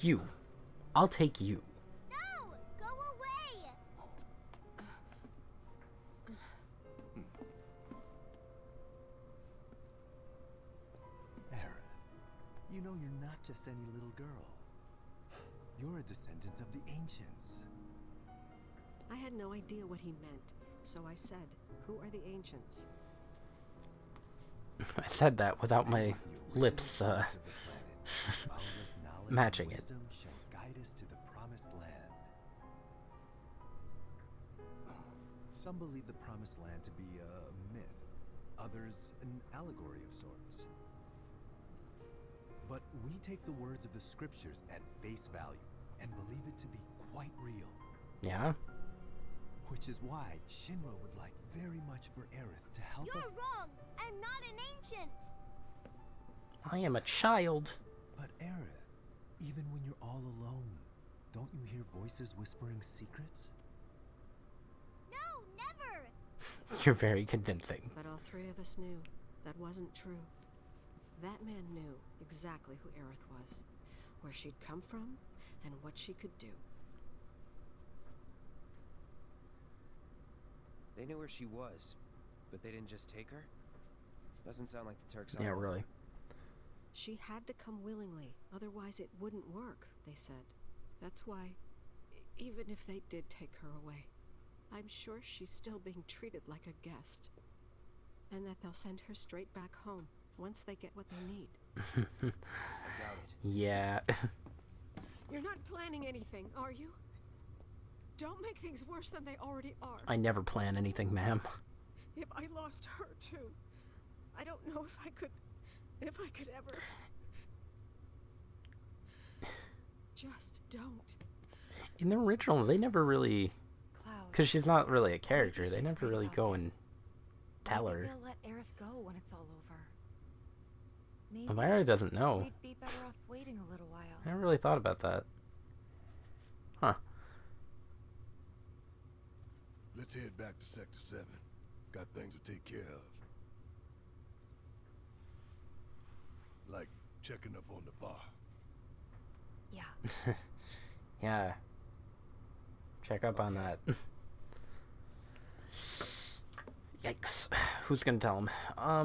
You. I'll take you. No! Go away! you know you're not just any little girl. You're a descendant of the ancients. I had no idea what he meant, so I said, "Who are the ancients?" I said that without my lips matching it. Wisdom shall guide us to the promised land. Some believe the promised land to be a myth, others an allegory of sorts. But we take the words of the scriptures at face value and believe it to be quite real. Yeah? Which is why Shinra would like very much for Aerith to help us. You're wrong! I'm not an ancient! I am a child. But Aerith, even when you're all alone, don't you hear voices whispering secrets? No, never! You're very convincing. But all three of us knew that wasn't true. That man knew exactly who Aerith was, where she'd come from, and what she could do. They knew where she was, but they didn't just take her? Doesn't sound like the Turks. Yeah, really. She had to come willingly, otherwise it wouldn't work, they said. That's why, even if they did take her away, I'm sure she's still being treated like a guest. And that they'll send her straight back home once they get what they need. I doubt it. Yeah. You're not planning anything, are you? Don't make things worse than they already are. I never plan anything, ma'am. If I lost her too, I don't know if I could ever. Just don't. In the original, they never really... Cloud. Because she's not really a character, Maybe they she's never right really about go this. and tell Maybe her. they'll let Aerith go when it's all over. Maybe Amira doesn't know. we'd be better off waiting a little while. I never really thought about that. Huh. Let's head back to Sector 7. Got things to take care of. Like checking up on the bar. Yeah. Yeah. Check up on that. Yikes. Who's gonna tell him? I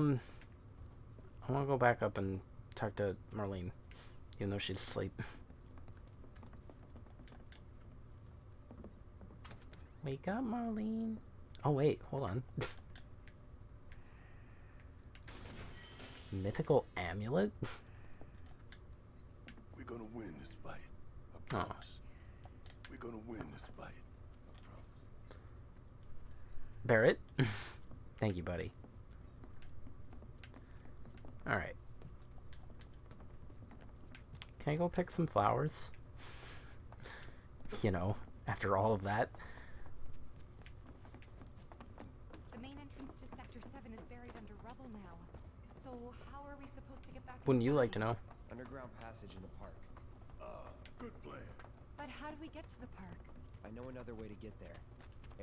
wanna go back up and talk to Marlene, even though she's asleep. Wake up, Marlene. Oh, wait, hold on. Mythical amulet? We're gonna win this fight. I Oh. promise. We're gonna win this fight. I promise. Barrett? Thank you, buddy. Alright. Can I go pick some flowers? You know, after all of that. The main entrance to Sector 7 is buried under rubble now. So how are we supposed to get back Wouldn't you inside? like to know? Underground passage in the park. Good plan. But how do we get to the park? I know another way to get there.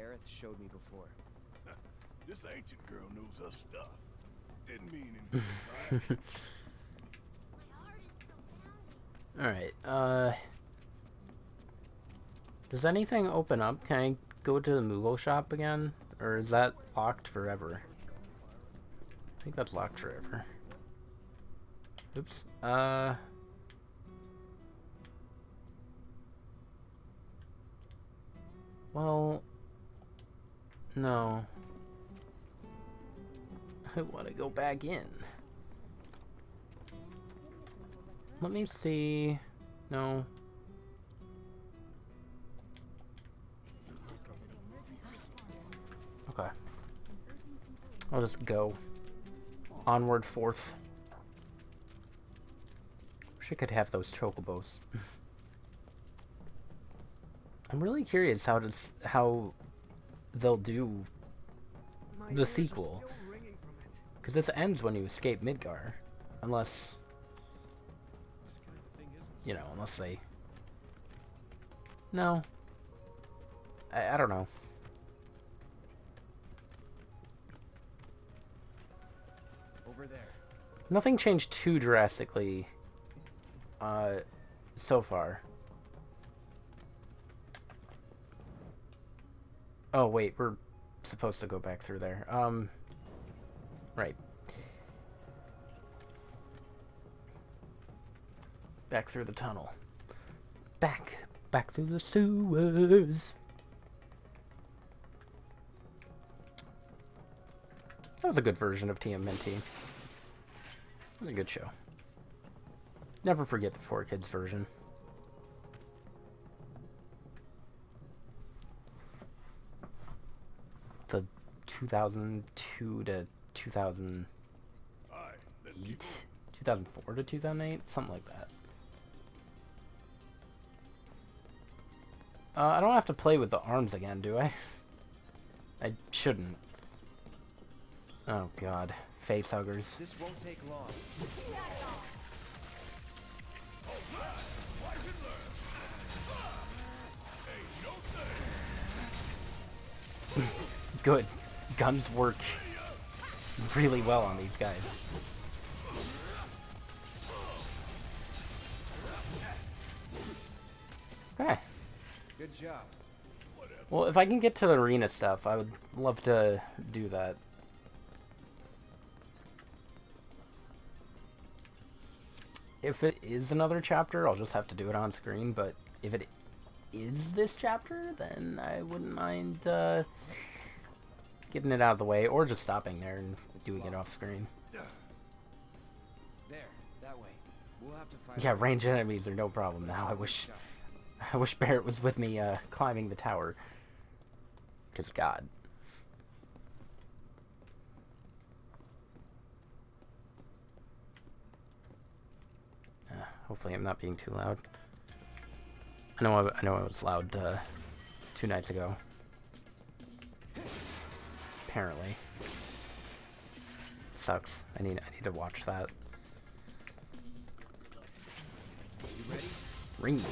Aerith showed me before. This ancient girl knows her stuff. Didn't mean anything. Alright, does anything open up? Can I go to the Moogle shop again? Or is that locked forever? I think that's locked forever. Oops. Well... No. I want to go back in. Let me see... No. Okay. I'll just go. Onward forth. Wish I could have those chocobos. I'm really curious how they'll do the sequel. Because this ends when you escape Midgar. Unless... You know, unless they... No. I don't know. Over there. Nothing changed too drastically so far. Oh wait, we're supposed to go back through there. Right. Back through the tunnel. Back through the sewers. That was a good version of TMNT. It was a good show. Never forget the 4Kids version. The 2002 to 2008? 2004 to 2008? Something like that. I don't have to play with the arms again, do I? I shouldn't. Oh god. Face huggers. This won't take long. Good. Guns work really well on these guys. Okay. Good job. Well, if I can get to the arena stuff, I would love to do that. If it is another chapter, I'll just have to do it on screen, but if it is this chapter, then I wouldn't mind getting it out of the way, or just stopping there and doing it off screen. There, that way. We'll have to fight. Yeah, ranged enemies are no problem now. I wish Barrett was with me climbing the tower. 'Cause God. Hopefully I'm not being too loud. I know I was loud 2 nights ago. Apparently. Sucks. I need to watch that. You ready? Ring.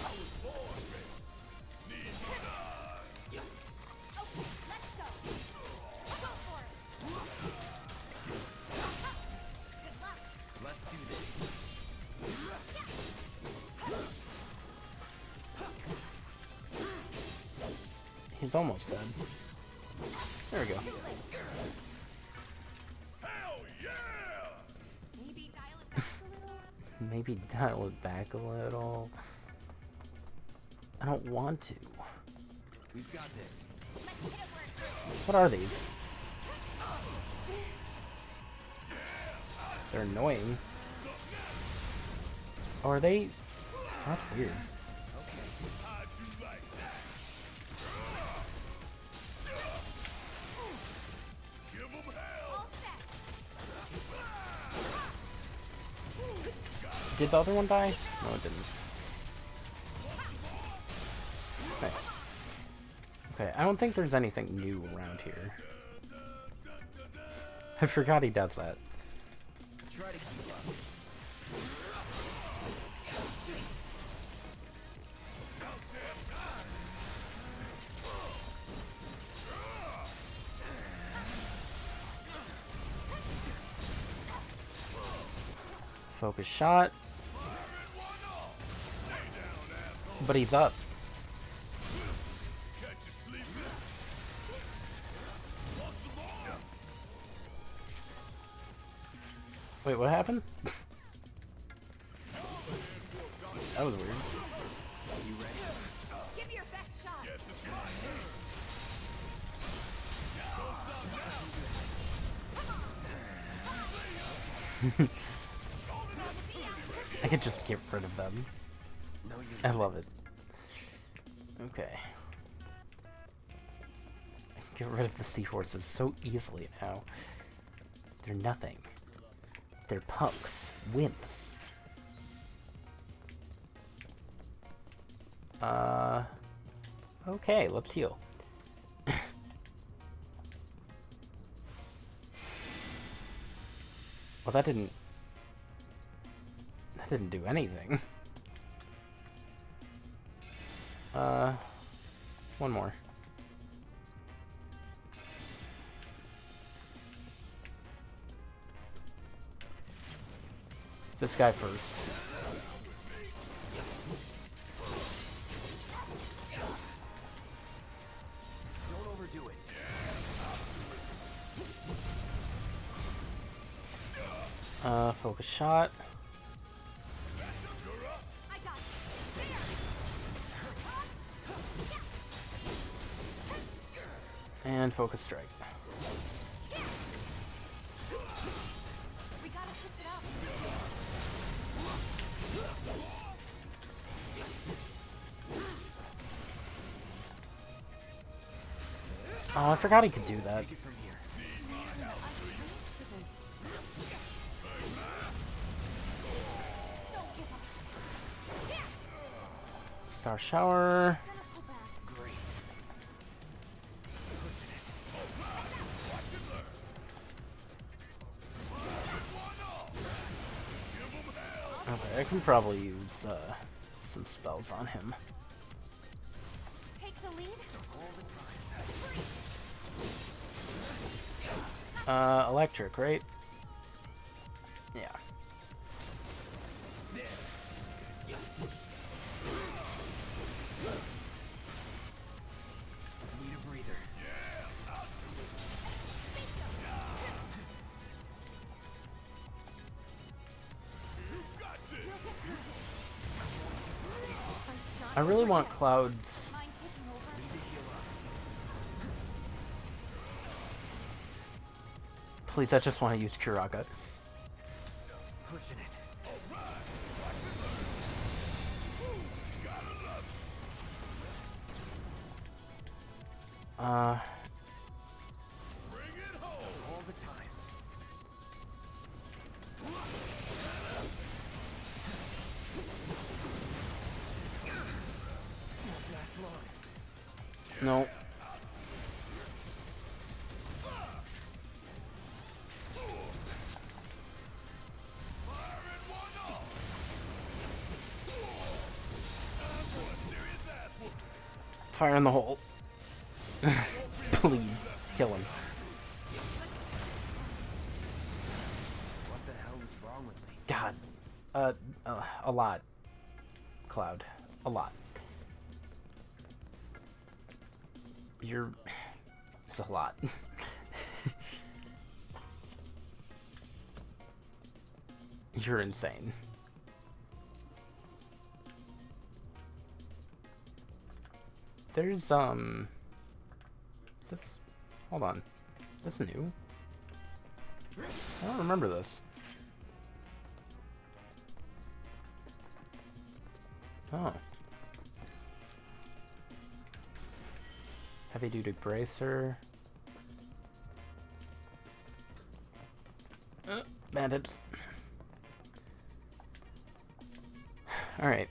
Let's do this. He's almost dead. There we go. Hell yeah! Maybe dial it back a little. I don't want to. We've got this. What are these? They're annoying. Oh, are they? That's weird. How'd you like that? Give 'em hell! Did the other one die? No, it didn't. Nice. Okay, I don't think there's anything new around here. I forgot he does that. Try to keep up. Focus shot. But he's up. Wait, what happened? That was weird. You ready? Give me your best shot. I could just get rid of them. No, you I love it. Okay. I can get rid of the seahorses so easily now. They're nothing. They're punks. Wimps. Okay, let's heal. Well, that didn't do anything. One more. This guy first. Don't overdo it. Focus shot. I And focus strike. We gotta switch it up. Oh, I forgot he could do that. Man, I trained for this. Don't give up. Star Shower. Gonna pull back. Okay, I can probably use some spells on him. Take the lead. Electric, right? Yeah. Need a breather. I really want Cloud's... Mind taking over? Please, I just want to use Kuraka. Pushing it. Bring it home all the times. Won't last long. No. Fire in the hole. Please, kill him. What the hell is wrong with me? God. A lot. Cloud. A lot. You're... It's a lot. You're insane. There's, is this... Hold on. Is this new? I don't remember this. Oh. Heavy duty bracer. Bandits. Alright.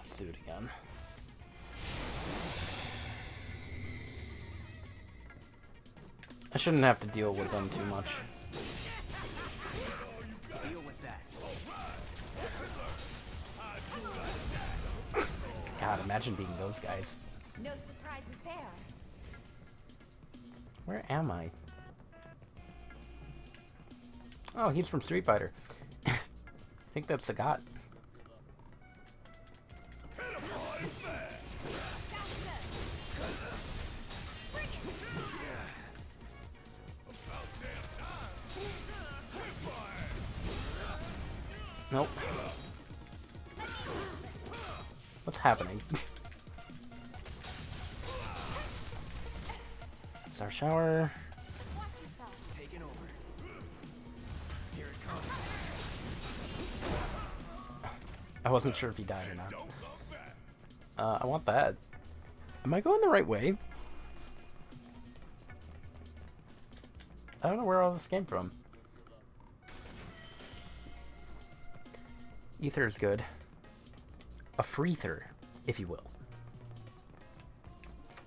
Let's do it again. I shouldn't have to deal with them too much. Deal with that. God, imagine being those guys. No surprises there. Where am I? Oh, he's from Street Fighter. I think that's the god. Nope. What's happening? Star Shower. Watch yourself. Taking over. Here it comes. I wasn't sure if he died or not. I want that. Am I going the right way? I don't know where all this came from. Ether is good. A freether, if you will.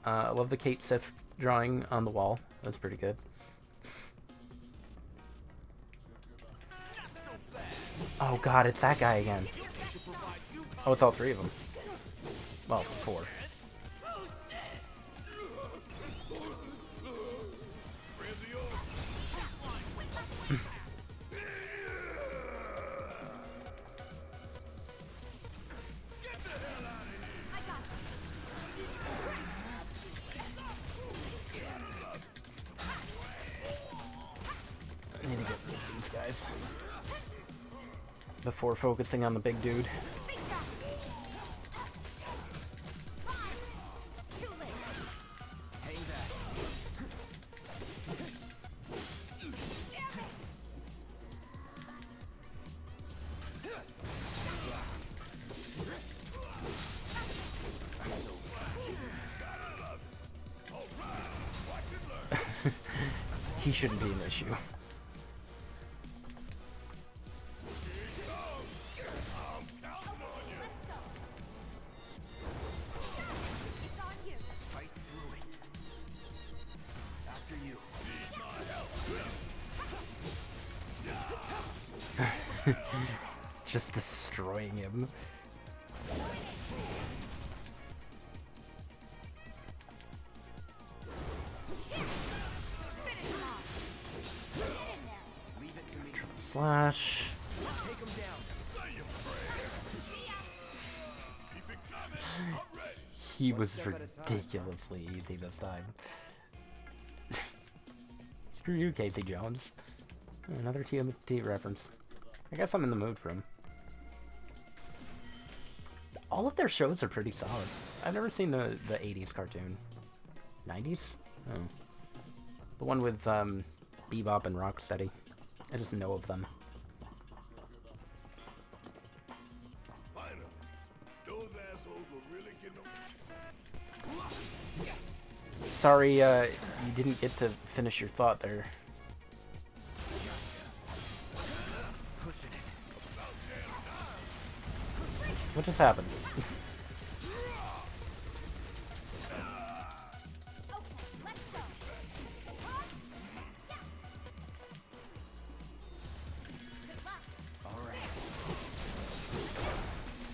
I love the Kate Sith drawing on the wall. That's pretty good. Oh god, it's that guy again. Oh, it's all three of them. Well, four. I need to get rid of these guys. before focusing on the big dude. He shouldn't be an issue. Just destroying him. Slash. He was ridiculously easy this time. Screw you, Casey Jones. Another TMT reference. I guess I'm in the mood for him. All of their shows are pretty solid. I've never seen the 80s cartoon. 90s? Oh. The one with Bebop and Rocksteady. I just know of them. Sorry, you didn't get to finish your thought there. What just happened?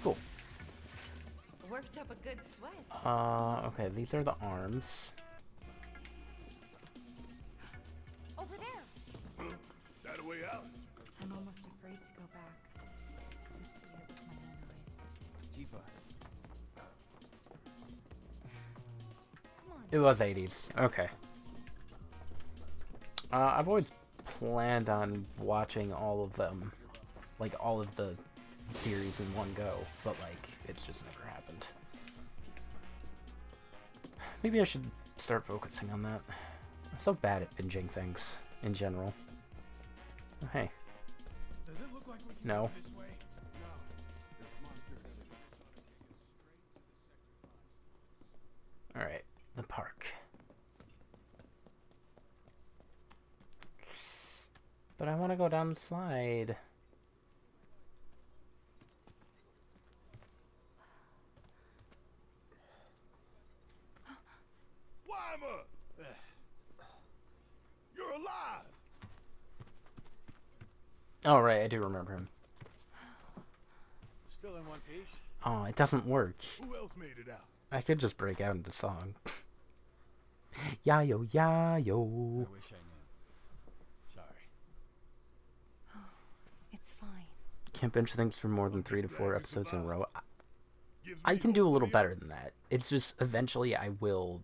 Cool. Worked up a good sweat. Okay, these are the arms. Over there. That a way out? I'm almost afraid to go back to see it with my own eyes. Tifa. Come on. It was 80s. Okay. I've always planned on watching all of them. Like, all of the series in one go. But, like, it's just never happened. Maybe I should start focusing on that. I'm so bad at binging things, in general. Oh, hey. Does it look like we can No. go this way? Alright, the park. But I want to go down the slide. Weimer! You're alive! Oh, right, I do remember him. Still in one piece? Oh, it doesn't work. Who else made it out? I could just break out into song. Yayo, yayo. I wish I knew. Sorry. It's fine. Can't binge things for more than 3 to 4 episodes in a row. I can do a little better than that. It's just eventually I will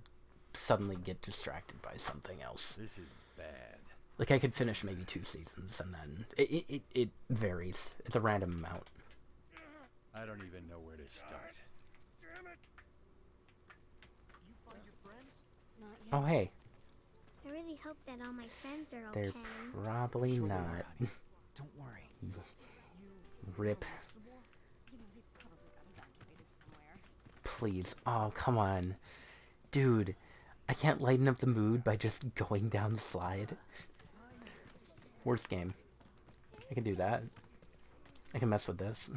suddenly get distracted by something else. This is bad. Like I could finish maybe 2 seasons and then it varies. It's a random amount. I don't even know where to start. Damn it! You find your friends? Not yet. Oh hey, I really hope that all my friends are they're okay. probably Sure they not. are, honey. Don't worry. Rip. You know, they probably got evacuated somewhere. Please. Oh, come on. Dude, I can't lighten up the mood by just going down the slide. Worst game. I can do that. I can mess with this.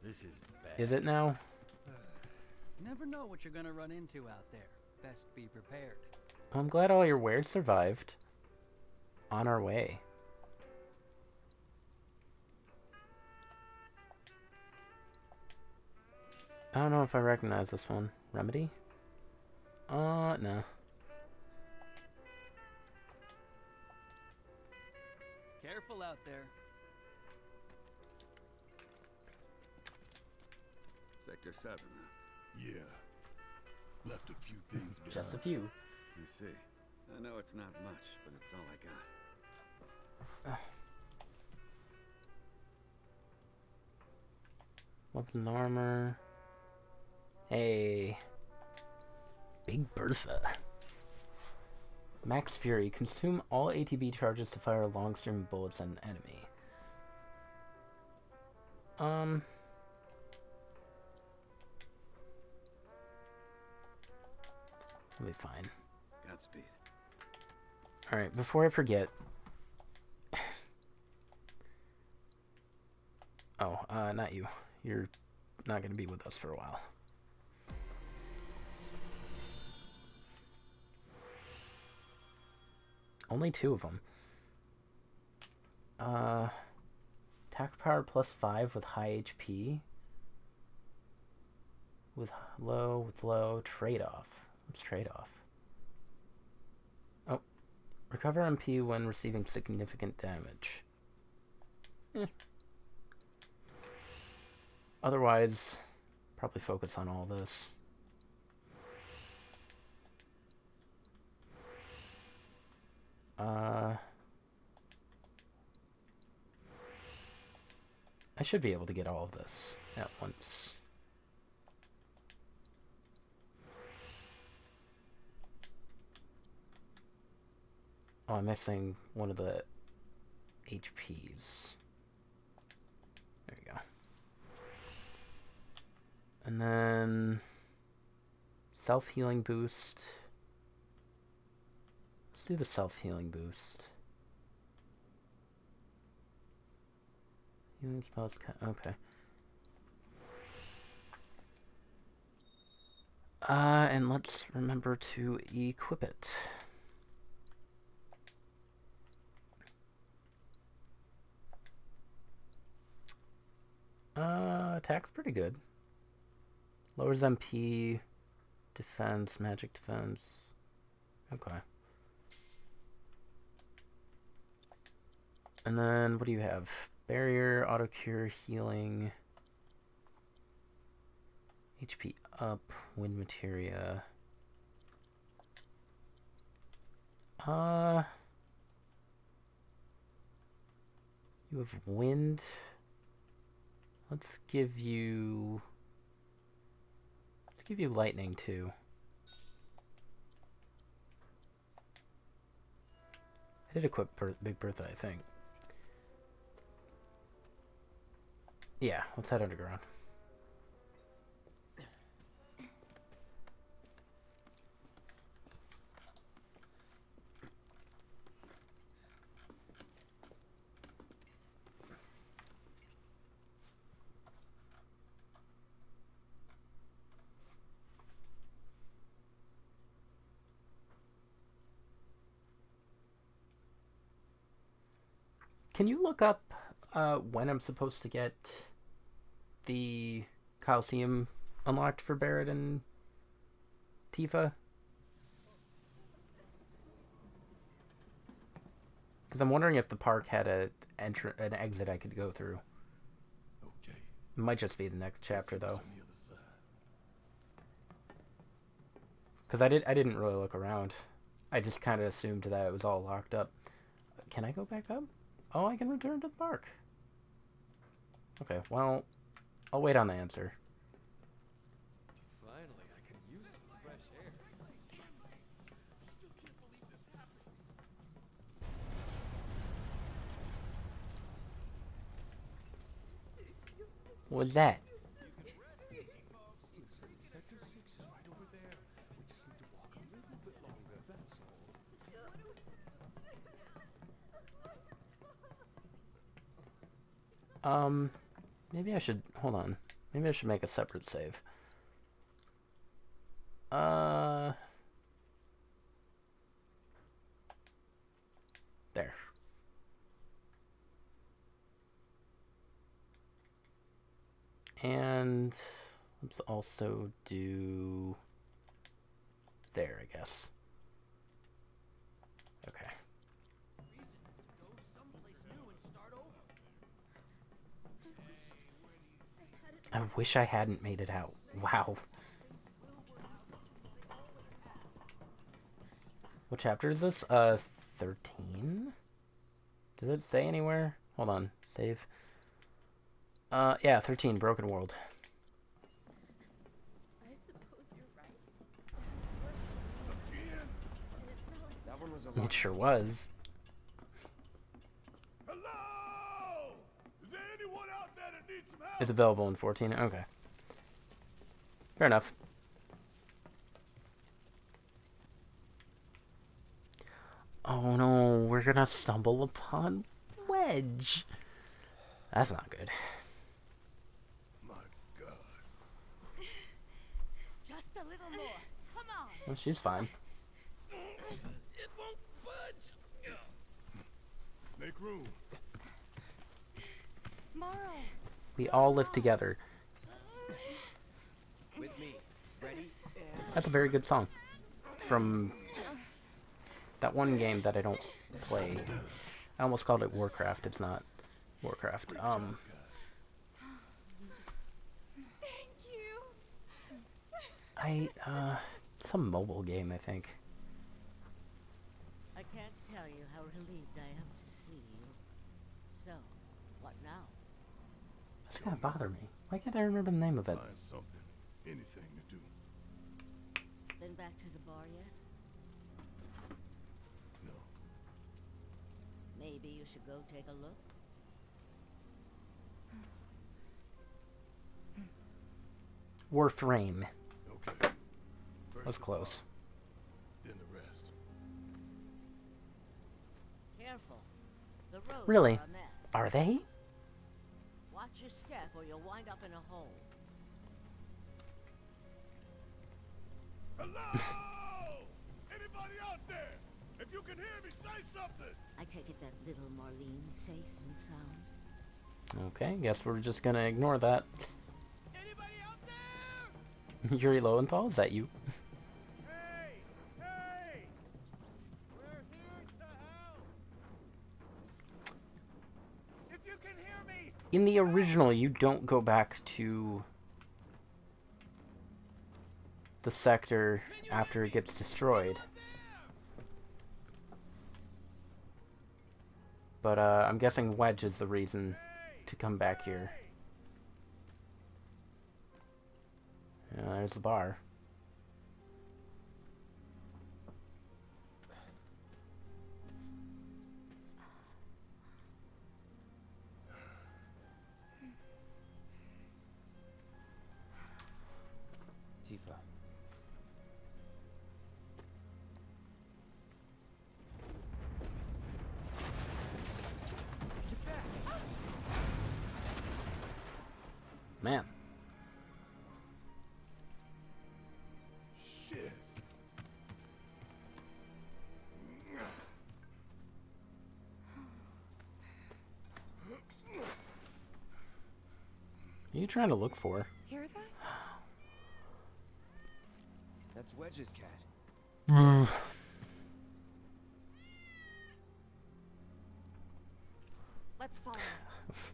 This is bad. Is it now? Never know what you're gonna run into out there. Best be prepared. I'm glad all your wares survived. On our way. I don't know if I recognize this one. Remedy? No. Careful out there. Sector 7, huh? Yeah. Left a few things behind. Just a few. You see. I know it's not much, but it's all I got. Weapons and armor. Hey. Big Bertha. Max Fury. Consume all ATB charges to fire long stream bullets at an enemy. That'll be fine. Godspeed. Alright, before I forget. Oh, not you. You're not going to be with us for a while. Only 2 of them. Attack power +5 with high HP. With low, trade-off. What's trade-off? Oh. Recover MP when receiving significant damage. Otherwise, probably focus on all this. I should be able to get all of this at once. Oh, I'm missing one of the HPs. There we go. And then self-healing boost. Let's do the self-healing boost. Healing spells, okay. And let's remember to equip it. Attack's pretty good. Lowers MP, defense, magic defense. Okay. And then, what do you have? Barrier, auto cure, healing, HP up, wind materia. You have wind. Let's give you lightning too. I did equip Big Bertha, I think. Yeah, let's head underground. Can you look up when I'm supposed to get the Coliseum unlocked for Barrett and Tifa? Because I'm wondering if the park had an exit I could go through. Okay. It might just be the next chapter though. Because I didn't really look around. I just kind of assumed that it was all locked up. Can I go back up? Oh, I can return to the park. Okay, well, I'll wait on the answer. Finally, I can use some fresh air. What's that? Sector 6 is right over there. We just need to walk a little bit longer, that's all. Maybe I should, hold on. Maybe I should make a separate save. There. And let's also do there, I guess. Okay. I wish I hadn't made it out. Wow. What chapter is this? 13? Does it say anywhere? Hold on. Save. Yeah, 13, Broken World. I suppose you're right. That one was a lot It sure closer. was. Hello? Is there anyone out there that needs some help? It's available in 14. Okay. Fair enough. Oh no, we're gonna stumble upon Wedge. That's not good. My God. Just a little more. Come on. Well, she's fine. It won't budge. Make room. Morrow. We all live together. With me. Ready? That's a very good song. From that one game that I don't play. I almost called it Warcraft. It's not Warcraft. Thank you. Some mobile game, I think. I can't tell you how relieved I am to see you. So, what now? That's gonna bother me. Why can't I remember the name of it? Find something. Anything to do. Been back to the bar yet? No. Maybe you should go take a look. Warframe. Okay. That's close. Then the rest. Careful. The roads Really? are a mess. Are they? Watch your step or you'll wind up in a hole. Hello? Anybody out there? If you can hear me, say something. I take it that little Marlene's safe and sound. Okay, guess we're just gonna ignore that. Anybody out there? Yuri Lowenthal, is that you? Hey! Hey! We're here to help. If you can hear me. In the original, you don't go back to the sector after it gets destroyed. But I'm guessing Wedge is the reason to come back here. Yeah, there's the bar. Tifa. Man. Shit. What are you trying to look for? Hear that? That's Wedge's cat. Let's follow.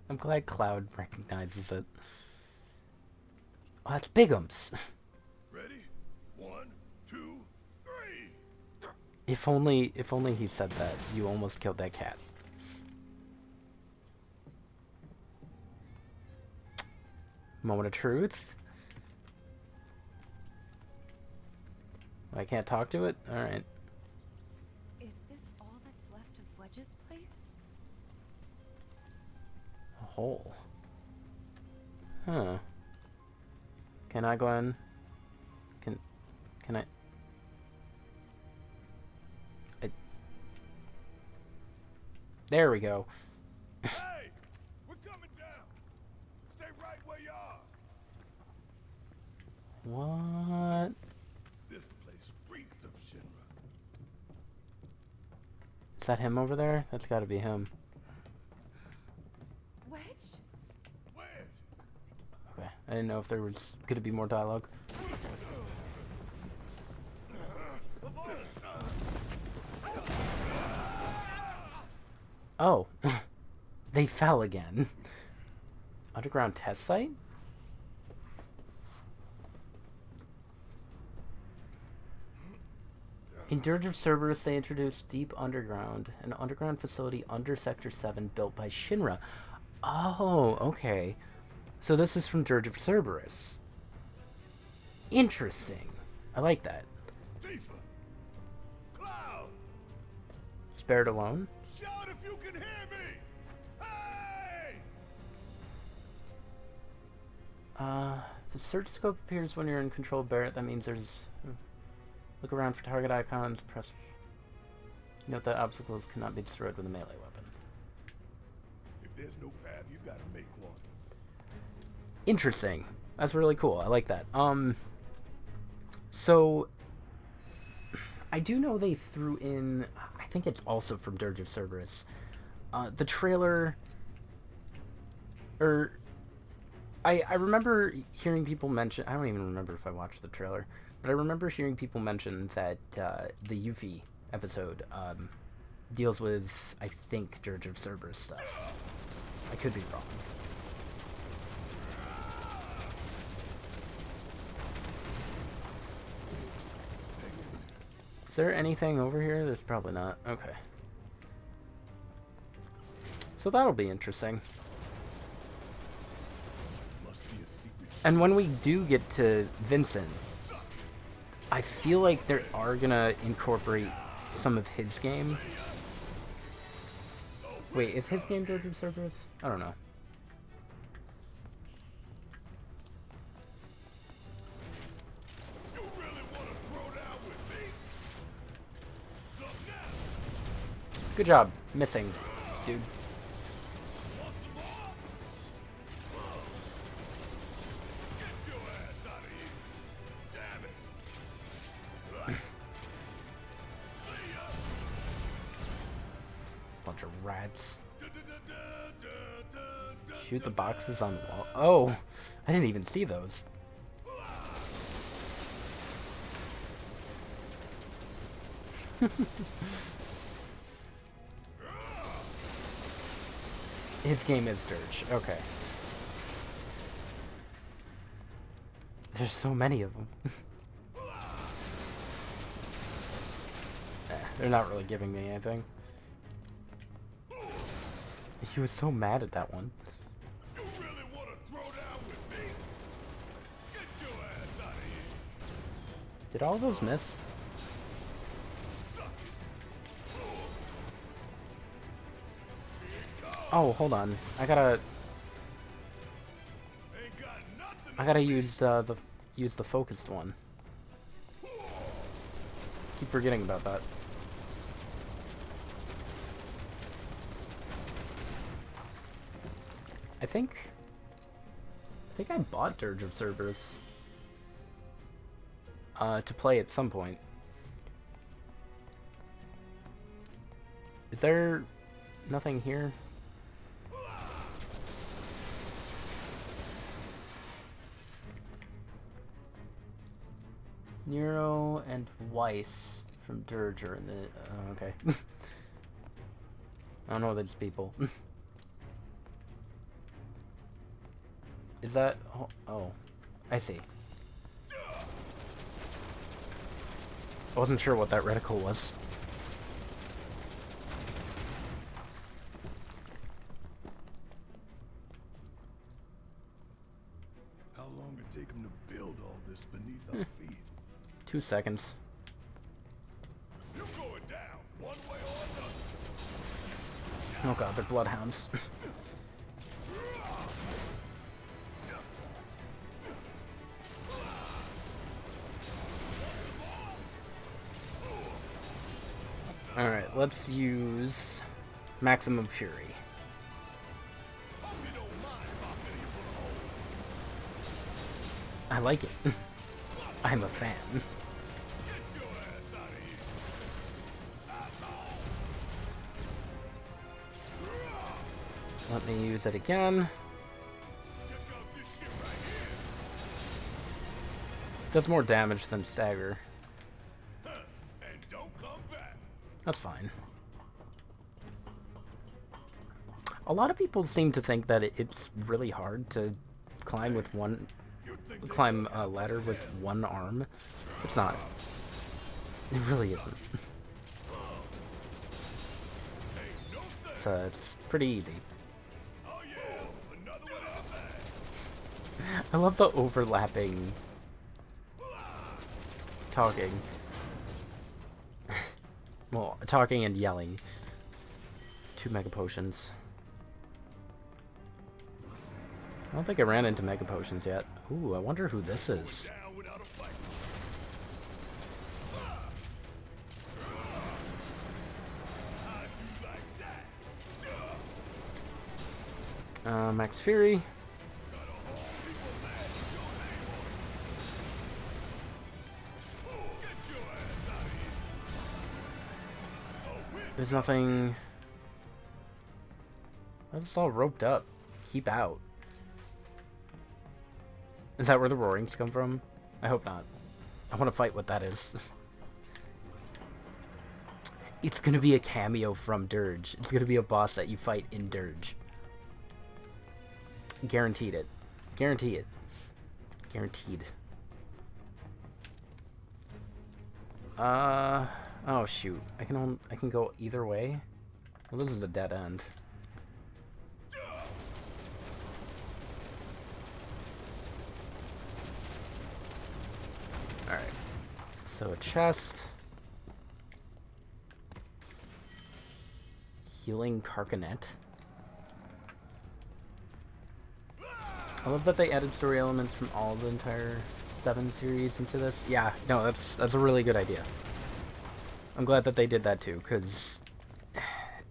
I'm glad Cloud recognizes it. Oh, that's Bigum's. Ready? 1, 2, 3. If only he said that, you almost killed that cat. Moment of truth. I can't talk to it? Alright. Is this all that's left of Wedge's place? A hole. Huh. Can I go in? Can I? There we go. Hey! We're coming down. Stay right where you are. What? This place reeks of Shinra. Is that him over there? That's gotta be him. Wedge? Okay. I didn't know if there was gonna be more dialogue. Oh. They fell again. Underground test site? In Dirge of Cerberus, they introduced Deep Underground, an underground facility under Sector 7 built by Shinra. Oh, okay. So this is from Dirge of Cerberus. Interesting. I like that. Tifa! Cloud! Spared alone? Shout if you can hear me! Hey! If the search scope appears when you're in control of Barrett, that means there's... Look around for target icons, press... Note that obstacles cannot be destroyed with a melee weapon. If there's no path, you gotta make one. Interesting. That's really cool. I like that. So... I do know they threw in... I think it's also from Dirge of Cerberus. The trailer... I remember hearing people mention... I don't even remember if I watched the trailer. But I remember hearing people mention that the Yuffie episode deals with, I think, Dirge of Cerberus stuff. I could be wrong. Is there anything over here? There's probably not. Okay. So that'll be interesting. And when we do get to Vincent, I feel like they are gonna incorporate some of his game. Wait, is his game Dirge of Cerberus? I don't know. Good job missing, dude. Bunch of rats. Shoot the boxes on the wall. Oh, I didn't even see those. His game is Dirge. Okay. There's so many of them. They're not really giving me anything. He was so mad at that one. You really want to throw down with me? Get your ass out of here. Did all of those miss? Oh, hold on. I gotta use the focused one. Keep forgetting about that. I think I bought Dirge of Cerberus to play at some point. Is there nothing here? Nero and Weiss from Dirge are in the... okay. I don't know these people. Is that... oh, I see. I wasn't sure what that reticle was. How long did it take him to build all this beneath our feet? 2 seconds. You're going down, one way or Oh god, they're bloodhounds. Alright, let's use Maximum Fury. I like it. I'm a fan. Let me use it again. Does more damage than stagger. That's fine. A lot of people seem to think that it's really hard to climb with climb a ladder with one arm. It's not. It really isn't. It's pretty easy. I love the overlapping talking. Well, talking and yelling. 2 mega potions. I don't think I ran into mega potions yet. Ooh, I wonder who this is. Max Fury. There's nothing... That's all roped up. Keep out. Is that where the roarings come from? I hope not. I want to fight what that is. It's gonna be a cameo from Dirge. It's gonna be a boss that you fight in Dirge. Guaranteed it. Guarantee it. Guaranteed. Oh shoot. I can go either way. Well, this is a dead end. Alright. So a chest. Healing Carcanet. I love that they added story elements from all the entire 7 series into this. Yeah, no, that's a really good idea. I'm glad that they did that too, because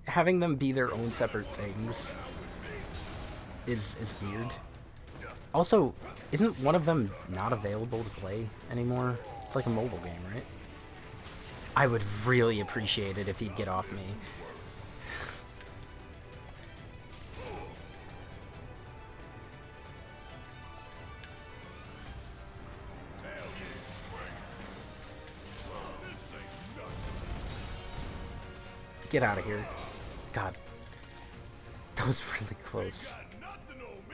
having them be their own separate things is weird. Also, isn't one of them not available to play anymore? It's like a mobile game, right? I would really appreciate it if he'd get off me. Get out of here. God. That was really close.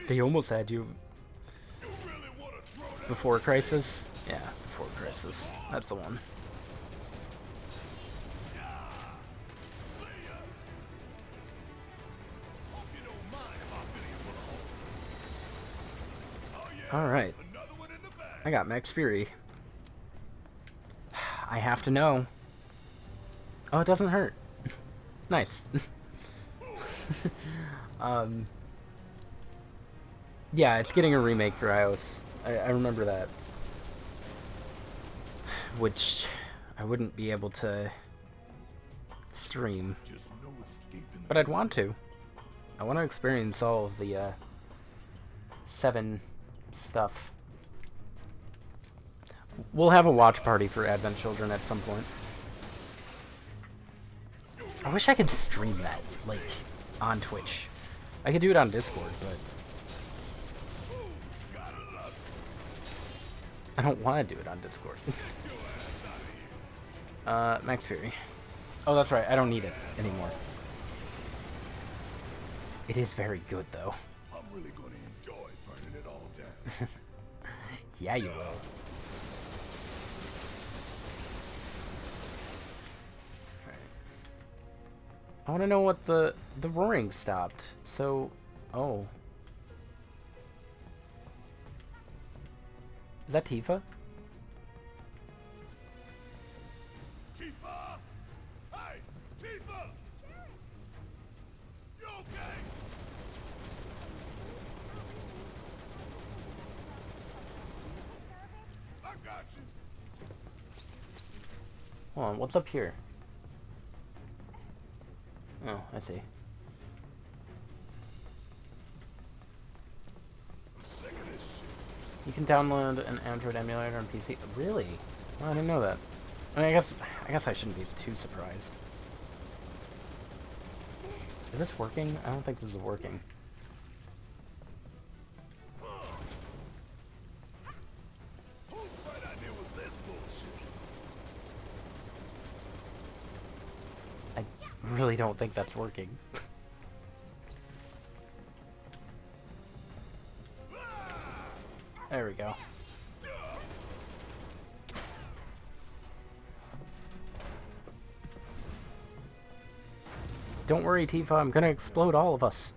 They almost had you before Crisis? Yeah, before Crisis. That's the one. Alright. I got Max Fury. I have to know. Oh, it doesn't hurt. Nice. Yeah, it's getting a remake for iOS. I remember that. Which I wouldn't be able to stream. But I'd want to. I want to experience all of the 7 stuff. We'll have a watch party for Advent Children at some point. I wish I could stream that, like, on Twitch. I could do it on Discord, but I don't want to do it on Discord. Max Fury. Oh, that's right, I don't need it anymore. It is very good, though. I'm really gonna enjoy burning it all down. Yeah, you will. I want to know what the roaring stopped. So, oh. Is that Tifa? Tifa! Hey, Tifa! You okay? I got you. Hold on, what's up here? Oh, I see. You can download an Android emulator on PC. Really? Oh, I didn't know that. I mean, I guess I shouldn't be too surprised. Is this working? I don't think this is working. I really don't think that's working. There we go. Don't worry, Tifa, I'm gonna explode all of us.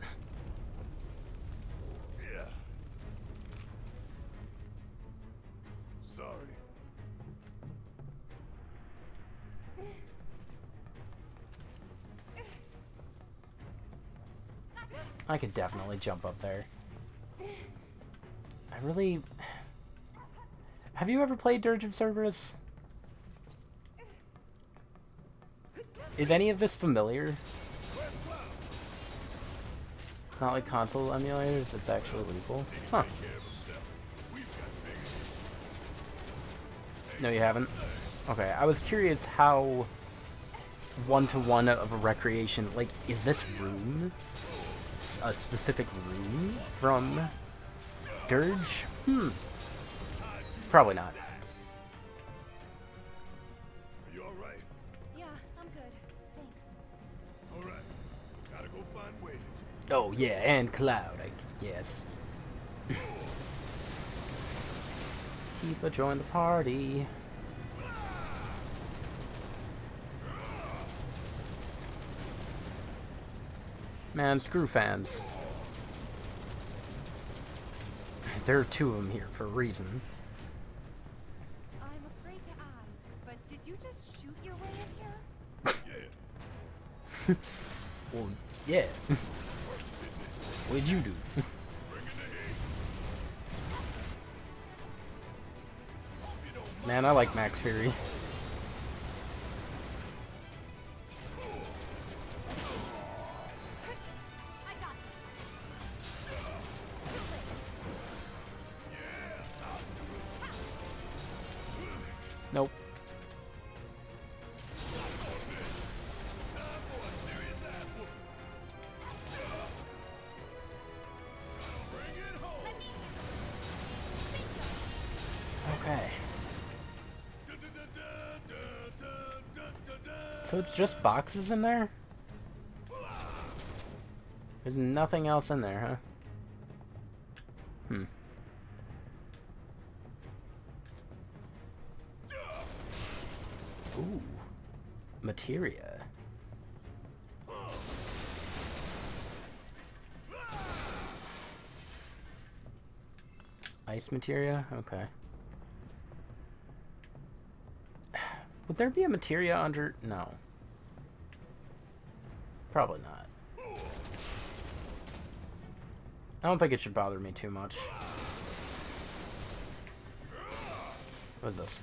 I could definitely jump up there. I really... Have you ever played Dirge of Cerberus? Is any of this familiar? It's not like console emulators, it's actually legal. Huh. No, you haven't? Okay, I was curious how one-to-one of a recreation... Like, is this room a specific room from Dirge? Probably not. You alright? Yeah, I'm good. Thanks. Alright. Gotta go find Wedge. Oh, yeah, and Cloud, I guess. Tifa joined the party. Man, screw fans. There are two of them here for a reason. I'm afraid to ask, but did you just shoot your way in here? Well, yeah. What'd you do? Man, I like Max Fury. Nope. Okay. So it's just boxes in there? There's nothing else in there, huh? Ooh. Materia. Ice materia? Okay. Would there be a materia under... No. Probably not. I don't think it should bother me too much. What is this?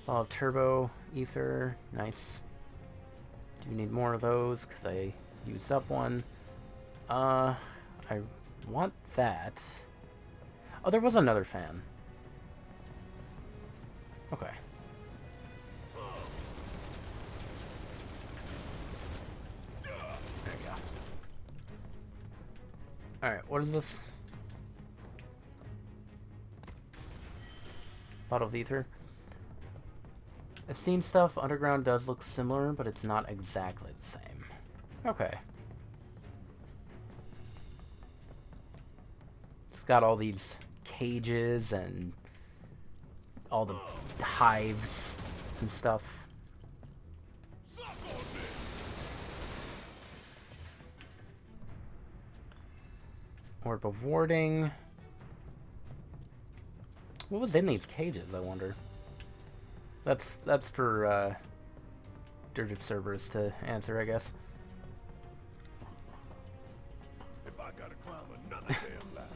Ball of turbo, ether, nice. Do need more of those because I used up one. I want that. Oh, there was another fan. Okay. There you go. Alright, what is this? Bottle of ether. I've seen stuff. Underground does look similar, but it's not exactly the same. Okay. It's got all these cages and all the hives and stuff. Orb of warding. What was in these cages, I wonder? That's for Dirge of Cerberus to answer, I guess. If I gotta climb another damn ladder.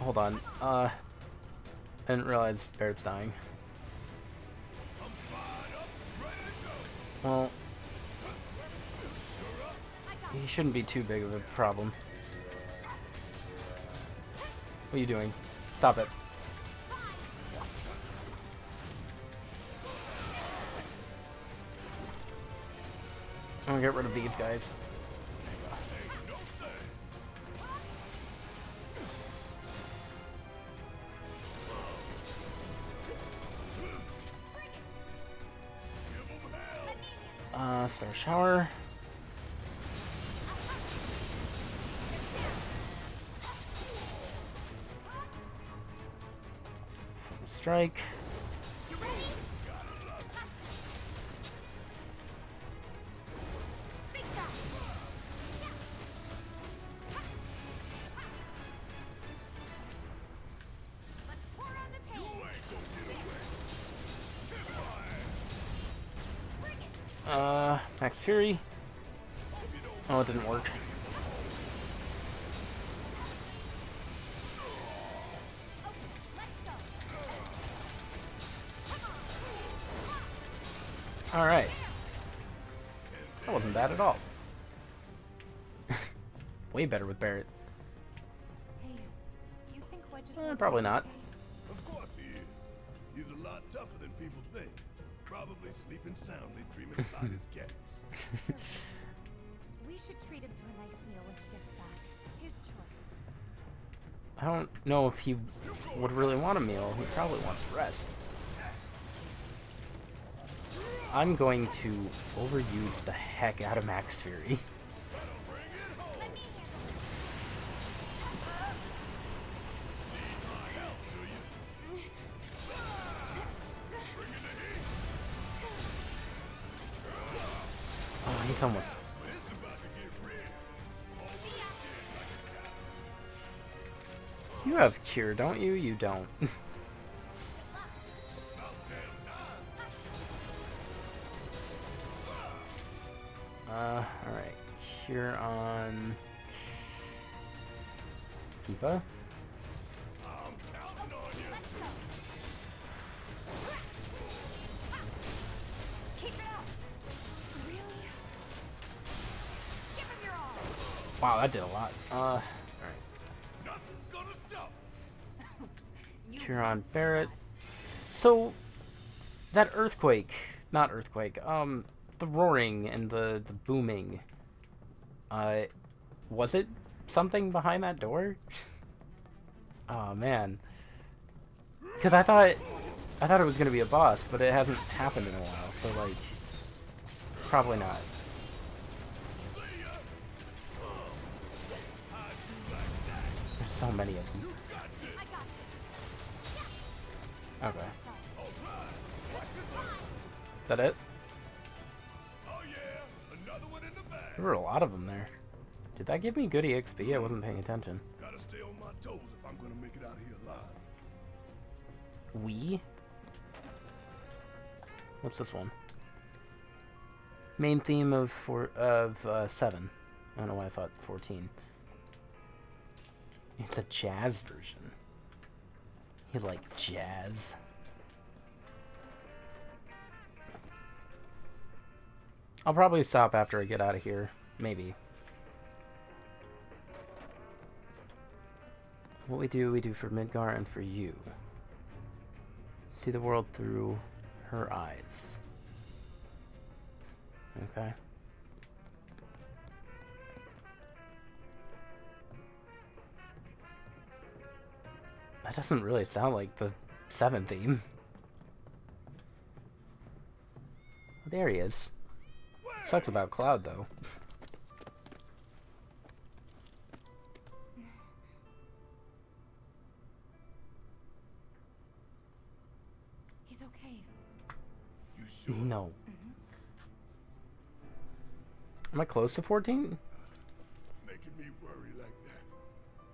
Hold on. I didn't realize Barrett's dying. Well, he shouldn't be too big of a problem. What are you doing? Stop it. I'm gonna get rid of these guys. Star Shower. Strike. Max Fury. Oh, it didn't work. Alright. That wasn't bad at all. Way better with Barrett. Hey, you think Wedge is Probably not. Of course he is. He's a lot tougher than people think. Probably sleeping soundly, dreaming about his cats. We should treat him to a nice meal when he gets back. His choice. I don't know if he would really want a meal. He probably wants rest. I'm going to overuse the heck out of Max Fury. Oh, he's almost... You have cure, don't you? You don't. Alright. Cure on... Tifa? Wow, that did a lot. Alright. Cure on Barrett. So, that earthquake... Not earthquake, the roaring and the booming, was it something behind that door? Oh man, because I thought it was gonna be a boss, but it hasn't happened in a while, so like, probably not. There's so many of them. Okay. Is that it? There were a lot of them there. Did that give me good EXP? I wasn't paying attention. Gotta stay on my toes if I'm gonna make it out of here alive. We? What's this one? Main theme of 7. I don't know why I thought 14. It's a jazz version. You like jazz? I'll probably stop after I get out of here. Maybe. What we do for Midgar and for you. See the world through her eyes. Okay. That doesn't really sound like the 7 theme. There he is. Sucks about Cloud, though. He's okay. You sure? No. Am I close to 14? Making me worry like that.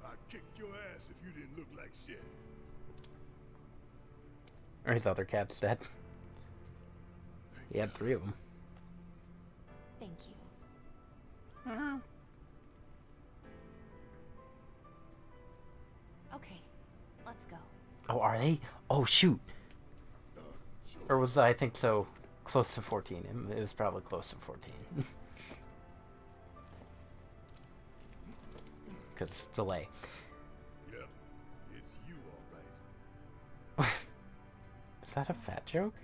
I'd kick your ass if you didn't look like shit. Or his other cat's dead. He had 3 of them. Thank you. Okay, let's go. Oh, are they? Oh, shoot. Or was I think so close to 14? It was probably close to 14. Because delay. Yep, it's you all right. Is that a fat joke?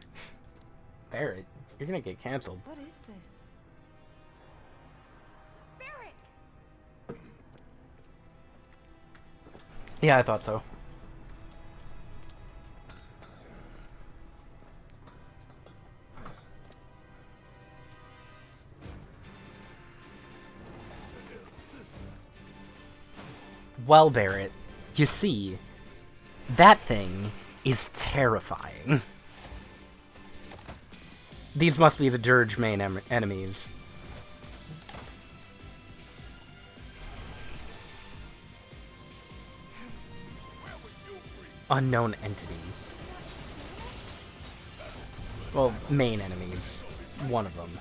Barrett, you're gonna get canceled. What is this? Barrett! Yeah, I thought so. Well, Barrett, you see, that thing is terrifying. These must be the Dirge main enemies. Unknown entity. Well, main enemies. One of them.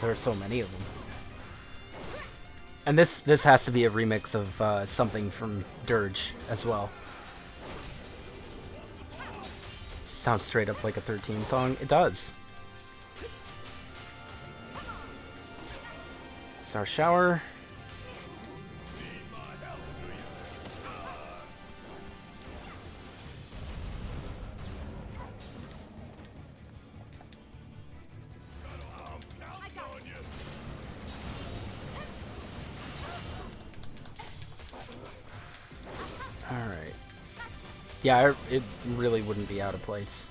There are so many of them. And this has to be a remix of something from Dirge as well. Sounds straight up like a 13 song. It does. Star Shower. Alright. Yeah, it really wouldn't be out of place.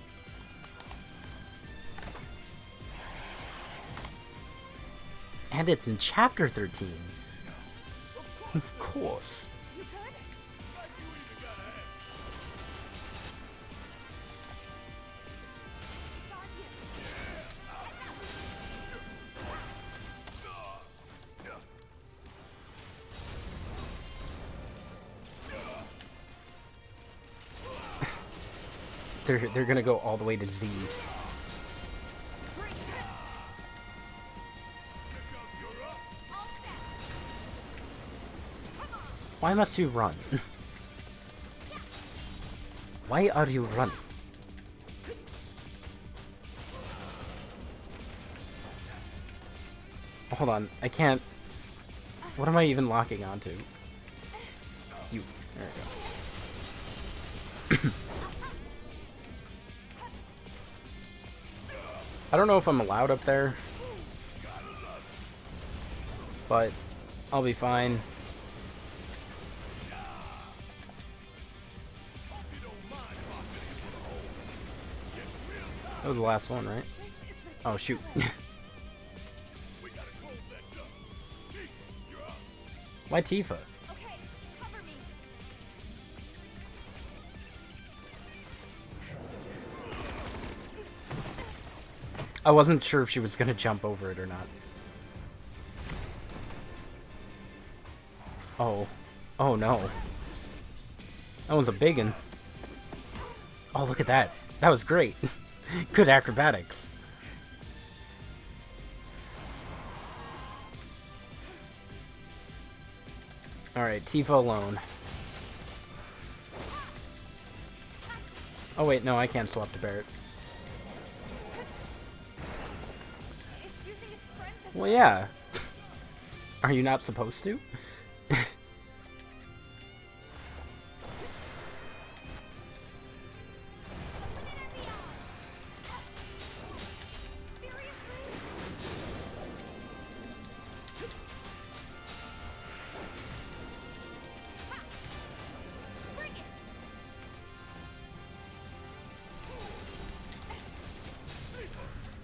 And it's in Chapter 13. Of course. They're gonna go all the way to Z. Why must you run? Why are you running? Hold on, I can't... What am I even locking onto? You... There we go. I don't know if I'm allowed up there, but I'll be fine. That was the last one, right? Oh, shoot. Why Tifa? I wasn't sure if she was gonna jump over it or not. Oh. Oh no. That one's a big one. Oh, look at that. That was great. Good acrobatics. Alright, Tifa alone. Oh wait, no, I can't swap to Barret. Well, yeah. Are you not supposed to?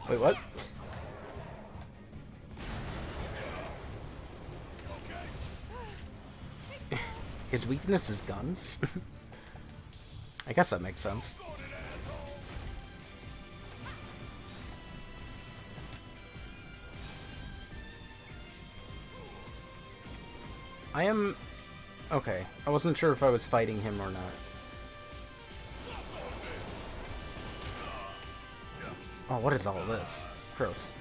Wait, what? His weakness is guns? I guess that makes sense. I am... Okay, I wasn't sure if I was fighting him or not. Oh, what is all this? Gross.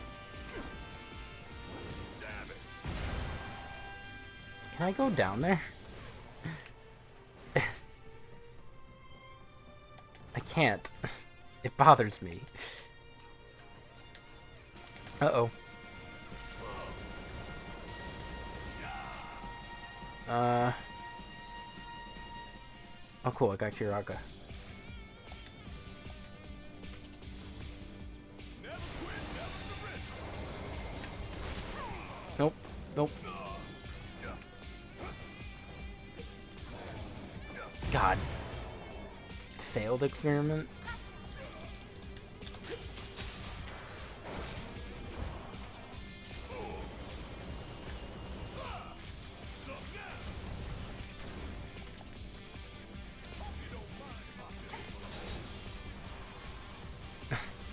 Can I go down there? I can't. It bothers me. Uh-oh. Oh, cool. I got Kiraka. Nope. Nope. God. Failed experiment?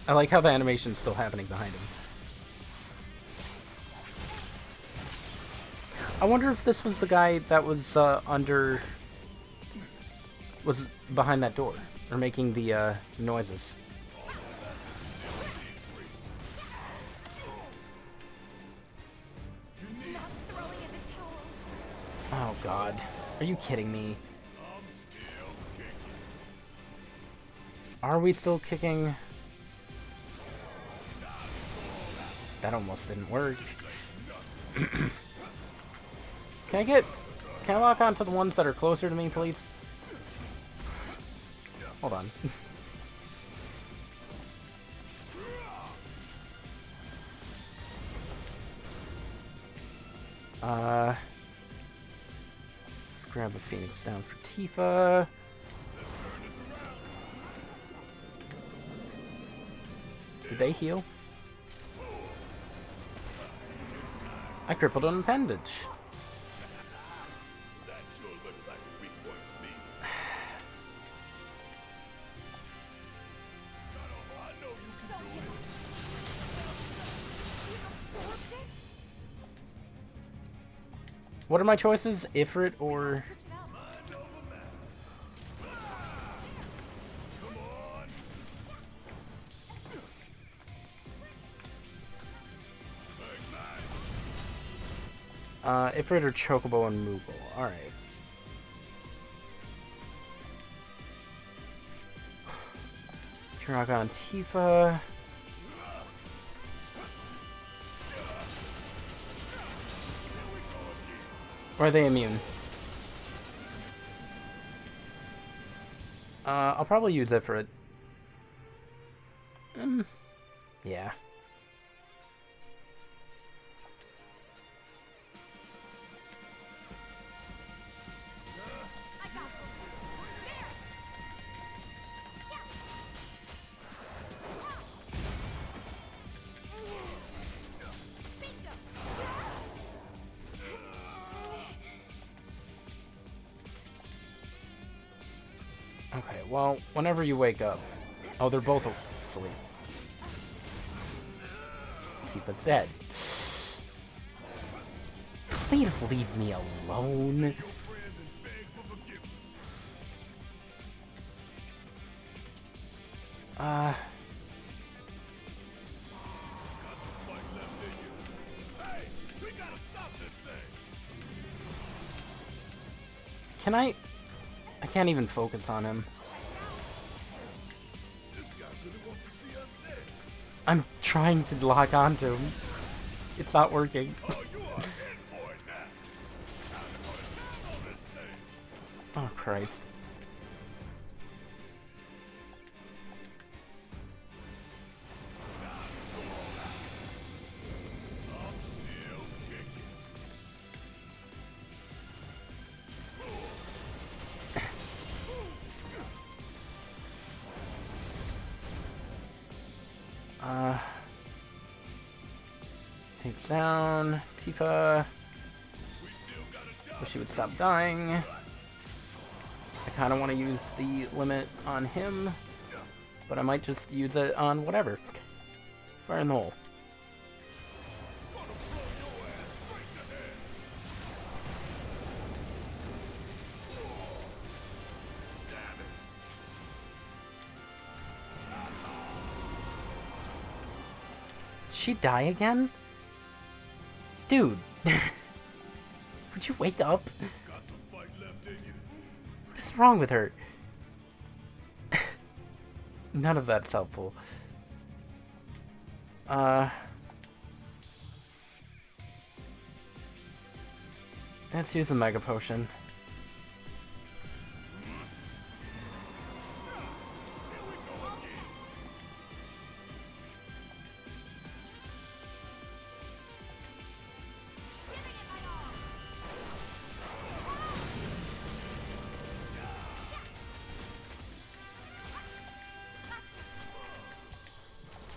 I like how the animation's still happening behind him. I wonder if this was the guy that was was behind that door, or making the noises. Oh god. Are you kidding me? Are we still kicking? That almost didn't work. Can I lock on to the ones that are closer to me, please? Hold on. Let's grab a Phoenix down for Tifa. Did they heal? I crippled an appendage. What are my choices? Ifrit or... Ifrit or Chocobo and Moogle. Alright. Rock on Tifa. Or are they immune? I'll probably use Ifrit. Yeah. Okay, well, whenever you wake up... Oh, they're both asleep. Keep us dead. Please leave me alone. Can I can't even focus on him. I'm trying to lock onto him. It's not working. Oh, Christ. Takes down Tifa. Wish she would stop dying. I kind of want to use the limit on him, but I might just use it on whatever. Fire in the hole. Did she die again? Dude, would you wake up? What is wrong with her? None of that's helpful. Let's use the Mega Potion.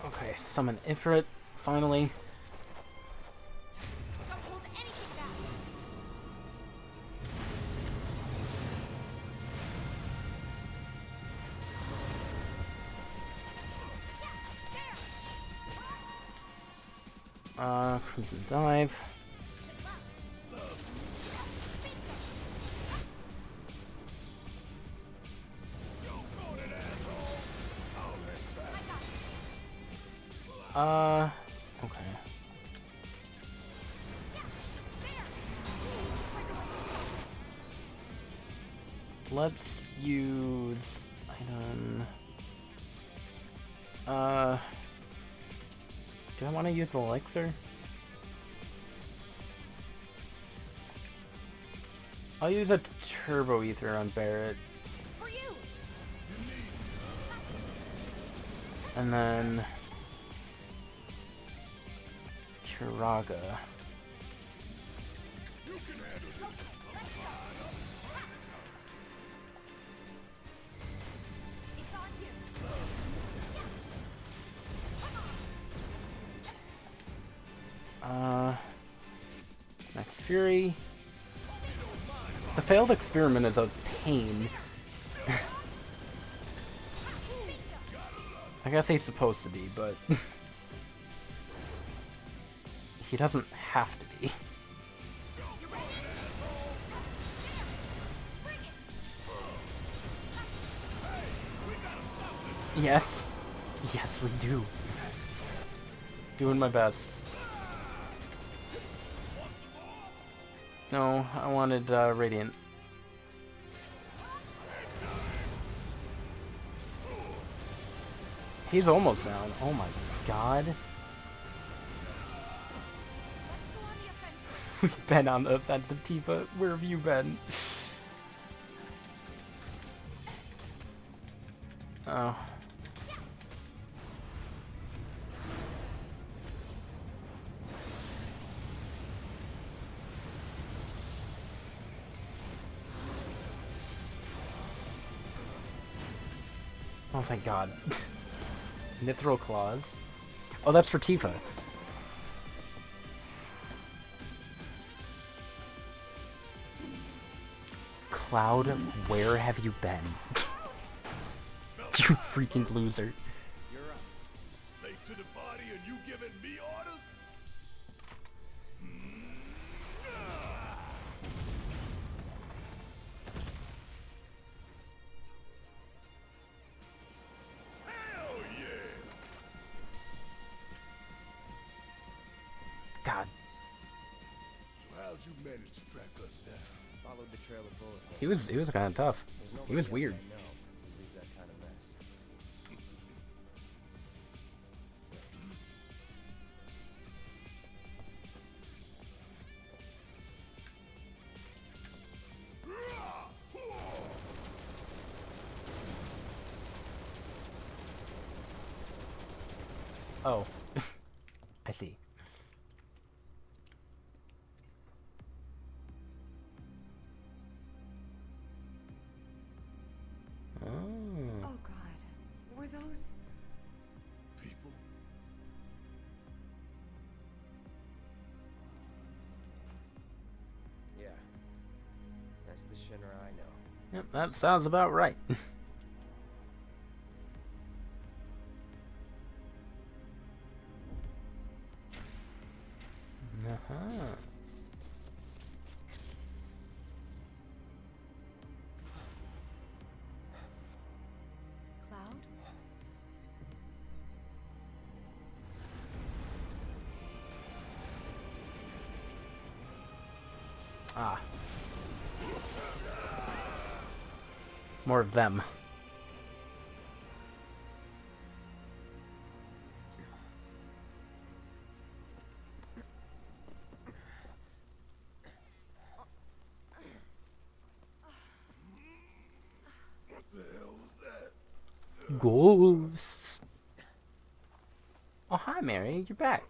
Okay, summon Ifrit, finally. Don't hold anything back. Crimson Dive. Okay. let's use item. Do I want to use elixir? I'll use a turbo ether on Barrett. For you. And then Kiraga. Max Fury. The failed experiment is a pain. I guess he's supposed to be, but he doesn't have to be. Yes. Yes, we do. Doing my best. No, I wanted Radiant. He's almost down. Oh my god. We've been on the offensive, Tifa. Where have you been? Oh. Oh, thank God. Mithril Claws. Oh, that's for Tifa. Cloud, where have you been? You freaking loser. You're up. Late to the party and you giving me orders? Hell yeah! God. So how'd you manage to track us down? Followed the trail of bullet holes. He was kind of tough. There's nobody He was else weird. I know who leave that kind of mess. Oh. I see. Oh god. Were those... People? Yeah. That's the Shinra I know. Yep, that sounds about right. Uh-huh. Cloud? Ah. More of them. What the hell was that? Ghosts. Oh, hi, Mary. You're back.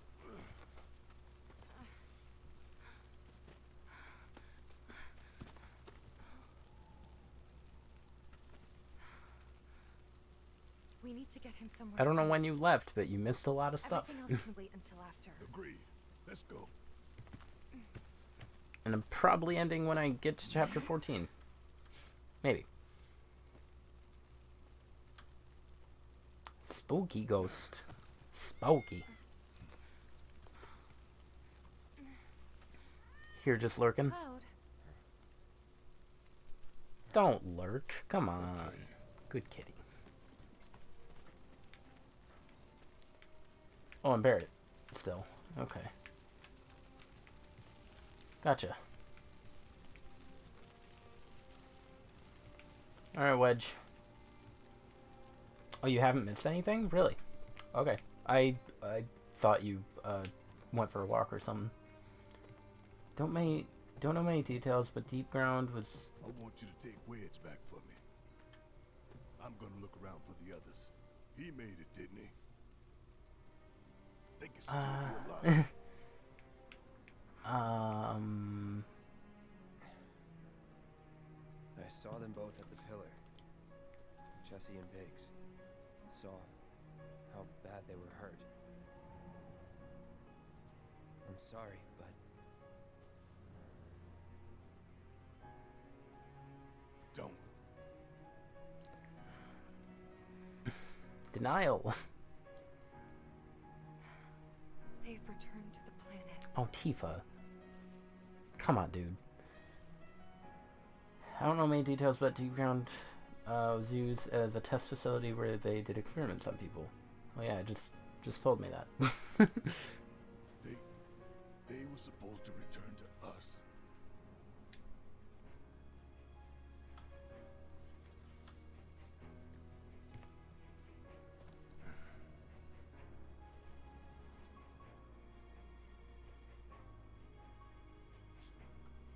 We need to get him somewhere I don't know safe. when you left, but you missed a lot of stuff. Everything else can wait until after. Agreed. Let's go. And I'm probably ending when I get to chapter 14. Maybe. Spooky ghost. Spooky. Here, just lurking. Cloud. Don't lurk. Come on. Good kitty. Oh, and Barrett. Still. Okay. Gotcha. Alright, Wedge. Oh, you haven't missed anything? Really? Okay. I thought you went for a walk or something. Don't know many details, but Deep Ground was... I want you to take Wedge back for me. I'm gonna look around for the others. He made it, didn't he? They can still be alive. I saw them both at the pillar. Jesse and Biggs. Saw how bad they were hurt. I'm sorry, but... Don't. Denial. They've returned to the planet. Oh, Tifa. Come on, dude. I don't know many details, but Deep Ground was used as a test facility where they did experiments on people. Oh yeah, just told me that. They were supposed to return to us.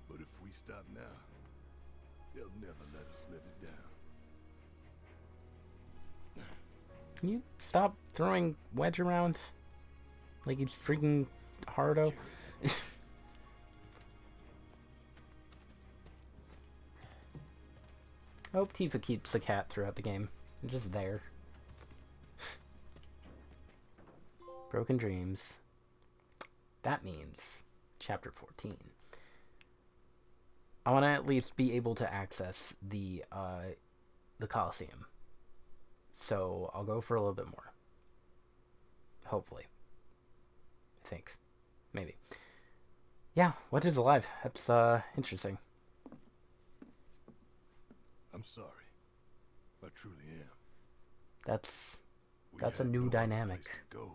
But if we stop now, they'll never let us live it down. Can you stop throwing Wedge around? Like he's freaking hardo? I hope Tifa keeps the cat throughout the game. It's just there. Broken Dreams. That means chapter 14. I want to at least be able to access the Coliseum. So I'll go for a little bit more. Hopefully. I think. Maybe. Yeah, Wedge is alive. That's interesting. I'm sorry. I truly am. That's a new dynamic. Go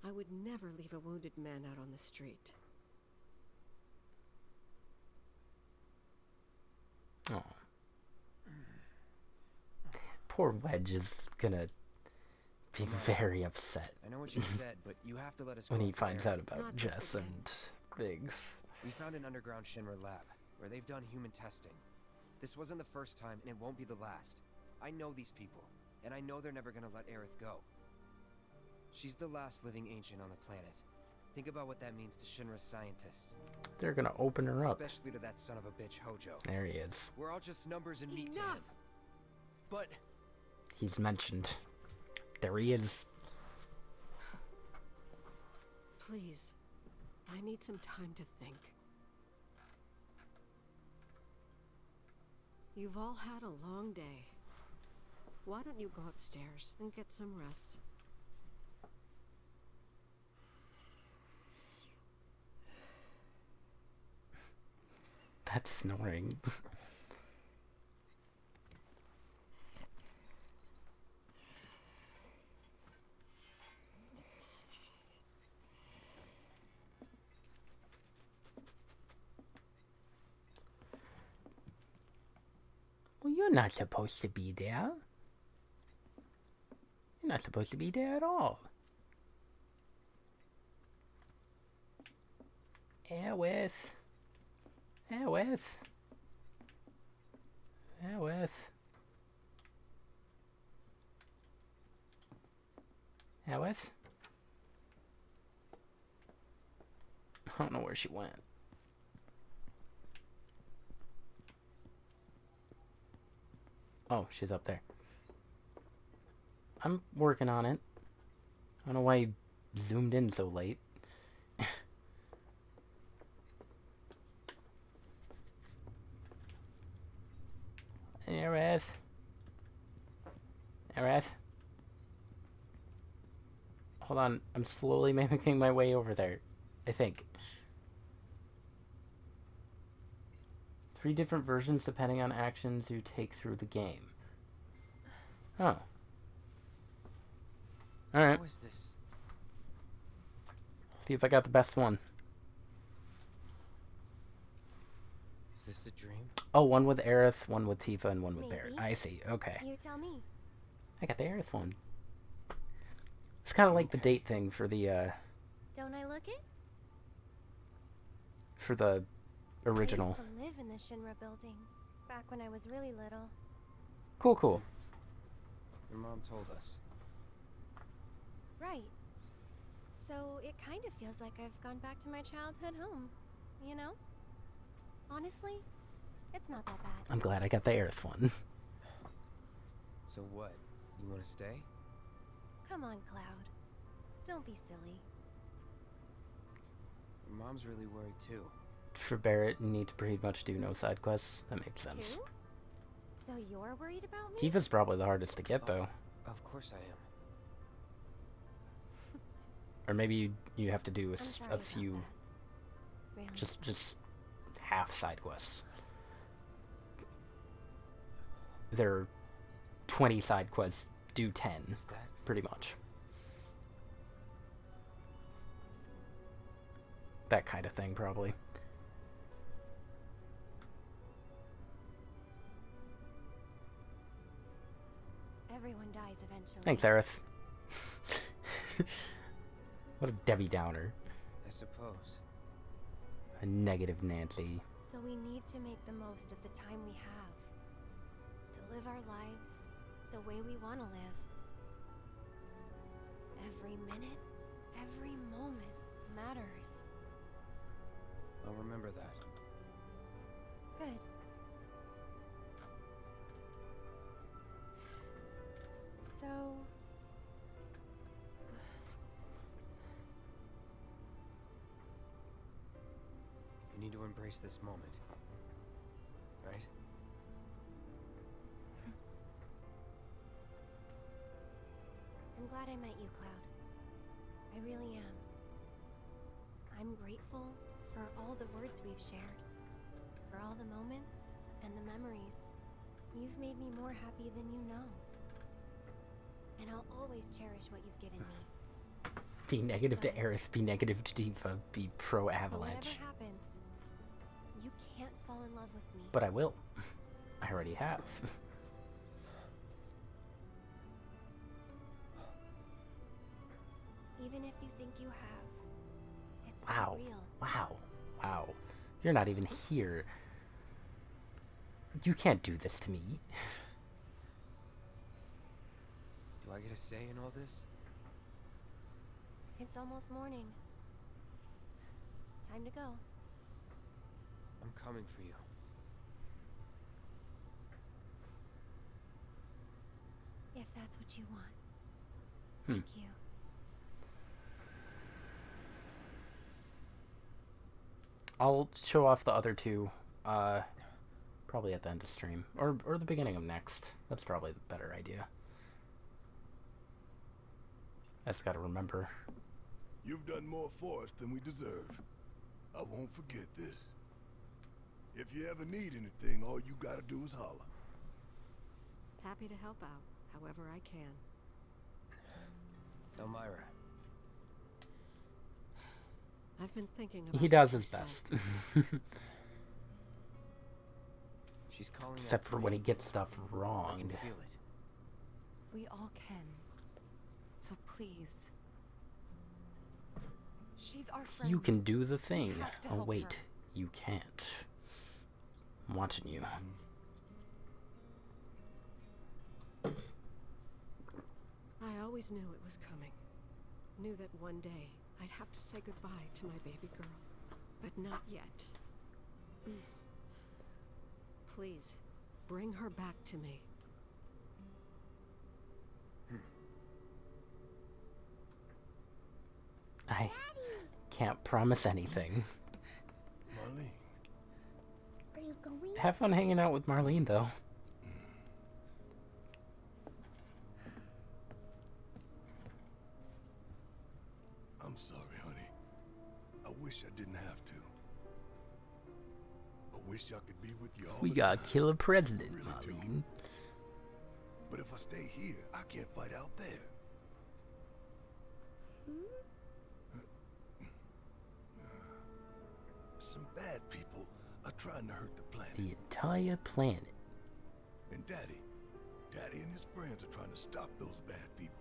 I would never leave a wounded man out on the street. Oh. Poor Wedge is gonna be very upset. I know what you said, but you have to let us when go he up finds there. out about Jess and Biggs. We found an underground Shinra lab where they've done human testing. This wasn't the first time, and it won't be the last. I know these people, and I know they're never gonna let Aerith go. She's the last living ancient on the planet. Think about what that means to Shinra's scientists. They're gonna open her up. Especially to that son of a bitch Hojo. There he is. We're all just numbers and meat to him. But he's mentioned. There he is. Please, I need some time to think. You've all had a long day. Why don't you go upstairs and get some rest? That's snoring. Well, you're not supposed to be there. You're not supposed to be there at all. Aerith. Aerith. Aerith. Aerith. I don't know where she went. Oh, she's up there. I'm working on it. I don't know why you zoomed in so late. Aerith. Aerith. Hold on, I'm slowly mimicking my way over there. I think. 3 different versions depending on actions you take through the game. Oh. Alright. How is this? See if I got the best one. Is this a dream? Oh, one with Aerith, one with Tifa, and one with Barrett. Maybe. I see. Okay. You tell me. I got the Aerith one. It's kind of like the date thing for the Don't I look it? original. I used to live in the Shinra building back when I was really little. Cool, cool. Your mom told us. Right. So it kind of feels like I've gone back to my childhood home, you know? Honestly, it's not that bad. I'm glad I got the Aerith one. So what? You want to stay? Come on, Cloud. Don't be silly. Your mom's really worried too. For Barrett, you need to pretty much do no side quests. That makes sense. Too? So you're worried about me? Tifa's probably the hardest to get, though. Of course I am. Or maybe you have to do a about few, Really? just half side quests. There are 20 side quests, do 10, pretty much. That kind of thing, probably. Everyone dies eventually. Thanks, Aerith. What a Debbie Downer. I suppose. A negative Nancy. So we need to make the most of the time we have. To live our lives the way we want to live. Every minute, every moment matters. I'll remember that. Good. So... You need to embrace this moment. Right? I'm glad I met you, Cloud. I really am. I'm grateful for all the words we've shared. For all the moments and the memories. You've made me more happy than you know. And I'll always cherish what you've given me. Be negative to Aerith, be negative to Tifa, be pro Avalanche. But whatever happens, you can't fall in love with me. But I will. I already have. Even if you think you have, it's Wow. not real. Wow. Wow. You're not even here. You can't do this to me. Do I get a say in all this? It's almost morning. Time to go. I'm coming for you. If that's what you want. Hmm. Thank you. I'll show off the other two, probably at the end of stream. Or the beginning of next. That's probably the better idea. I just gotta remember. You've done more for us than we deserve. I won't forget this. If you ever need anything, all you gotta do is holler. Happy to help out, however I can. Elmira. I've been thinking about He does his myself. best. She's calling Except out for to when me. he gets stuff I wrong. can feel it. We all can. So please. She's our friend. You can do the thing. We have to Oh help wait, her. you can't. I'm watching you. I always knew it was coming. Knew that one day I'd have to say goodbye to my baby girl. But not yet. Please, bring her back to me. I can't promise anything. Marlene. Are you going? Have fun hanging out with Marlene, though. I'm sorry, honey. I wish I didn't have to. I wish I could be with you all We the gotta time. kill a president, Really do. Marlene. But if I stay here, I can't fight out there. Some bad people are trying to hurt the planet. entire planet. And Daddy and his friends are trying to stop those bad people.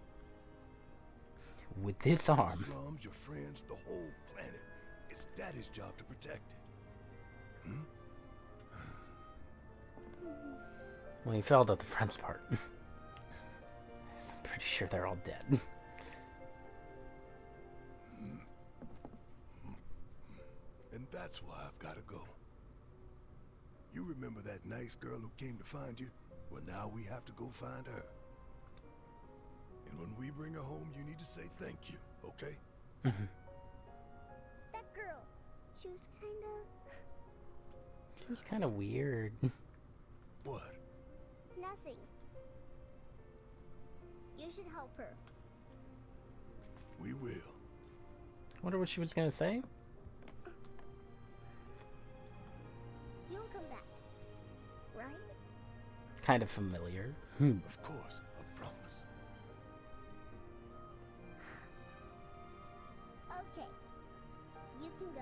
With this arm. Your slums, your friends, the whole planet. It's Daddy's job to protect it. Hmm? Well, he failed at the friends part. I'm pretty sure they're all dead. And that's why I've got to go. You remember that nice girl who came to find you? Well, now we have to go find her. And when we bring her home, you need to say thank you, okay? That girl, she was kind of weird. What? Nothing. You should help her. We will. Wonder what she was gonna say. You'll come back, right? Kind of familiar. Of course, I promise. Okay. You can go.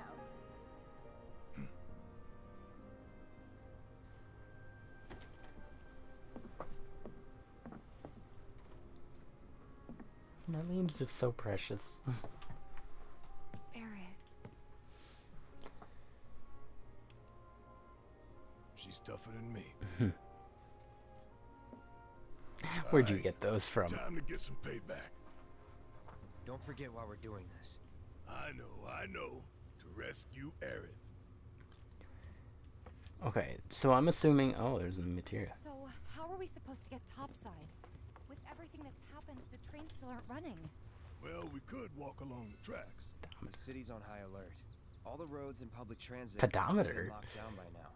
Marlene's just so precious. Eric. She's tougher than me. Where'd you get those from? Time to get some payback. Don't forget why we're doing this. I know. To rescue Aerith. Okay, so I'm assuming... Oh, there's the materia. So, how are we supposed to get topside? With everything that's happened, the trains still aren't running. Well, we could walk along the tracks. The city's on high alert. All the roads and public transit Pedometer? have been locked down by now.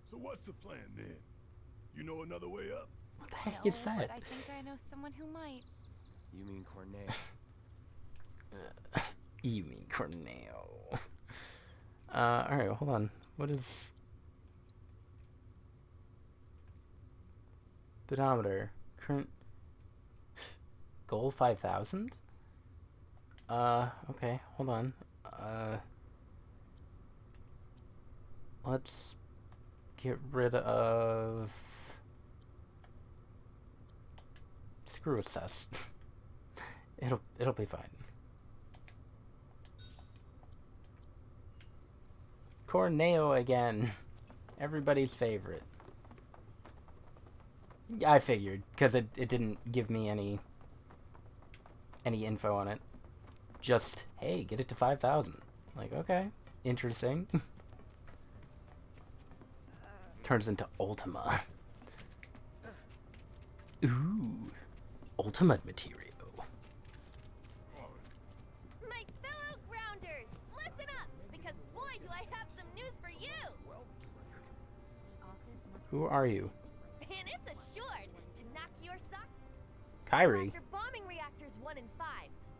So what's the plan then? You know another way up? What the heck is that? But I think I know someone who might. You mean Corneo? You mean Corneo. Alright, hold on. What is... Pedometer. Current... Goal 5,000? Okay, hold on. Let's get rid of... Screw assess. It'll be fine. Corneo again. Everybody's favorite. I figured, because it didn't give me any info on it. Just, hey, get it to 5,000. Like, okay, interesting. Turns into Ultima. Ooh, ultimate material. My fellow grounders, listen up, because boy do I have some news for you. Who are you? And it's assured to knock your sock. Kyrie. After bombing reactors 1 and 5,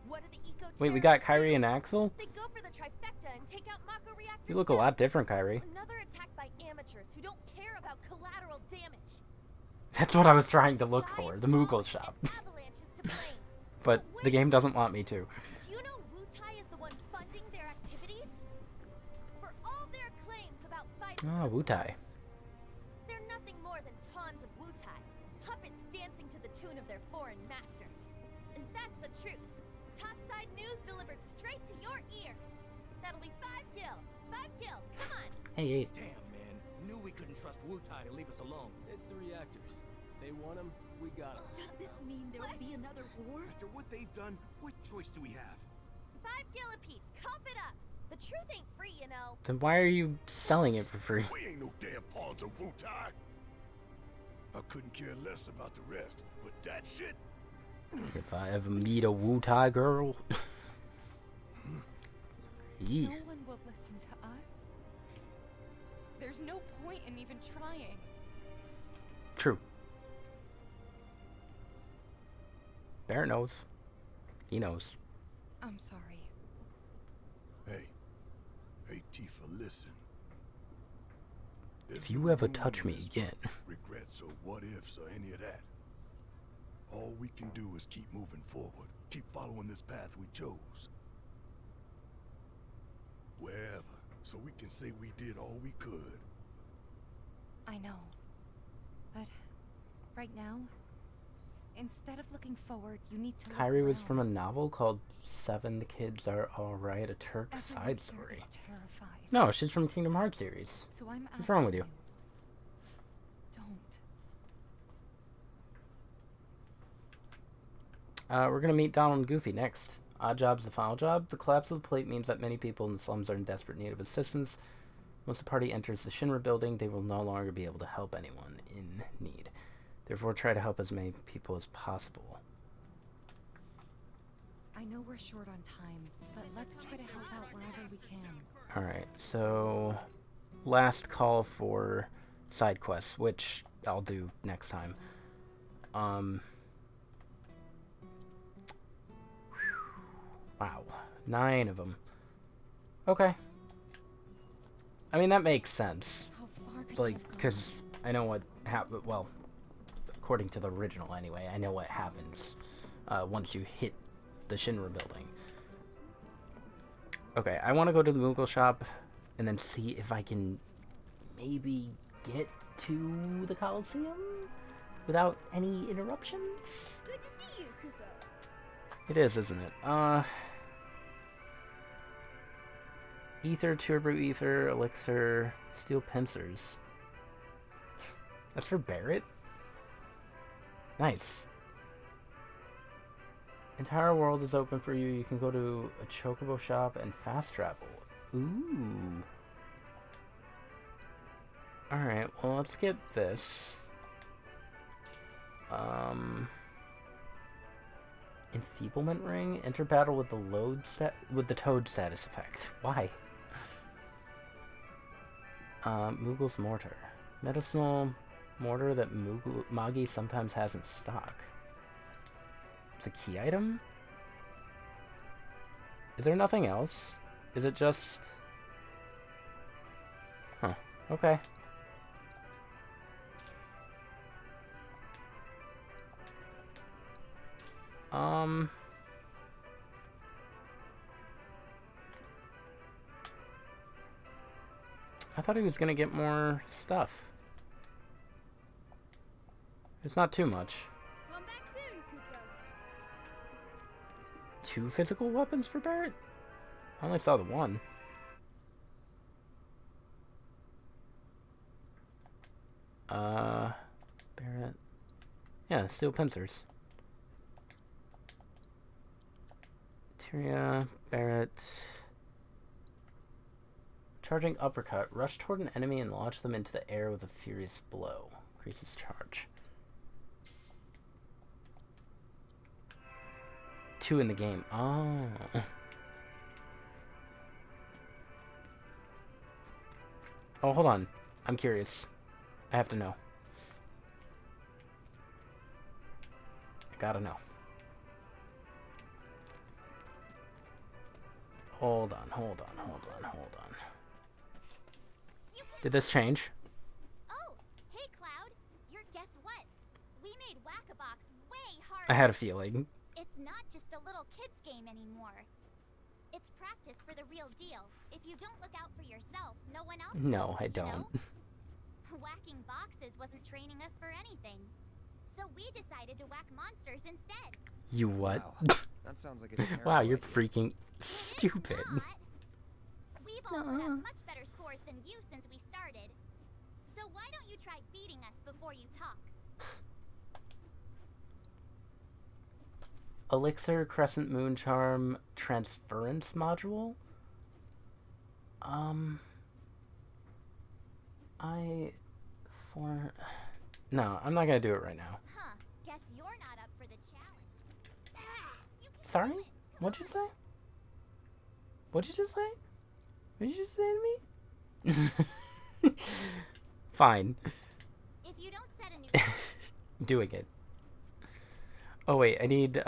what do the eco Wait, we got Kyrie and Axel? They go for the trifecta and take out Mako reactors. You look a lot different, Kyrie. Another attack by amateurs who don't care about collateral damage. That's what I was trying to look for, the Moogle shop. But the game doesn't want me to. Did you know Wutai is the one funding their activities? For all their claims about fighting Oh, Wutai. they're nothing more than pawns of Wutai, puppets dancing to the tune of their foreign masters. And that's the truth. Topside news delivered straight to your ears. That'll be 5 gil. 5 gil, come on. Hey, 8. Damn, man. Knew we couldn't trust Wutai to leave us alone. It's the reactors. They want them, we got them. Does this mean there will be another war? After what they've done, what choice do we have? 5 gil apiece, cough it up. The truth ain't free, you know. Then why are you selling it for free? We ain't no damn pawns of Wutai. I couldn't care less about the rest, but that shit... If I ever meet a Wutai girl... Jeez. No one will listen to us. There's no point in even trying. True. Bear knows. He knows. I'm sorry. Hey, Tifa, listen. If you ever touch me again... Regrets or what ifs or any of that. All we can do is keep moving forward. Keep following this path we chose. Wherever, so we can say we did all we could. I know. But right now, instead of looking forward, you need to Kyrie look was from a around. novel called Seven the Kids Are Alright, a Turk Everyone side here story. is terrified. No, she's from Kingdom Hearts series. So I'm What's wrong with asking you? Don't. We're gonna meet Donald and Goofy next. Odd Job's the final job. The collapse of the plate means that many people in the slums are in desperate need of assistance. Once the party enters the Shinra building, they will no longer be able to help anyone in need. Therefore, try to help as many people as possible. I know we're short on time, but let's try to help out wherever we can. Alright, so last call for side quests, which I'll do next time. Wow, 9 of them. Okay. I mean, that makes sense. Like, because I know what happened. Well, according to the original anyway, I know what happens once you hit the Shinra building. Okay, I want to go to the Moogle shop and then see if I can maybe get to the Coliseum without any interruptions. Good to see you, Kuko. It is, isn't it? Ether, Turbo Ether, Elixir, Steel Pincers. That's for Barrett? Nice. Entire world is open for you. You can go to a Chocobo shop and fast travel. Ooh. Alright, well, let's get this. Enfeeblement ring. Enter battle with the Toad status effect. Why? Moogle's mortar. Medicinal mortar that Magi sometimes has in stock. It's a key item? Is there nothing else? Is it just... Huh. Okay. I thought he was gonna get more stuff. It's not too much. Come back soon, Kuko. 2 physical weapons for Barrett? I only saw the 1. Barrett. Yeah, steel pincers. Tyria, Barrett. Charging uppercut. Rush toward an enemy and launch them into the air with a furious blow. Increases charge. 2 in the game. Oh. Oh, hold on. I'm curious. I have to know. I gotta know. Hold on. Did this change? Oh, hey Cloud. Guess what? We made Whack-A-Box way harder. I had a feeling. It's not just a little kid's game anymore. It's practice for the real deal. If you don't look out for yourself, no one else No, will, I you don't. know? Whacking boxes wasn't training us for anything. So we decided to whack monsters instead. You what? Wow. That sounds like a terrible Wow, you're idea. freaking stupid. We've all put up much better scores than you since we started. So why don't you try beating us before you talk? Elixir, Crescent Moon Charm, Transference Module? No, I'm not gonna do it right now. Huh, guess you're not up for the challenge. Sorry? What'd you say? What'd you just say? What'd you just say to me? Fine. If you don't set a new Doing it. Oh wait, I need,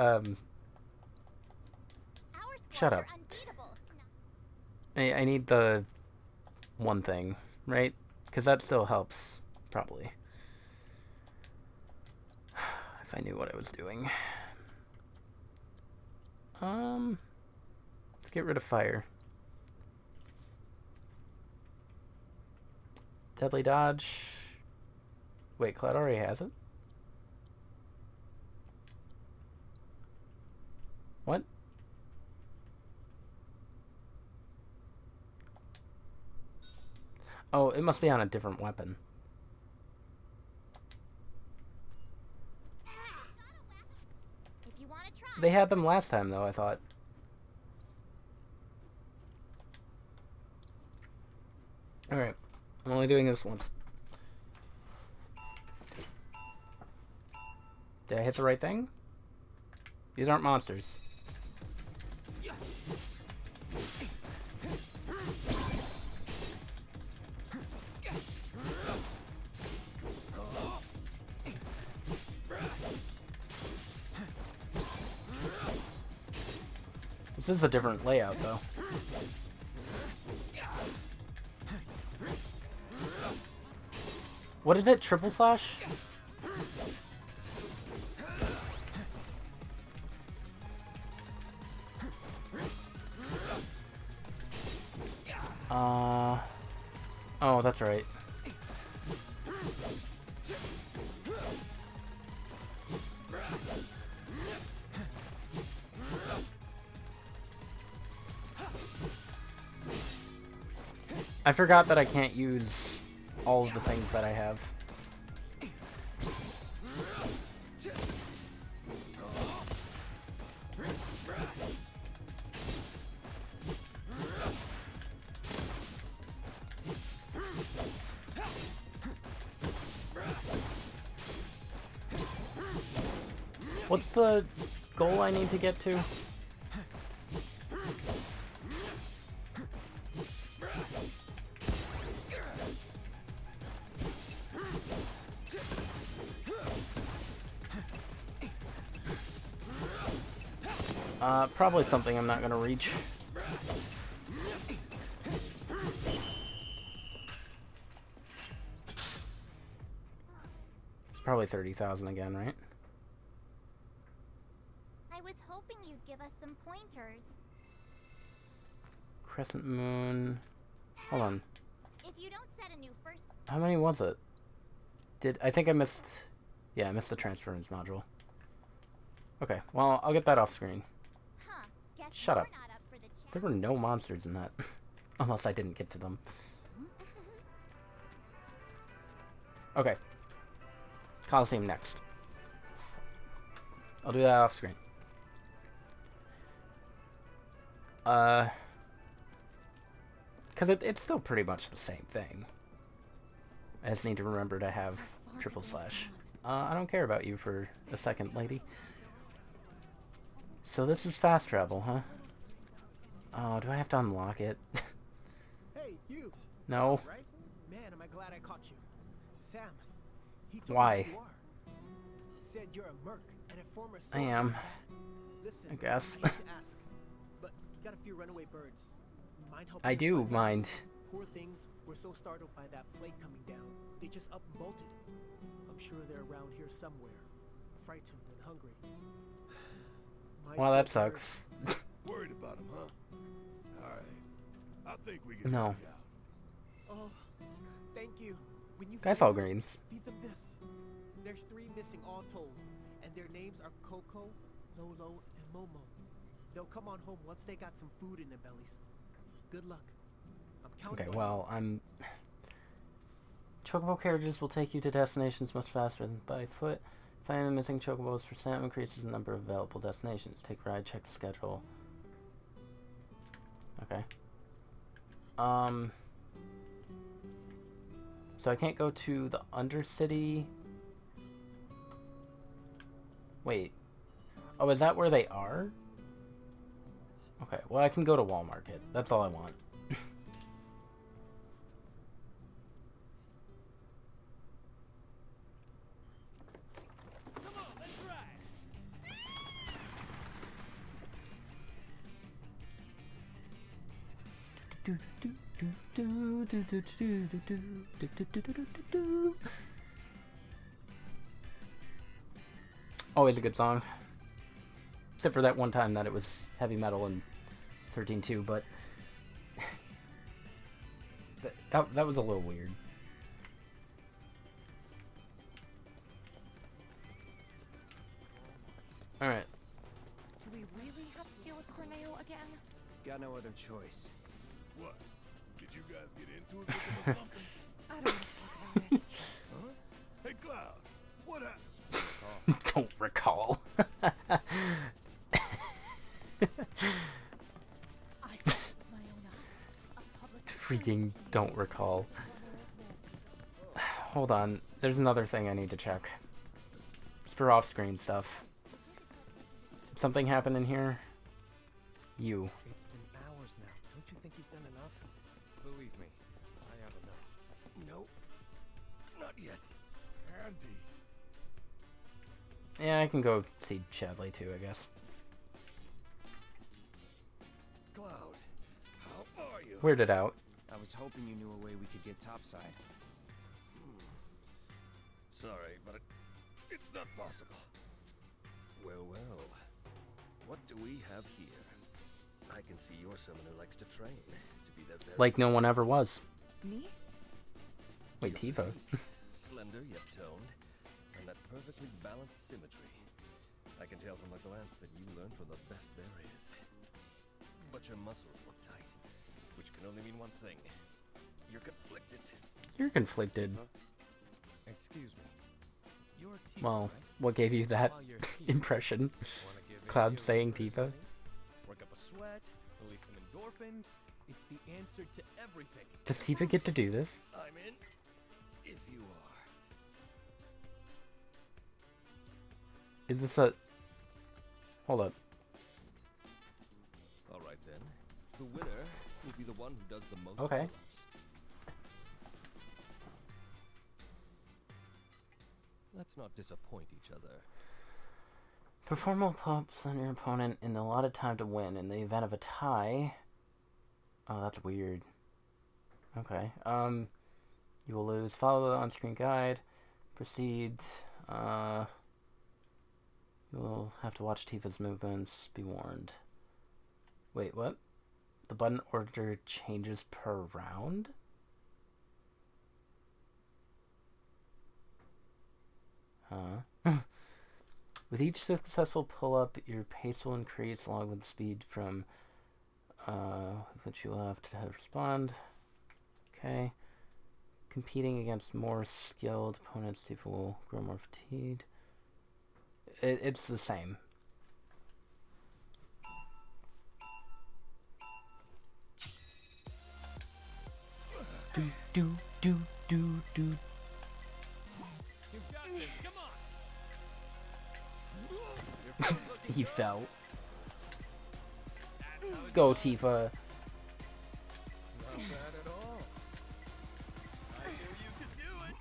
Shut up. I need the one thing, right? Because that still helps, probably. If I knew what I was doing. Let's get rid of fire. Deadly dodge. Wait, Cloud already has it? What? Oh, it must be on a different weapon. If you want to try. They had them last time, though, I thought. Alright. I'm only doing this once. Did I hit the right thing? These aren't monsters. This is a different layout, though. What is it? Triple slash? Oh, that's right. I forgot that I can't use all of the things that I have. What's the goal I need to get to? Probably something I'm not gonna reach. It's probably 30,000 again, right? I was hoping you'd give us some pointers. Crescent moon. Hold on. If you don't set a new first. How many was it? I think I missed... Yeah, I missed the transference module. Okay, well, I'll get that off screen. Huh, guess Shut up. you're not up for the There were no monsters in that. Unless I didn't get to them. Okay. Coliseum next. I'll do that off screen. Because it's still pretty much the same thing. I just need to remember to have triple slash. I don't care about you for a second, lady. So this is fast travel, huh? Oh, do I have to unlock it? Hey, you. No. Right? Man, am I glad I caught you. Sam, he told Why? me who you are. Said you're a merc and a former I soldier. am. Listen, I guess. I hate to ask, but you got a few runaway birds. Mind helping I us do find them? mind. Poor things were so startled by that plate coming down, they just up and bolted. I'm sure they're around here somewhere, frightened and hungry. My Well, that poor sucks. Worried about him, huh? Alright. I think we can No. help you out. Oh, thank you. When you Guys, find all them, greens. feed them this. There's 3 missing all told, and their names are Coco, Lolo, and Momo. They'll come on home once they got some food in their bellies. Good luck. I'm counting Okay, on well, Chocobo carriages will take you to destinations much faster than by foot. Finding the missing chocobos for Sam increases the number of available destinations. Take a ride, check the schedule. Okay. So I can't go to the Undercity. Wait. Oh, is that where they are? Okay, well, I can go to Wall Market. That's all I want. Always a good song. Except for that one time that it was heavy metal in 13.2, but that was a little weird. Alright. Do we really have to deal with Corneo again? Got no other choice. What? Did you guys get into it with him or something? I don't want to talk about it. Huh? Hey, Cloud, what happened? Don't recall. I saw it with my own eyes. A public Freaking don't recall. Hold on. There's another thing I need to check. It's for off-screen stuff. Something happened in here? You. It's been hours now. Don't you think you've done enough? Believe me, I have enough. Nope. Not yet. Andy. Yeah, I can go see Chadley too, I guess. Cloud, how are you? Weirded out. I was hoping you knew a way we could get topside. Sorry, but it's not possible. Well, well. What do we have here? I can see you're someone who likes to train. To be the very Like no one best. ever was. Me? Wait, Your Tifa. physique, slender yet toned, and that perfectly balanced symmetry. I can tell from a glance that you learned from the best there is. But your muscles look tight, which can only mean one thing. You're conflicted. You're conflicted. Excuse me. You're Tifa, Well, right? what gave you that While you're here, impression? wanna give Cloud Andy a saying run for his Tifa? money? Work up a sweat, release some endorphins. It's the answer to everything. Does Tifa get to do this? I'm in, if you are. Is this a... Hold up. All right then. The winner will be the one who does the most Okay. pull-ups. Let's not disappoint each other. Perform more pull-ups on your opponent in the allotted time to win. In the event of a tie... Oh, that's weird. Okay. You will lose. Follow the on-screen guide. Proceed. You will have to watch Tifa's movements. Be warned. Wait, what? The button order changes per round? Huh? With each successful pull-up, your pace will increase along with the speed from which you will have to respond. Okay. Competing against more skilled opponents, Tifa will grow more fatigued. It's the same. Do. You got this. Come on. He fell. That's how it's Go, done. Tifa. Not bad at all. I knew you could do it.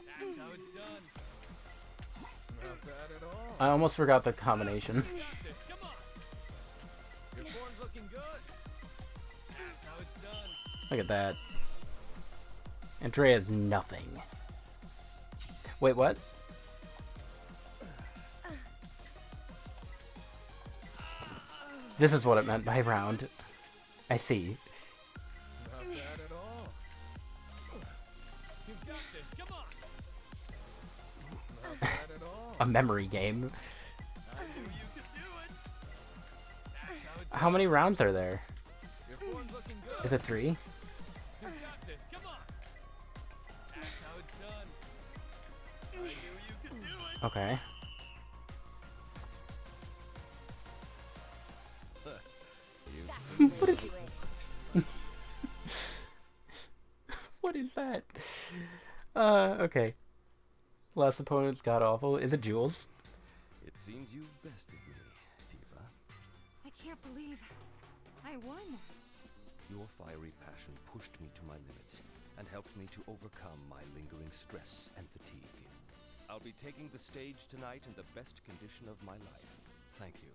That's how it's done. Not bad at all. I almost forgot the combination. You got this. Come on. Your form's looking good. That's how it's done. Look at that. Andrea's nothing. Wait, what? This is what it meant by round. I see. Not bad at all. You got this. Come on. Not bad at all. A memory game. I knew you could do it. That's how it's How many rounds are there? Your form's looking good. Is it 3? You got this. Come on. That's how it's done. I knew you could do it. Okay. What is... What is that? Okay. Last opponent's god awful. Is it Jules? It seems you've bested me, Tifa. I can't believe I won. Your fiery passion pushed me to my limits and helped me to overcome my lingering stress and fatigue. I'll be taking the stage tonight in the best condition of my life. Thank you.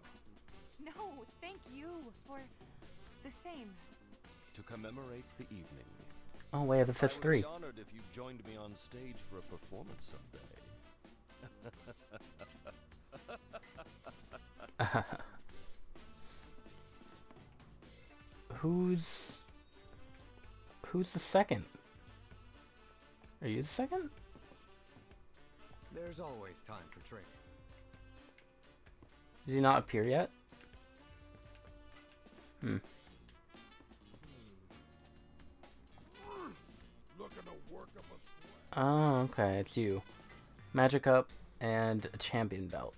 No, thank you for the same. To commemorate the evening, Oh, Way of the Fist 3. I would be honored if you joined me on stage for a performance someday. Who's the second? Are you the second? There's always time for training. Did he not appear yet? Oh, okay, it's you. Magic up and a champion belt.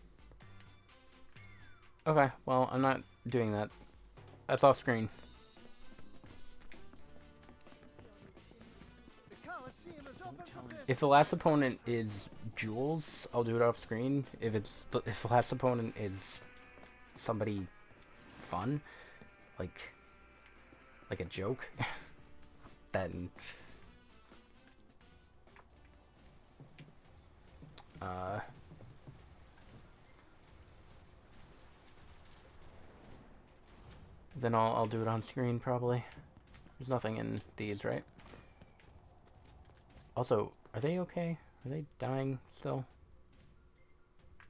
Okay, well, I'm not doing that. That's off screen. If the last opponent is Jules, I'll do it off screen. If the last opponent is somebody fun, like a joke, then then I'll do it on screen probably. There's nothing in these, right? Also, are they okay? Are they dying still?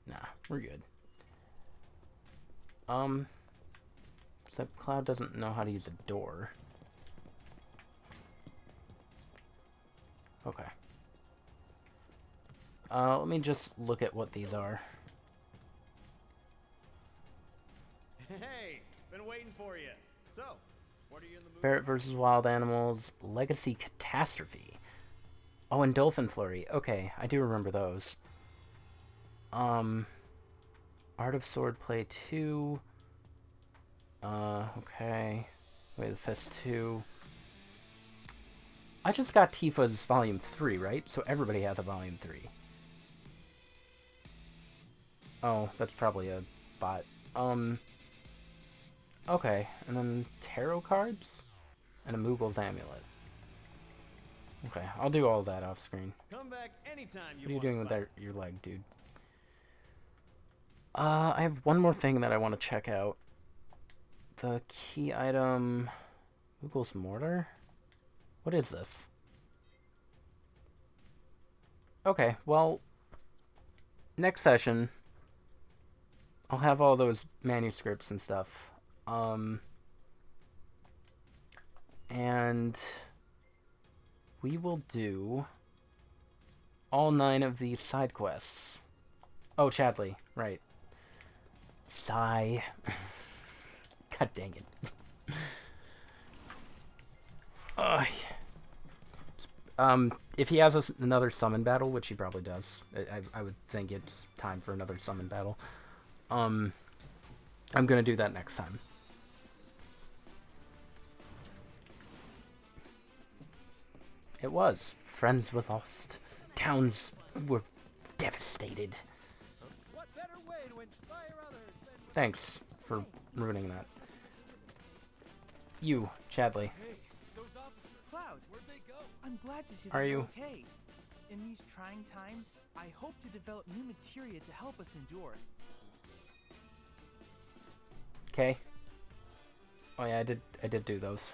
Nah, we're good. Except Cloud doesn't know how to use a door. Okay. Let me just look at what these are. Hey, been waiting for you. So, what are you in the mood? Ferret versus Wild Animals, Legacy Catastrophe. Oh, and Dolphin Flurry. Okay, I do remember those. Art of Swordplay 2. Okay. Way of the Fist 2. I just got Tifa's Volume 3, right? So everybody has a Volume 3. Oh, that's probably a bot. Okay, and then tarot cards? And a Moogle's Amulet. Okay, I'll do all that off screen. Come back anytime you What are you want doing to with your leg, dude? I have one more thing that I want to check out. The key item... Moogle's Mortar? What is this? Okay, well... Next session... I'll have all those manuscripts and stuff. And... we will do all 9 of these side quests. Oh, Chadley, right. Sigh. God dang it. If he has another summon battle, which he probably does, I would think it's time for another summon battle. I'm gonna do that next time. It was. Friends were lost. Towns were devastated. What better way to inspire others than Thanks for ruining that. You, Chadley. Hey, those officers. Cloud, where'd they go? I'm glad to see Are they're you? okay. In these trying times, I hope to develop new materia to help us endure. Okay. Oh yeah, I did do those.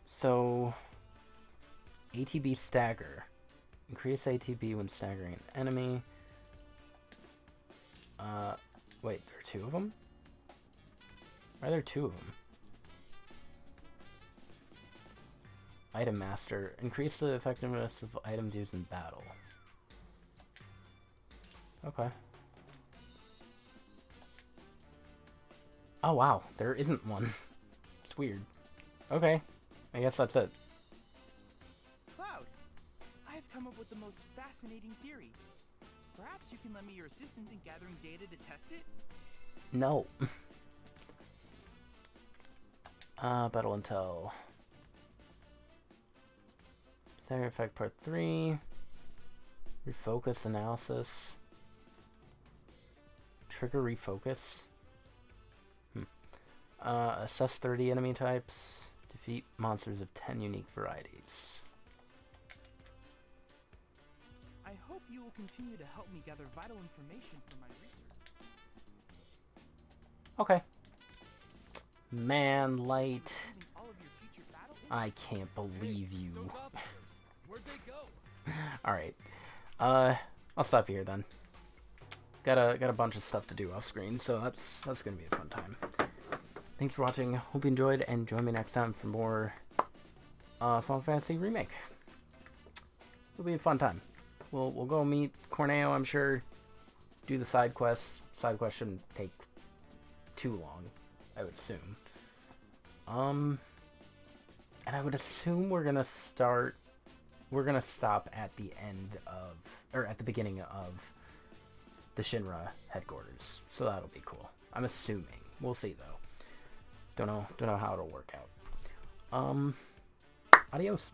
So ATB stagger. Increase ATB when staggering an enemy. Wait, there are 2 of them? Why are there 2 of them? Item Master. Increase the effectiveness of items used in battle. Okay. Oh wow, there isn't one. It's weird. Okay, I guess that's it. Cloud, I have come up with the most fascinating theory. Perhaps you can lend me your assistance in gathering data to test it? No. Battle Intel. Stagger Effect Part 3. Refocus Analysis. Trigger Refocus. Assess 30 enemy types. Defeat monsters of 10 unique varieties. I hope you will continue to help me gather vital information for my research. Okay. Man, Light. I can't believe you. Where'd they go? Alright. I'll stop here then. Got a bunch of stuff to do off screen, so that's gonna be a fun time. Thanks for watching. Hope you enjoyed, and join me next time for more Final Fantasy Remake. It'll be a fun time. we'll go meet Corneo, I'm sure. Do the side quests. Side quests shouldn't take too long, I would assume. And I would assume we're gonna stop at the end of, or at the beginning of the Shinra headquarters. So that'll be cool. I'm assuming. We'll see though. Don't know how it'll work out. Adios.